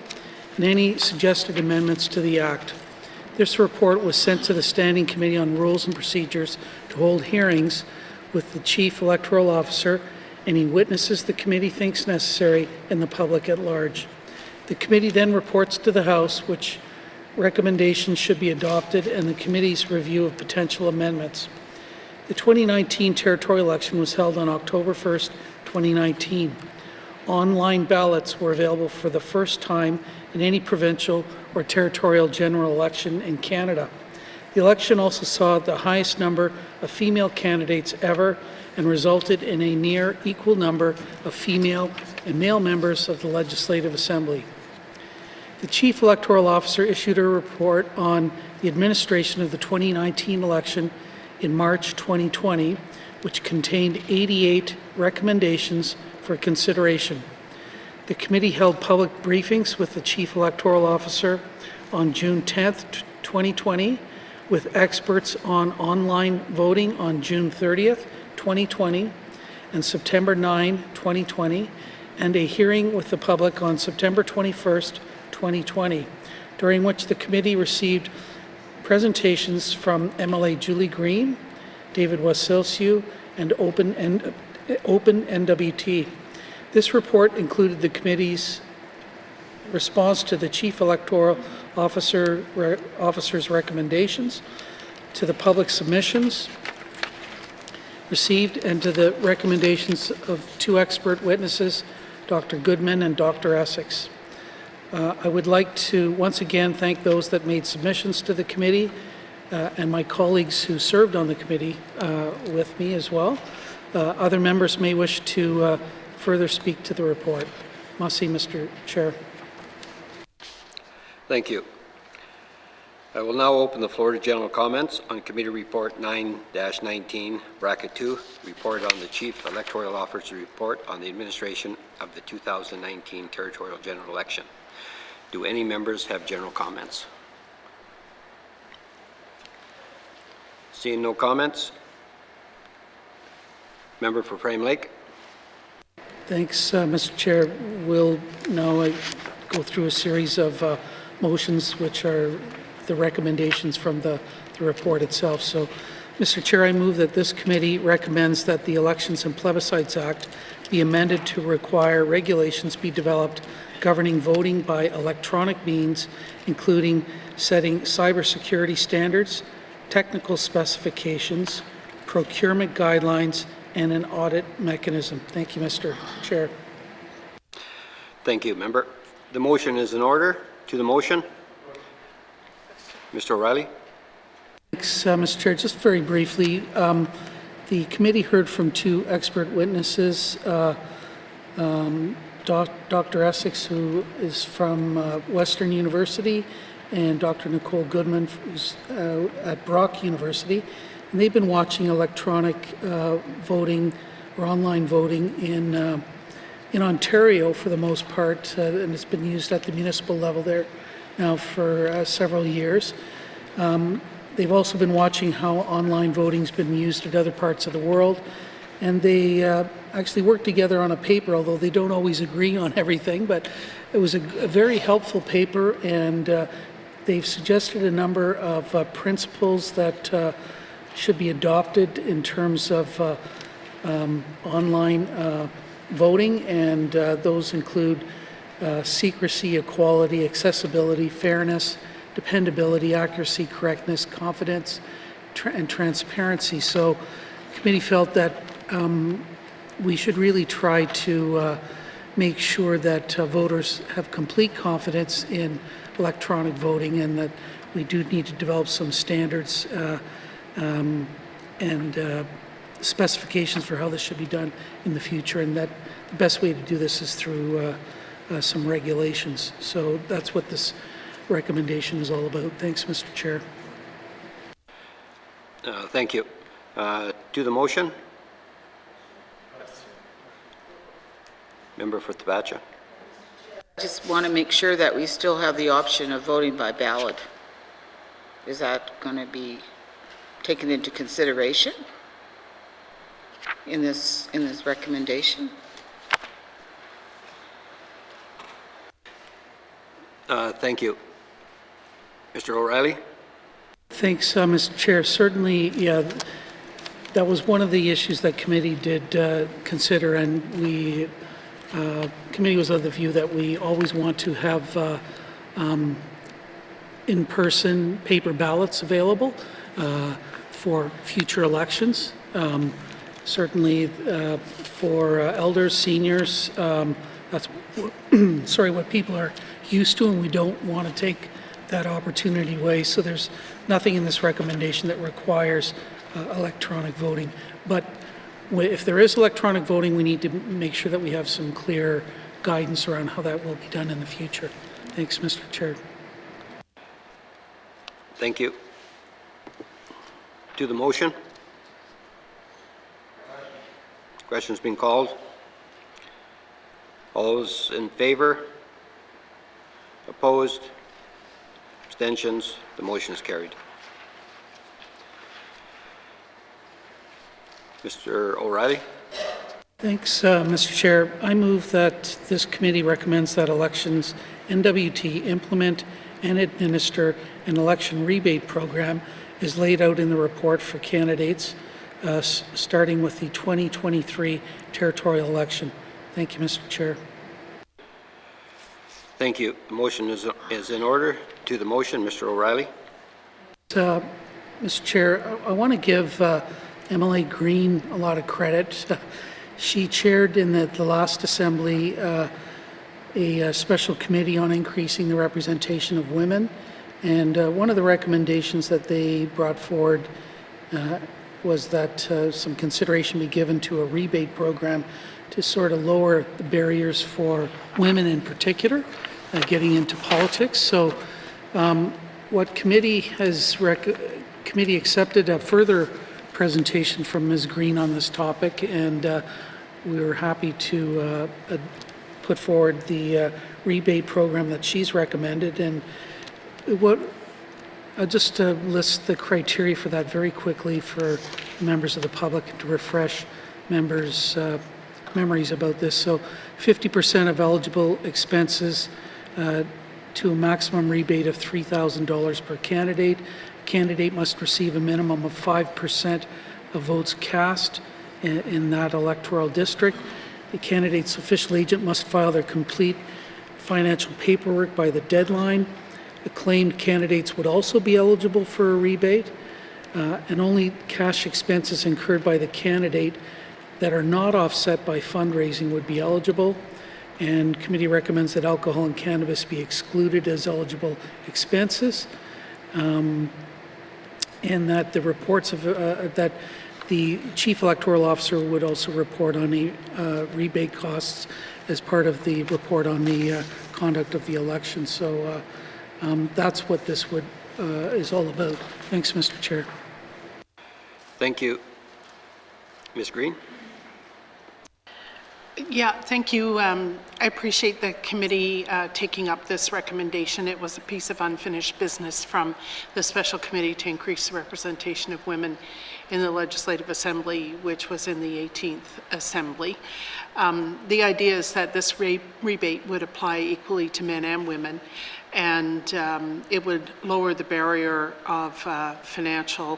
and any suggested amendments to the Act. This report was sent to the Standing Committee on Rules and Procedures to hold hearings with the Chief Electoral Officer, any witnesses the committee thinks necessary, and the public at large. The committee then reports to the House which recommendations should be adopted and the committee's review of potential amendments. The 2019 territorial election was held on October 1st, 2019. Online ballots were available for the first time in any provincial or territorial general election in Canada. The election also saw the highest number of female candidates ever and resulted in a near equal number of female and male members of the Legislative Assembly. The Chief Electoral Officer issued a report on the administration of the 2019 election in March 2020, which contained 88 recommendations for consideration. The committee held public briefings with the Chief Electoral Officer on June 10th, 2020, with experts on online voting on June 30th, 2020, and September 9, 2020, and a hearing with the public on September 21st, 2020, during which the committee received presentations from MLA Julie Green, David Wasilsiu, and Open N.W.T. This report included the committee's response to the Chief Electoral Officer's recommendations, to the public submissions received, and to the recommendations of two expert witnesses, Dr. Goodman and Dr. Essex. I would like to once again thank those that made submissions to the committee and my colleagues who served on the committee with me as well. Other members may wish to further speak to the report. Merci, Mr. Chair. Thank you. I will now open the floor to general comments on Committee Report 9-19, Bracket 2, Report on the Chief Electoral Officer's Report on the Administration of the 2019 Territorial General Election. Do any members have general comments? Seeing no comments, member for Frame Lake. Thanks, Mr. Chair. We'll now go through a series of motions which are the recommendations from the report itself. So, Mr. Chair, I move that this committee recommends that the Elections and Plebiscites Act be amended to require regulations be developed governing voting by electronic means, including setting cybersecurity standards, technical specifications, procurement guidelines, and an audit mechanism. Thank you, Mr. Chair. Thank you, member. The motion is in order. To the motion, Mr. O'Reilly. Thanks, Mr. Chair. Just very briefly, the committee heard from two expert witnesses, Dr. Essex, who is from Western University, and Dr. Nicole Goodman, who's at Brock University. And they've been watching electronic voting or online voting in Ontario for the most part, and it's been used at the municipal level there now for several years. They've also been watching how online voting's been used at other parts of the world, and they actually worked together on a paper, although they don't always agree on everything, but it was a very helpful paper, and they've suggested a number of principles that should be adopted in terms of online voting, and those include secrecy, equality, accessibility, fairness, dependability, accuracy, correctness, confidence, and transparency. So the committee felt that we should really try to make sure that voters have complete confidence in electronic voting, and that we do need to develop some standards and specifications for how this should be done in the future, and that the best way to do this is through some regulations. So that's what this recommendation is all about. Thanks, Mr. Chair. Thank you. To the motion? Member for Tabacha. I just want to make sure that we still have the option of voting by ballot. Is that going to be taken into consideration in this recommendation? Thank you. Mr. O'Reilly? Thanks, Mr. Chair. Certainly, yeah, that was one of the issues that committee did consider, and we committee was of the view that we always want to have in-person paper ballots available for future elections. Certainly for elders, seniors, that's sorry, what people are used to, and we don't want to take that opportunity away. So there's nothing in this recommendation that requires electronic voting. But if there is electronic voting, we need to make sure that we have some clear guidance around how that will be done in the future. Thanks, Mr. Chair. Thank you. To the motion? Question's been called. All those in favor? Opposed? Abstentions? The motion is carried. Mr. O'Reilly? Thanks, Mr. Chair. I move that this committee recommends that elections N.W.T implement and administer an election rebate program is laid out in the report for candidates starting with the 2023 territorial election. Thank you, Mr. Chair. Thank you. The motion is in order. To the motion, Mr. O'Reilly. Mr. Chair, I want to give MLA Green a lot of credit. She chaired in the last assembly a special committee on increasing the representation of women, and one of the recommendations that they brought forward was that some consideration be given to a rebate program to sort of lower the barriers for women in particular getting into politics. So what committee has committee accepted a further presentation from Ms. Green on this topic, and we were happy to put forward the rebate program that she's recommended. And I'll just list the criteria for that very quickly for members of the public to refresh members' memories about this. So 50% of eligible expenses to a maximum rebate of $3,000 per candidate. Candidate must receive a minimum of 5% of votes cast in that electoral district. The candidate's official agent must file their complete financial paperwork by the deadline. Acclaimed candidates would also be eligible for a rebate, and only cash expenses incurred by the candidate that are not offset by fundraising would be eligible. And committee recommends that alcohol and cannabis be excluded as eligible expenses, and that the reports of that the chief electoral officer would also report on the rebate costs as part of the report on the conduct of the election. So that's what this is all about. Thanks, Mr. Chair. Thank you. Ms. Green? Yeah, thank you. I appreciate the committee taking up this recommendation. It was a piece of unfinished business from the special committee to increase the representation of women in the Legislative Assembly, which was in the 18th Assembly. The idea is that this rebate would apply equally to men and women, and it would lower the barrier of financial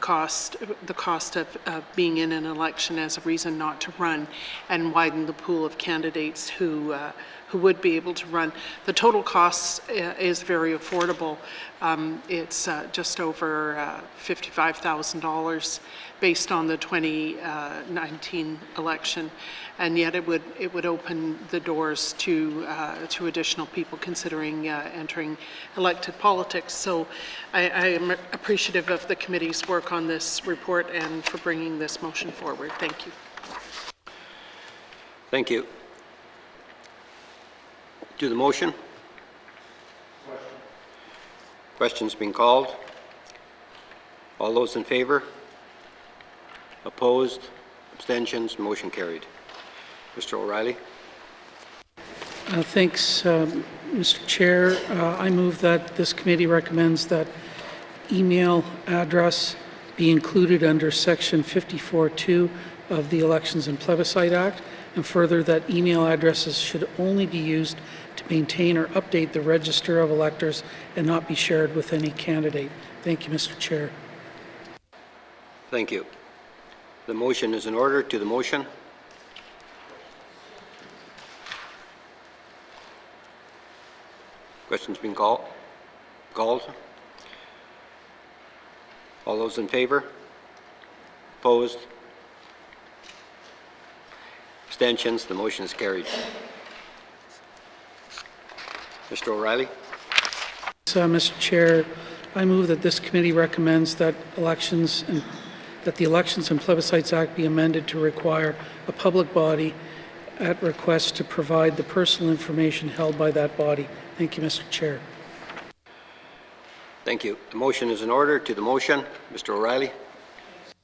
cost, the cost of being in an election as a reason not to run, and widen the pool of candidates who would be able to run. The total cost is very affordable. It's just over $55,000 based on the 2019 election, and yet it would open the doors to additional people considering entering elected politics. So I am appreciative of the committee's work on this report and for bringing this motion forward. Thank you. Thank you. To the motion? Questions being called? All those in favor? Opposed? Abstentions? Motion carried. Mr. O'Reilly? Thanks, Mr. Chair. I move that this committee recommends that email address be included under Section 54(2) of the Elections and Plebiscite Act, and further that email addresses should only be used to maintain or update the register of electors and not be shared with any candidate. Thank you, Mr. Chair. Thank you. The motion is in order. To the motion? Questions being called? All those in favor? Opposed? Abstentions? The motion is carried. Mr. O'Reilly? Mr. Chair, I move that this committee recommends that the Elections and Plebiscites Act be amended to require a public body at request to provide the personal information held by that body. Thank you, Mr. Chair. Thank you. The motion is in order. To the motion, Mr. O'Reilly.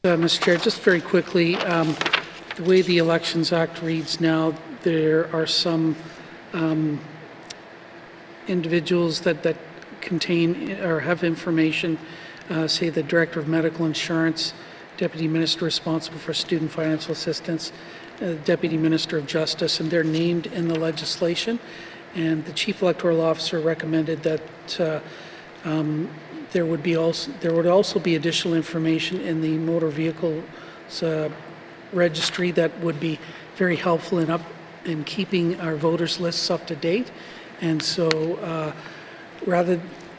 Mr. Chair, just very quickly, the way the Elections Act reads now, there are some individuals that contain or have information, say the Director of Medical Insurance, Deputy Minister responsible for student financial assistance, Deputy Minister of Justice, and they're named in the legislation. And the Chief Electoral Officer recommended that there would also be additional information in the motor vehicles registry that would be very helpful in keeping our voters lists up to date. And so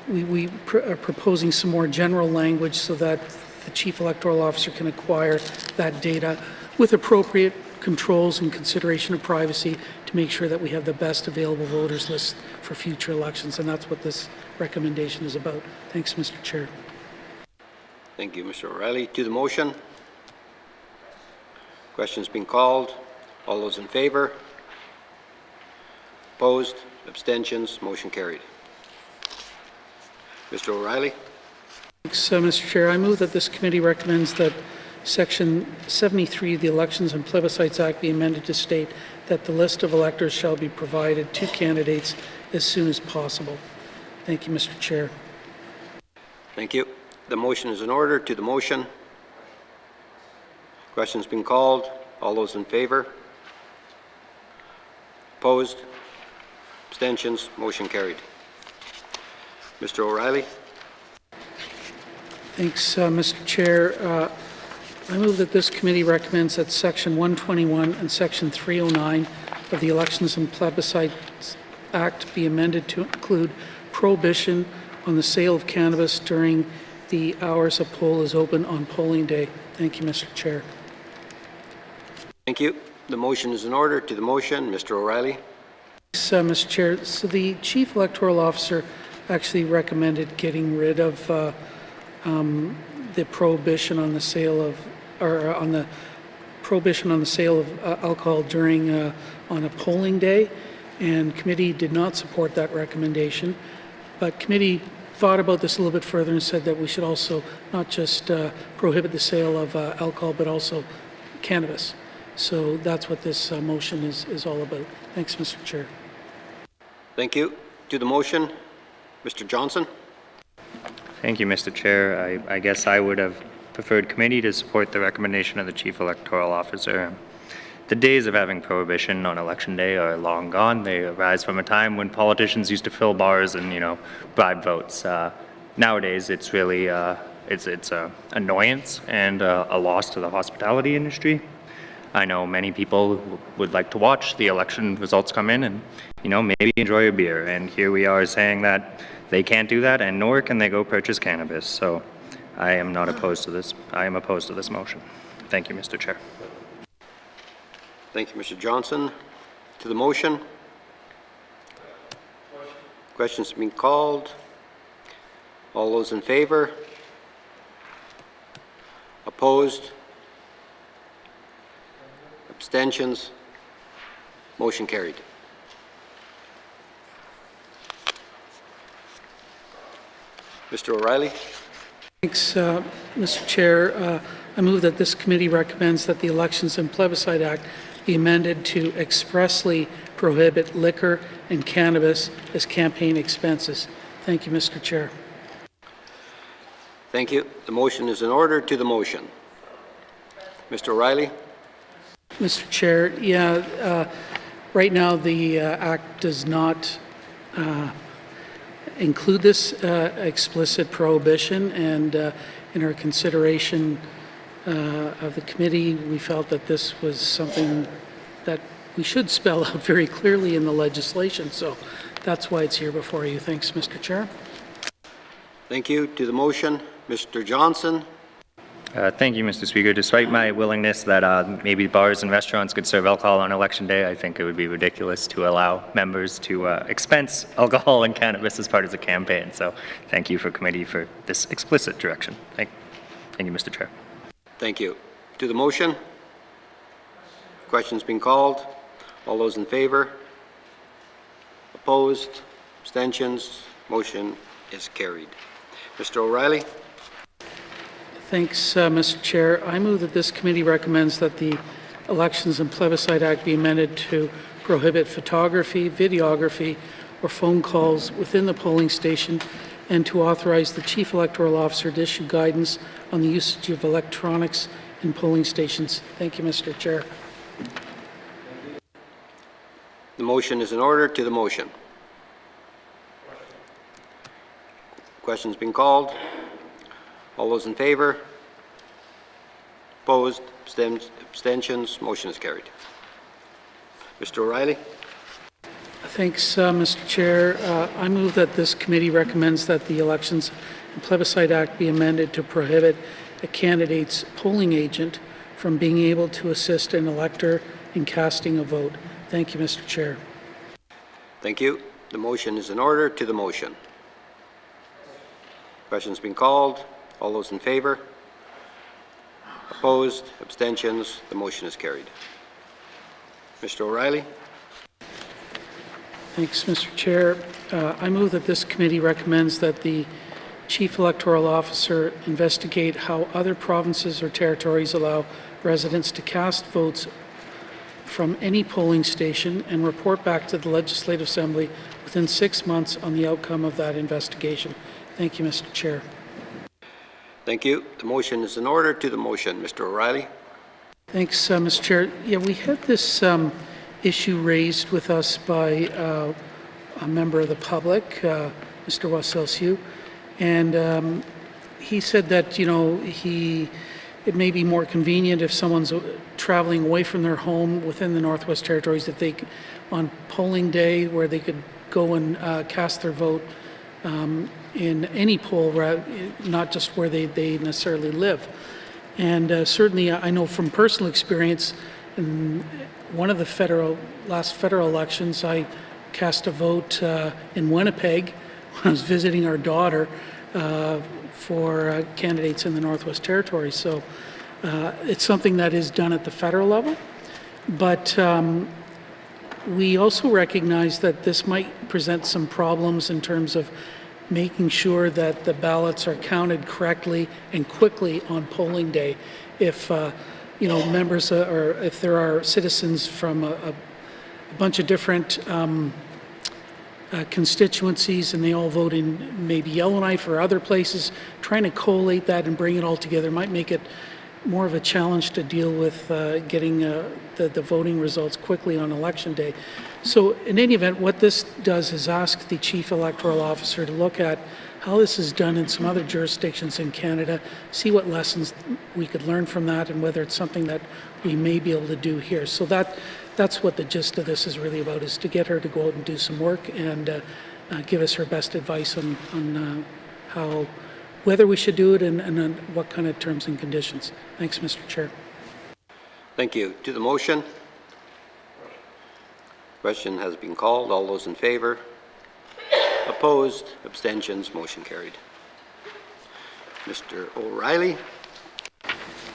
we are proposing some more general language so that the Chief Electoral Officer can acquire that data with appropriate controls and consideration of privacy to make sure that we have the best available voters list for future elections. And that's what this recommendation is about. Thanks, Mr. Chair. Thank you, Mr. O'Reilly. To the motion. Questions being called. All those in favor? Opposed? Abstentions? Motion carried. Mr. O'Reilly. Thanks, Mr. Chair. I move that this committee recommends that Section 73 of the Elections and Plebiscites Act be amended to state that the list of electors shall be provided to candidates as soon as possible. Thank you, Mr. Chair. Thank you. The motion is in order. To the motion. Questions being called. All those in favor? Opposed? Abstentions? Motion carried. Mr. O'Reilly. Thanks, Mr. Chair. I move that this committee recommends that Section 121 and Section 309 of the Elections and Plebiscites Act be amended to include prohibition on the sale of cannabis during the hours a poll is open on polling day. Thank you, Mr. Chair. Thank you. The motion is in order. To the motion, Mr. O'Reilly. Thanks, Mr. Chair. So the Chief Electoral Officer actually recommended getting rid of the prohibition on the sale of, or on the prohibition on the sale of alcohol during on a polling day, and committee did not support that recommendation. But committee thought about this a little bit further and said that we should also not just prohibit the sale of alcohol, but also cannabis. So that's what this motion is all about. Thanks, Mr. Chair. Thank you. To the motion, Mr. Johnson. Thank you, Mr. Chair. I guess I would have preferred committee to support the recommendation of the Chief Electoral Officer. The days of having prohibition on election day are long gone. They arise from a time when politicians used to fill bars and, bribe votes. Nowadays, it's really it's an annoyance and a loss to the hospitality industry. I know many people would like to watch the election results come in and, maybe enjoy a beer. And here we are saying that They can't do that, and nor can they go purchase cannabis. So I am not opposed to this. I am opposed to this motion. Thank you, Mr. Chair. Thank you, Mr. Johnson. To the motion. Questions being called. All those in favor? Opposed? Abstentions? Motion carried. Mr. O'Reilly. Thanks, Mr. Chair. I move that this committee recommends that the Elections and Plebiscite Act be amended to expressly prohibit liquor and cannabis as campaign expenses. Thank you, Mr. Chair. Thank you. The motion is in order. To the motion. Mr. O'Reilly. Mr. Chair, right now the Act does not include this explicit prohibition, and in our consideration of the committee, we felt that this was something that we should spell out very clearly in the legislation. So that's why it's here before you. Thanks, Mr. Chair. Thank you. To the motion, Mr. Johnson. Thank you, Mr. Speaker. Despite my willingness that maybe bars and restaurants could serve alcohol on Election Day, I think it would be ridiculous to allow members to expense alcohol and cannabis as part of the campaign. So thank you for committee for this explicit direction. Thank you, Mr. Chair. Thank you. To the motion. Questions being called. All those in favor? Opposed? Abstentions? Motion is carried. Mr. O'Reilly. Thanks, Mr. Chair. I move that this committee recommends that the Elections and Plebiscite Act be amended to prohibit photography, videography, or phone calls within the polling station, and to authorize the Chief Electoral Officer to issue guidance on the usage of electronics in polling stations. Thank you, Mr. Chair. The motion is in order. To the motion. Questions being called. All those in favor? Opposed? Abstentions? Motion is carried. Mr. O'Reilly. Thanks, Mr. Chair. I move that this committee recommends that the Elections and Plebiscite Act be amended to prohibit a candidate's polling agent from being able to assist an elector in casting a vote. Thank you, Mr. Chair. Thank you. The motion is in order. To the motion. Questions being called. All those in favor? Opposed? Abstentions? The motion is carried. Mr. O'Reilly. Thanks, Mr. Chair. I move that this committee recommends that the Chief Electoral Officer investigate how other provinces or territories allow residents to cast votes from any polling station and report back to the Legislative Assembly within 6 months on the outcome of that investigation. Thank you, Mr. Chair. Thank you. The motion is in order. To the motion. Mr. O'Reilly. Thanks, Mr. Chair. Yeah, we had this issue raised with us by a member of the public, Mr. Wasilsiu, and he said that, it may be more convenient if someone's traveling away from their home within the Northwest Territories, if they, on polling day, where they could go and cast their vote in any poll, not just where they necessarily live. And certainly I know from personal experience, in one of the last federal elections, I cast a vote in Winnipeg when I was visiting our daughter for candidates in the Northwest Territories. So it's something that is done at the federal level, but we also recognize that this might present some problems in terms of making sure that the ballots are counted correctly and quickly on polling day. If members or if there are citizens from a bunch of different constituencies and they all vote in maybe Yellowknife or other places, trying to collate that and bring it all together might make it more of a challenge to deal with getting the voting results quickly on Election Day. So in any event, what this does is ask the Chief Electoral Officer to look at how this is done in some other jurisdictions in Canada, see what lessons we could learn from that and whether it's something that we may be able to do here. So that's what the gist of this is really about, is to get her to go out and do some work and give us her best advice on how, whether we should do it and on what kind of terms and conditions. Thanks, Mr. Chair. Thank you. To the motion? Question has been called. All those in favor? Opposed? Abstentions? Motion carried. Mr. O'Reilly.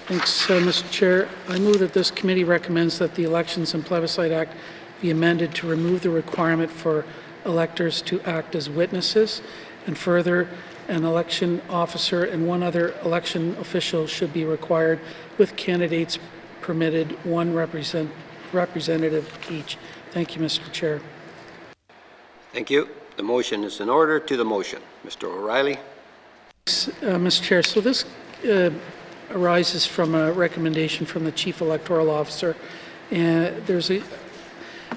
Thanks, Mr. Chair. I move that this committee recommends that the Elections and Plebiscite Act be amended to remove the requirement for electors to act as witnesses, and further, an election officer and one other election official should be required, with candidates permitted one representative each. Thank you, Mr. Chair. Thank you. The motion is in order. To the motion. Mr. O'Reilly. Mr. Chair, so this arises from a recommendation from the Chief Electoral Officer. And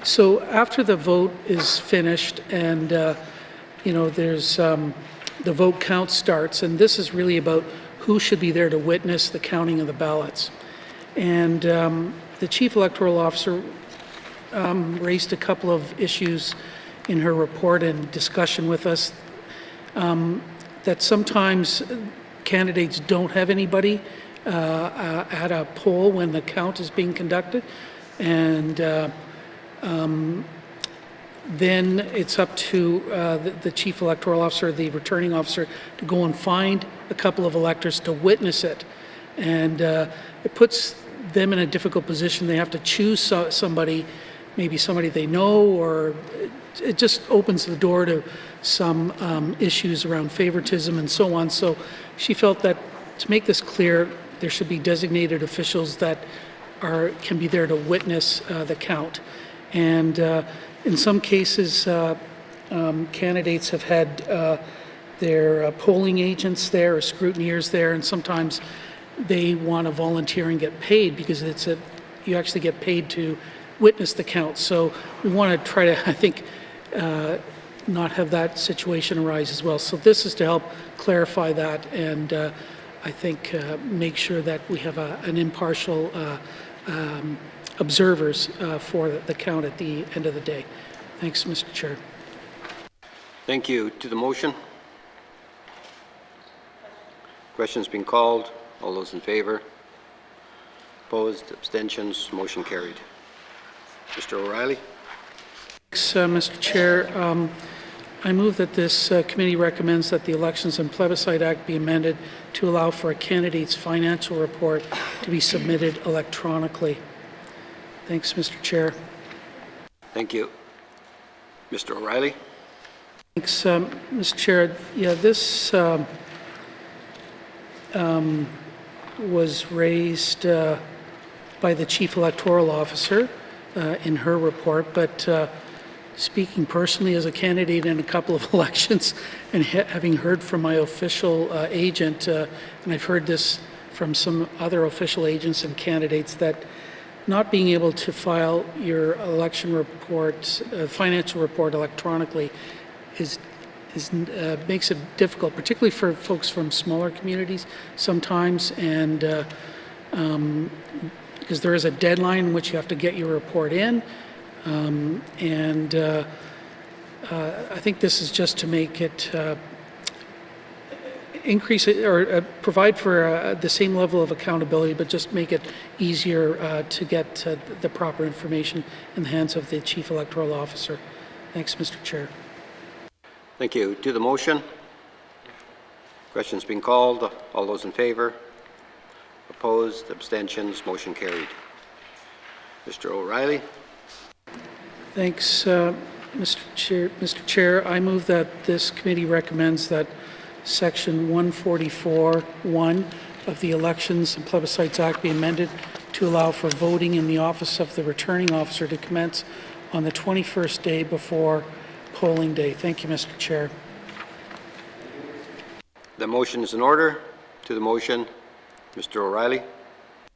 so after the vote is finished and, there's the vote count starts, and this is really about who should be there to witness the counting of the ballots. And the Chief Electoral Officer raised a couple of issues in her report and discussion with us, that sometimes candidates don't have anybody at a poll when the count is being conducted, and then it's up to the Chief Electoral Officer, the returning officer, to go and find a couple of electors to witness it. And it puts them in a difficult position. They have to choose somebody, maybe somebody they know, or it just opens the door to some issues around favoritism and so on. So she felt that to make this clear, there should be designated officials that can be there to witness the count. And in some cases, candidates have had their polling agents there or scrutineers there, and sometimes they want to volunteer and get paid because you actually get paid to witness the count. So we want to try to, I think, not have that situation arise as well. So this is to help clarify that and I think make sure that we have an impartial observers for the count at the end of the day. Thanks, Mr. Chair. Thank you. To the motion? Question's been called. All those in favor? Opposed? Abstentions? Motion carried. Mr. O'Reilly. Thanks, Mr. Chair. I move that this committee recommends that the Elections and Plebiscite Act be amended to allow for a candidate's financial report to be submitted electronically. Thanks, Mr. Chair. Thank you. Mr. O'Reilly. Thanks, Mr. Chair. Yeah, this was raised by the Chief Electoral Officer in her report, but speaking personally as a candidate in a couple of elections and having heard from my official agent, and I've heard this from some other official agents and candidates, that not being able to file your election report, financial report electronically makes it difficult, particularly for folks from smaller communities sometimes, and because there is a deadline in which you have to get your report in. I think this is just to make it increase it or provide for the same level of accountability, but just make it easier to get the proper information in the hands of the Chief Electoral Officer. Thanks, Mr. Chair. Thank you. To the motion? Question's been called. All those in favor? Opposed? Abstentions? Motion carried. Mr. O'Reilly. Thanks, Mr. Chair. I move that this committee recommends that Section 144(1) of the Elections and Plebiscites Act be amended to allow for voting in the office of the returning officer to commence on the 21st day before polling day. Thank you, Mr. Chair. The motion is in order. To the motion, Mr. O'Reilly.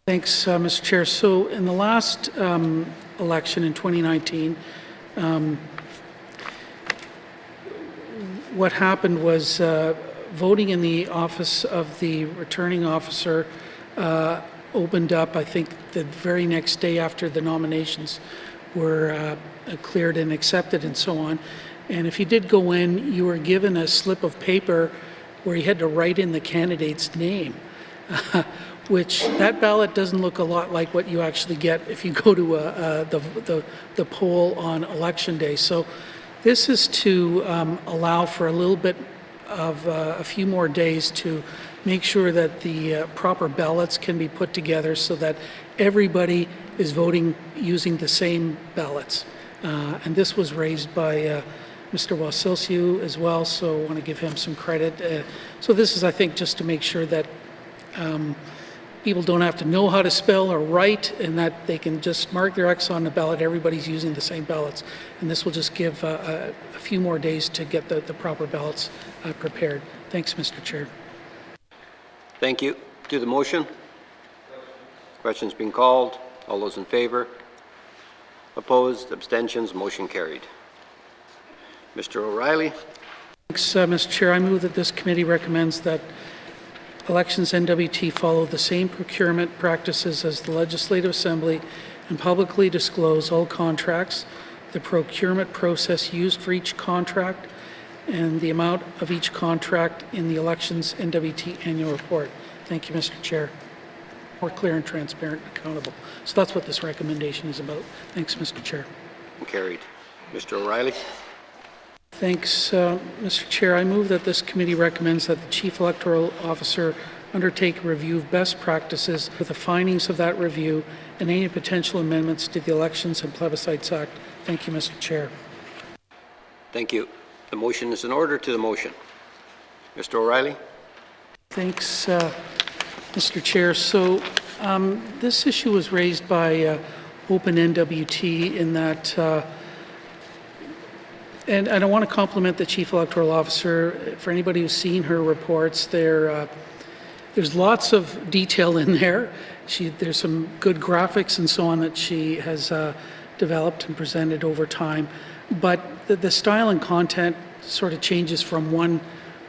Thanks, Mr. Chair. So in the last election in 2019, what happened was voting in the office of the returning officer opened up, I think, the very next day after the nominations were cleared and accepted and so on. And if you did go in, you were given a slip of paper where you had to write in the candidate's name, which that ballot doesn't look a lot like what you actually get if you go to the poll on election day. So this is to allow for a little bit of a few more days to make sure that the proper ballots can be put together so that everybody is voting using the same ballots. And this was raised by Mr. Wasilsiu as well, so I want to give him some credit. So this is, I think, just to make sure that people don't have to know how to spell or write, and that they can just mark their X on the ballot. Everybody's using the same ballots. And this will just give a few more days to get the proper ballots prepared. Thanks, Mr. Chair. Thank you. To the motion? Questions being called. All those in favor? Opposed? Abstentions? Motion carried. Mr. O'Reilly? Thanks, Mr. Chair. I move that this committee recommends that Elections N.W.T. follow the same procurement practices as the Legislative Assembly and publicly disclose all contracts, the procurement process used for each contract, and the amount of each contract in the Elections N.W.T. annual report. Thank you, Mr. Chair. More clear and transparent and accountable. So that's what this recommendation is about. Thanks, Mr. Chair. Carried. Mr. O'Reilly? Thanks, Mr. Chair. I move that this committee recommends that the Chief Electoral Officer undertake a review of best practices with the findings of that review and any potential amendments to the Elections and Plebiscites Act. Thank you, Mr. Chair. Thank you. The motion is in order. To the motion. Mr. O'Reilly? Thanks, Mr. Chair. So this issue was raised by Open N.W.T. in that and I want to compliment the Chief Electoral Officer. For anybody who's seen her reports, there's lots of detail in there. There's some good graphics and so on that she has developed and presented over time. But the style and content sort of changes from one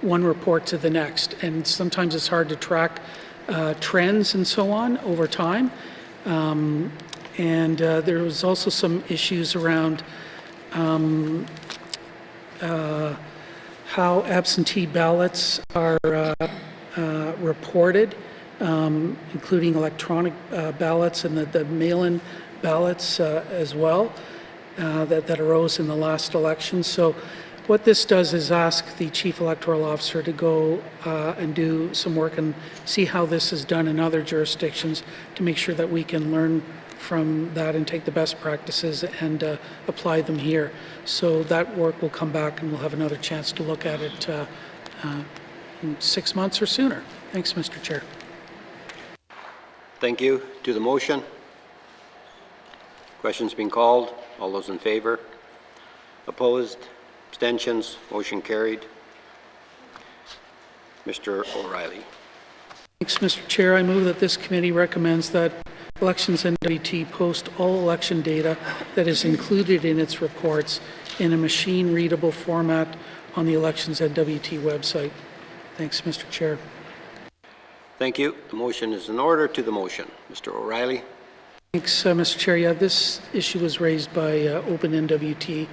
report to the next. And sometimes it's hard to track trends and so on over time. There was also some issues around how absentee ballots are reported, including electronic ballots and the mail-in ballots as well that arose in the last election. So what this does is ask the Chief Electoral Officer to go and do some work and see how this is done in other jurisdictions to make sure that we can learn from that and take the best practices and apply them here. So that work will come back and we'll have another chance to look at it in 6 months or sooner. Thanks, Mr. Chair. Thank you. To the motion? Questions being called. All those in favor? Opposed? Abstentions? Motion carried. Mr. O'Reilly. Thanks, Mr. Chair. I move that this committee recommends that Elections N.W.T. post all election data that is included in its reports in a machine-readable format on the Elections N.W.T. website. Thanks, Mr. Chair. Thank you. The motion is in order. To the motion. Mr. O'Reilly. Thanks, Mr. Chair. Yeah, this issue was raised by Open N.W.T.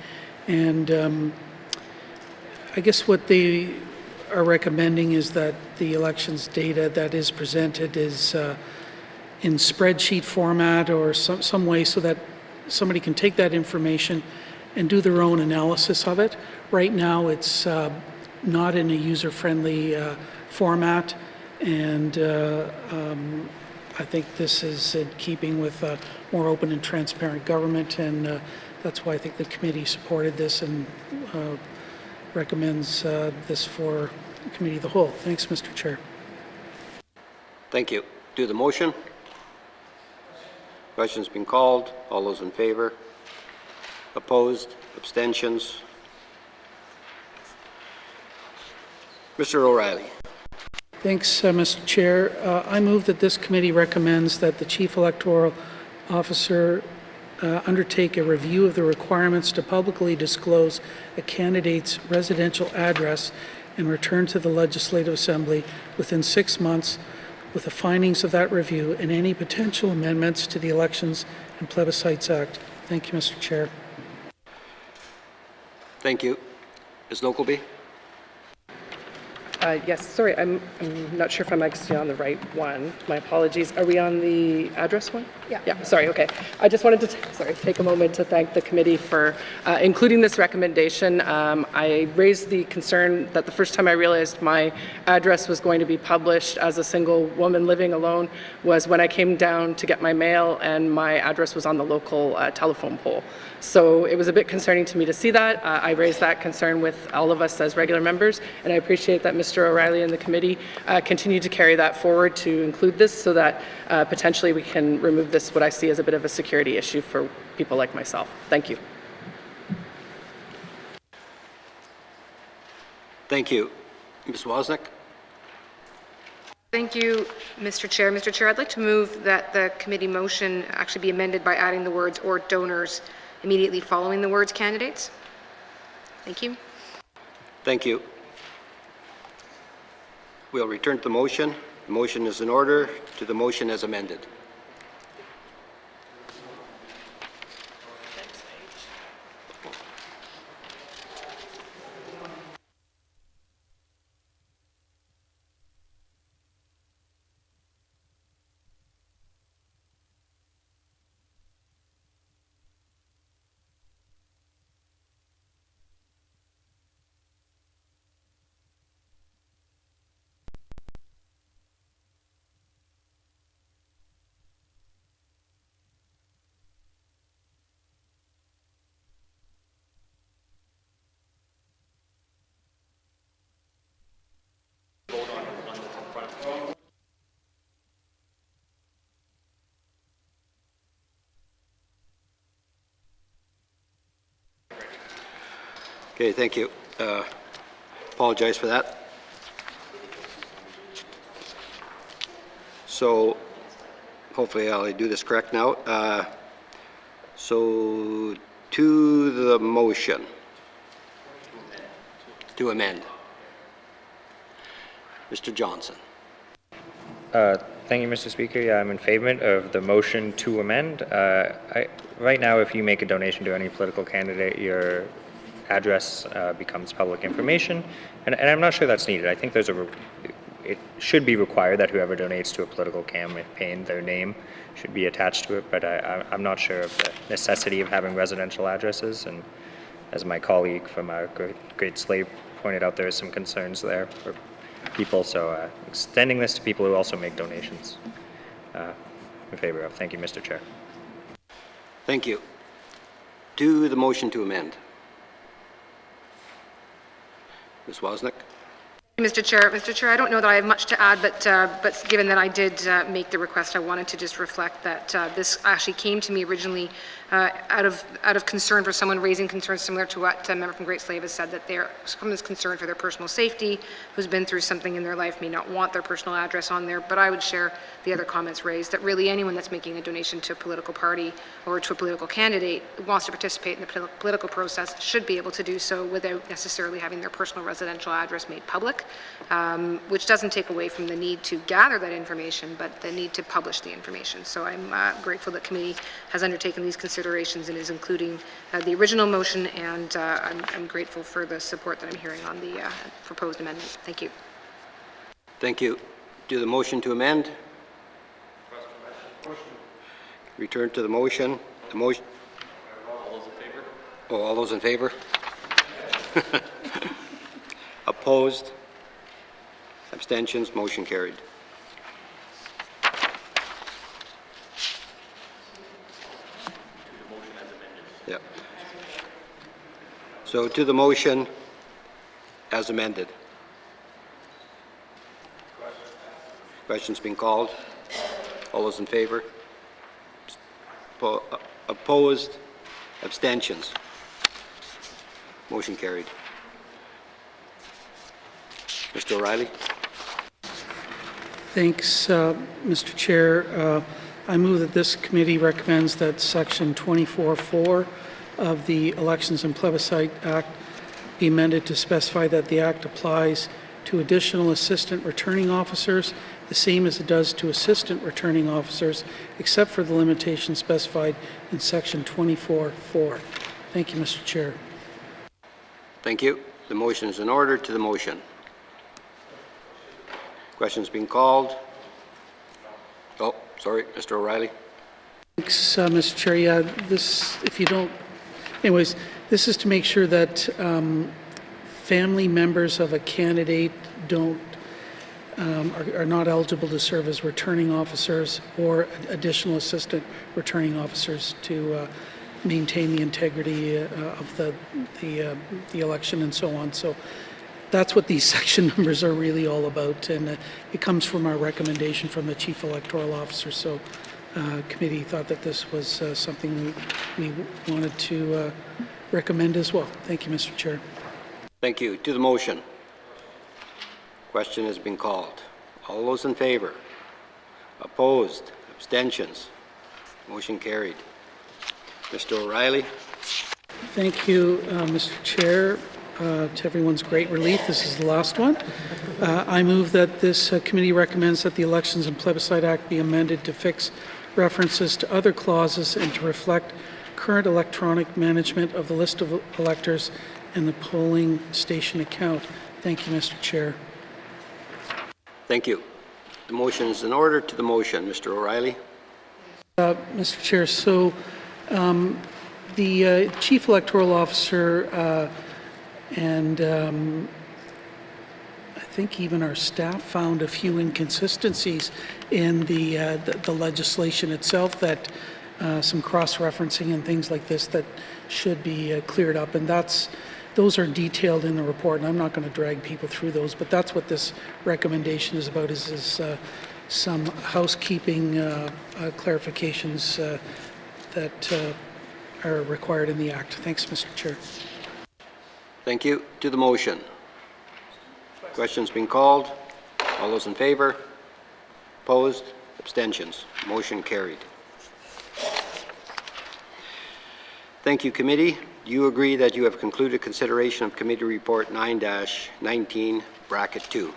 and I guess what they are recommending is that the elections data that is presented is in spreadsheet format or some way so that somebody can take that information and do their own analysis of it. Right now, it's not in a user-friendly format, and I think this is in keeping with more open and transparent government, and that's why I think the committee supported this and recommends this for the committee of the whole. Thanks, Mr. Chair. Thank you. To the motion? Questions been called. All those in favor? Opposed? Abstentions? Mr. O'Reilly. Thanks, Mr. Chair. I move that this committee recommends that the Chief Electoral Officer undertake a review of the requirements to publicly disclose a candidate's residential address and return to the Legislative Assembly within 6 months with the findings of that review and any potential amendments to the Elections and Plebiscites Act. Thank you, Mr. Chair. Thank you. Ms. Lockleby? Yes, sorry, I'm not sure if I'm actually on the right one. My apologies. Are we on the address one? Yeah, sorry, okay. I just wanted to take a moment to thank the committee for including this recommendation. I raised the concern that the first time I realized my address was going to be published as a single woman living alone was when I came down to get my mail and my address was on the local telephone pole. So it was a bit concerning to me to see that. I raised that concern with all of us as regular members, and I appreciate that Mr. O'Reilly and the committee continue to carry that forward to include this so that potentially we can remove this, what I see as a bit of a security issue for people like myself. Thank you. Thank you. Ms. Wozniak? Thank you, Mr. Chair. Mr. Chair, I'd like to move that the committee motion actually be amended by adding the words "or donors" immediately following the words "candidates." Thank you. Thank you. We'll return to the motion. The motion is in order. To the motion as amended. Okay, thank you. Apologize for that. So hopefully I'll do this correct now. So to the motion. To amend. Mr. Johnson. Thank you, Mr. Speaker. Yeah, I'm in favor of the motion to amend. Right now, if you make a donation to any political candidate, your address becomes public information, and I'm not sure that's needed. I think it should be required that whoever donates to a political campaign, their name should be attached to it, but I'm not sure of the necessity of having residential addresses, and as my colleague from our Great Slave pointed out, there are some concerns there for people, so extending this to people who also make donations, in favor of. Thank you, Mr. Chair. Thank you. To the motion to amend. Ms. Wozniak? Mr. Chair, I don't know that I have much to add, but given that I did make the request, I wanted to just reflect that this actually came to me originally out of concern for someone raising concerns similar to what a member from Great Slave has said, that someone's concerned for their personal safety, who's been through something in their life, may not want their personal address on there, but I would share the other comments raised, that really anyone that's making a donation to a political party or to a political candidate who wants to participate in the political process should be able to do so without necessarily having their personal residential address made public, which doesn't take away from the need to gather that information, but the need to publish the information. So I'm grateful that committee has undertaken these considerations and is including the original motion, and I'm grateful for the support that I'm hearing on the proposed amendment. Thank you. Thank you. To the motion to amend. Return to the motion. The motion. All those in favor? Oh, all those in favor? Opposed? Abstentions? Motion carried. Yeah. So to the motion as amended. Questions being called. All those in favor? Opposed? Abstentions? Motion carried. Mr. O'Reilly? Thanks, Mr. Chair. I move that this committee recommends that Section 24(4) of the Elections and Plebiscite Act be amended to specify that the Act applies to additional assistant returning officers, the same as it does to assistant returning officers, except for the limitations specified in Section 24(4). Thank you, Mr. Chair. Thank you. The motion is in order. To the motion. Questions being called. Oh, sorry, Mr. O'Reilly. Thanks, Mr. Chair. Yeah, this, if you don't, anyways, this is to make sure that family members of a candidate are not eligible to serve as returning officers or additional assistant returning officers to maintain the integrity of the election and so on. So that's what these section numbers are really all about, and it comes from our recommendation from the Chief Electoral Officer. So committee thought that this was something we wanted to recommend as well. Thank you, Mr. Chair. Thank you. To the motion. Question has been called. All those in favor? Opposed? Abstentions? Motion carried. Mr. O'Reilly. Thank you, Mr. Chair. To everyone's great relief, this is the last one. I move that this committee recommends that the Elections and Plebiscite Act be amended to fix references to other clauses and to reflect current electronic management of the list of electors and the polling station account. Thank you, Mr. Chair. Thank you. The motion is in order. To the motion. Mr. O'Reilly. Mr. Chair, so the Chief Electoral Officer and I think even our staff found a few inconsistencies in the legislation itself, that some cross-referencing and things like this that should be cleared up, and those are detailed in the report, and I'm not going to drag people through those, but that's what this recommendation is about, is some housekeeping clarifications that are required in the Act. Thanks, Mr. Chair. Thank you. To the motion. Questions being called. All those in favor? Opposed? Abstentions? Motion carried. Thank you, committee. Do you agree that you have concluded consideration of Committee Report 9-19, bracket 2?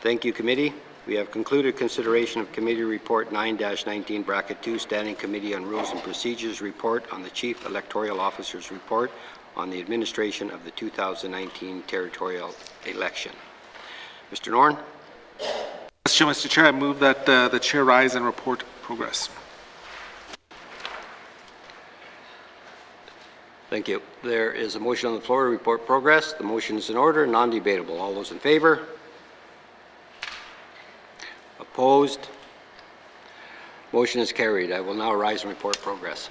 Thank you, committee. We have concluded consideration of Committee Report 9-19, bracket 2, Standing Committee on Rules and Procedures Report on the Chief Electoral Officer's Report on the Administration of the 2019 Territorial Election. Mr. Norn. Mr. Chair, I move that the Chair rise and report progress. Thank you. There is a motion on the floor to report progress. The motion is in order, non-debatable. All those in favor? Opposed? Motion is carried. I will now rise and report progress.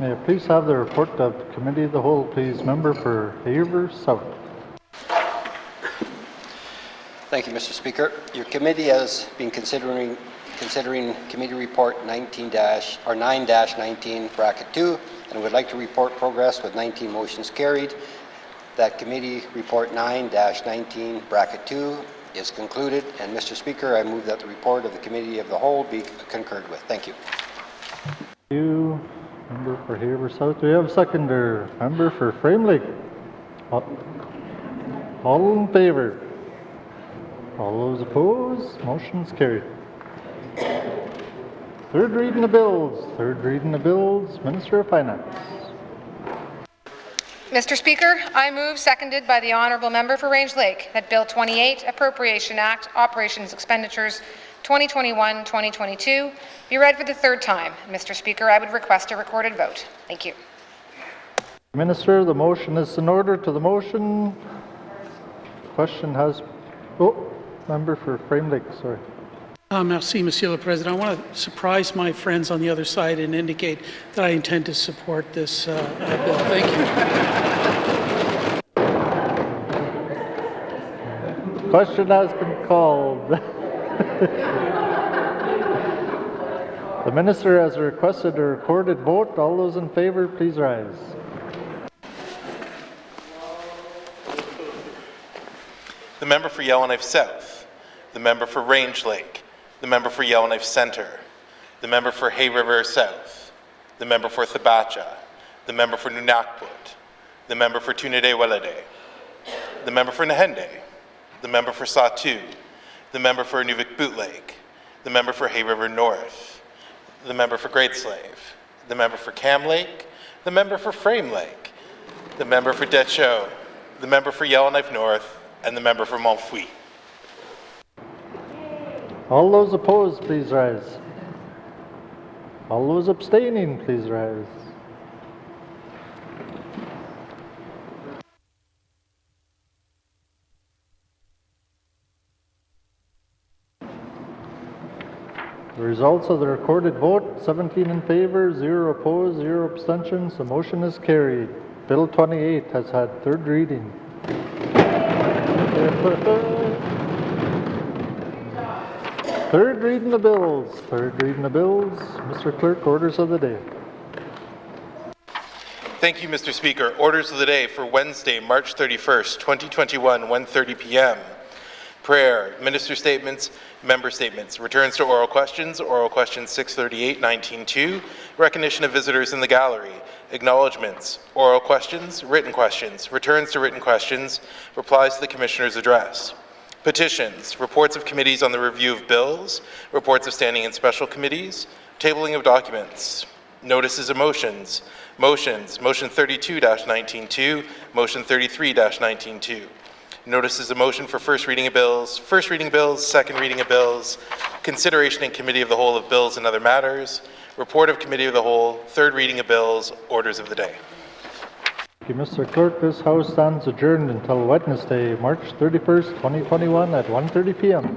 May I please have the report of Committee of the Whole, please? Member for Haver South. Thank you, Mr. Speaker. Your committee has been considering Committee Report 9-19 bracket 2 and would like to report progress with 19 motions carried. That Committee Report 9-19 bracket 2 is concluded, and Mr. Speaker, I move that the report of the Committee of the Whole be concurred with. Thank you. Thank you. Member for Haver South. Do we have a seconder? Member for Frame Lake. All in favor? All those opposed? Motion's carried. Third reading of bills. Third reading of bills. Minister of Finance. Mr. Speaker, I move, seconded by the Honourable Member for Range Lake, that Bill 28, Appropriation Act, Operations Expenditures 2021-2022 be read for the third time. Mr. Speaker, I would request a recorded vote. Thank you. Minister, the motion is in order. To the motion. Question has... Oh, member for Frame Lake, sorry. Merci, Monsieur le Président. I want to surprise my friends on the other side and indicate that I intend to support this bill. Thank you. Question has been called. The Minister has requested a recorded vote. All those in favor, please rise. The member for Yellowknife South, the member for Range Lake, the member for Yellowknife Centre, the member for Hay River South, the member for Thabacha, the member for N.W.T, the member for Tunide-Welede, the member for Nahende, the member for Satu, the member for Nuvik-Boot Lake, the member for Hay River North, the member for Great Slave, the member for Cam Lake, the member for Frame Lake, the member for Deschaux, the member for Yellowknife North, and the member for Montfouille. All those opposed, please rise. All those abstaining, please rise. The results of the recorded vote, 17 in favor, 0 opposed, 0 abstentions. The motion is carried. Bill 28 has had third reading. Third reading of bills. Third reading of bills. Mr. Clerk, orders of the day. Thank you, Mr. Speaker. Orders of the day for Wednesday, March 31st, 2021, 1:30 p.m. Prayer, minister statements, member statements, returns to oral questions 638, 19-2, recognition of visitors in the gallery, acknowledgements, oral questions, returns to written questions, replies to the Commissioner's address. Petitions, reports of committees on the review of bills, reports of standing and special committees, tabling of documents, notices of motions, motion 32-19-2, motion 33-19-2. Notices of motion for first reading of bills, second reading of bills, consideration in committee of the whole of bills and other matters, report of committee of the whole, third reading of bills, orders of the day. Thank you, Mr. Clerk. This House stands adjourned until Wednesday, March 31st, 2021 at 1:30 p.m.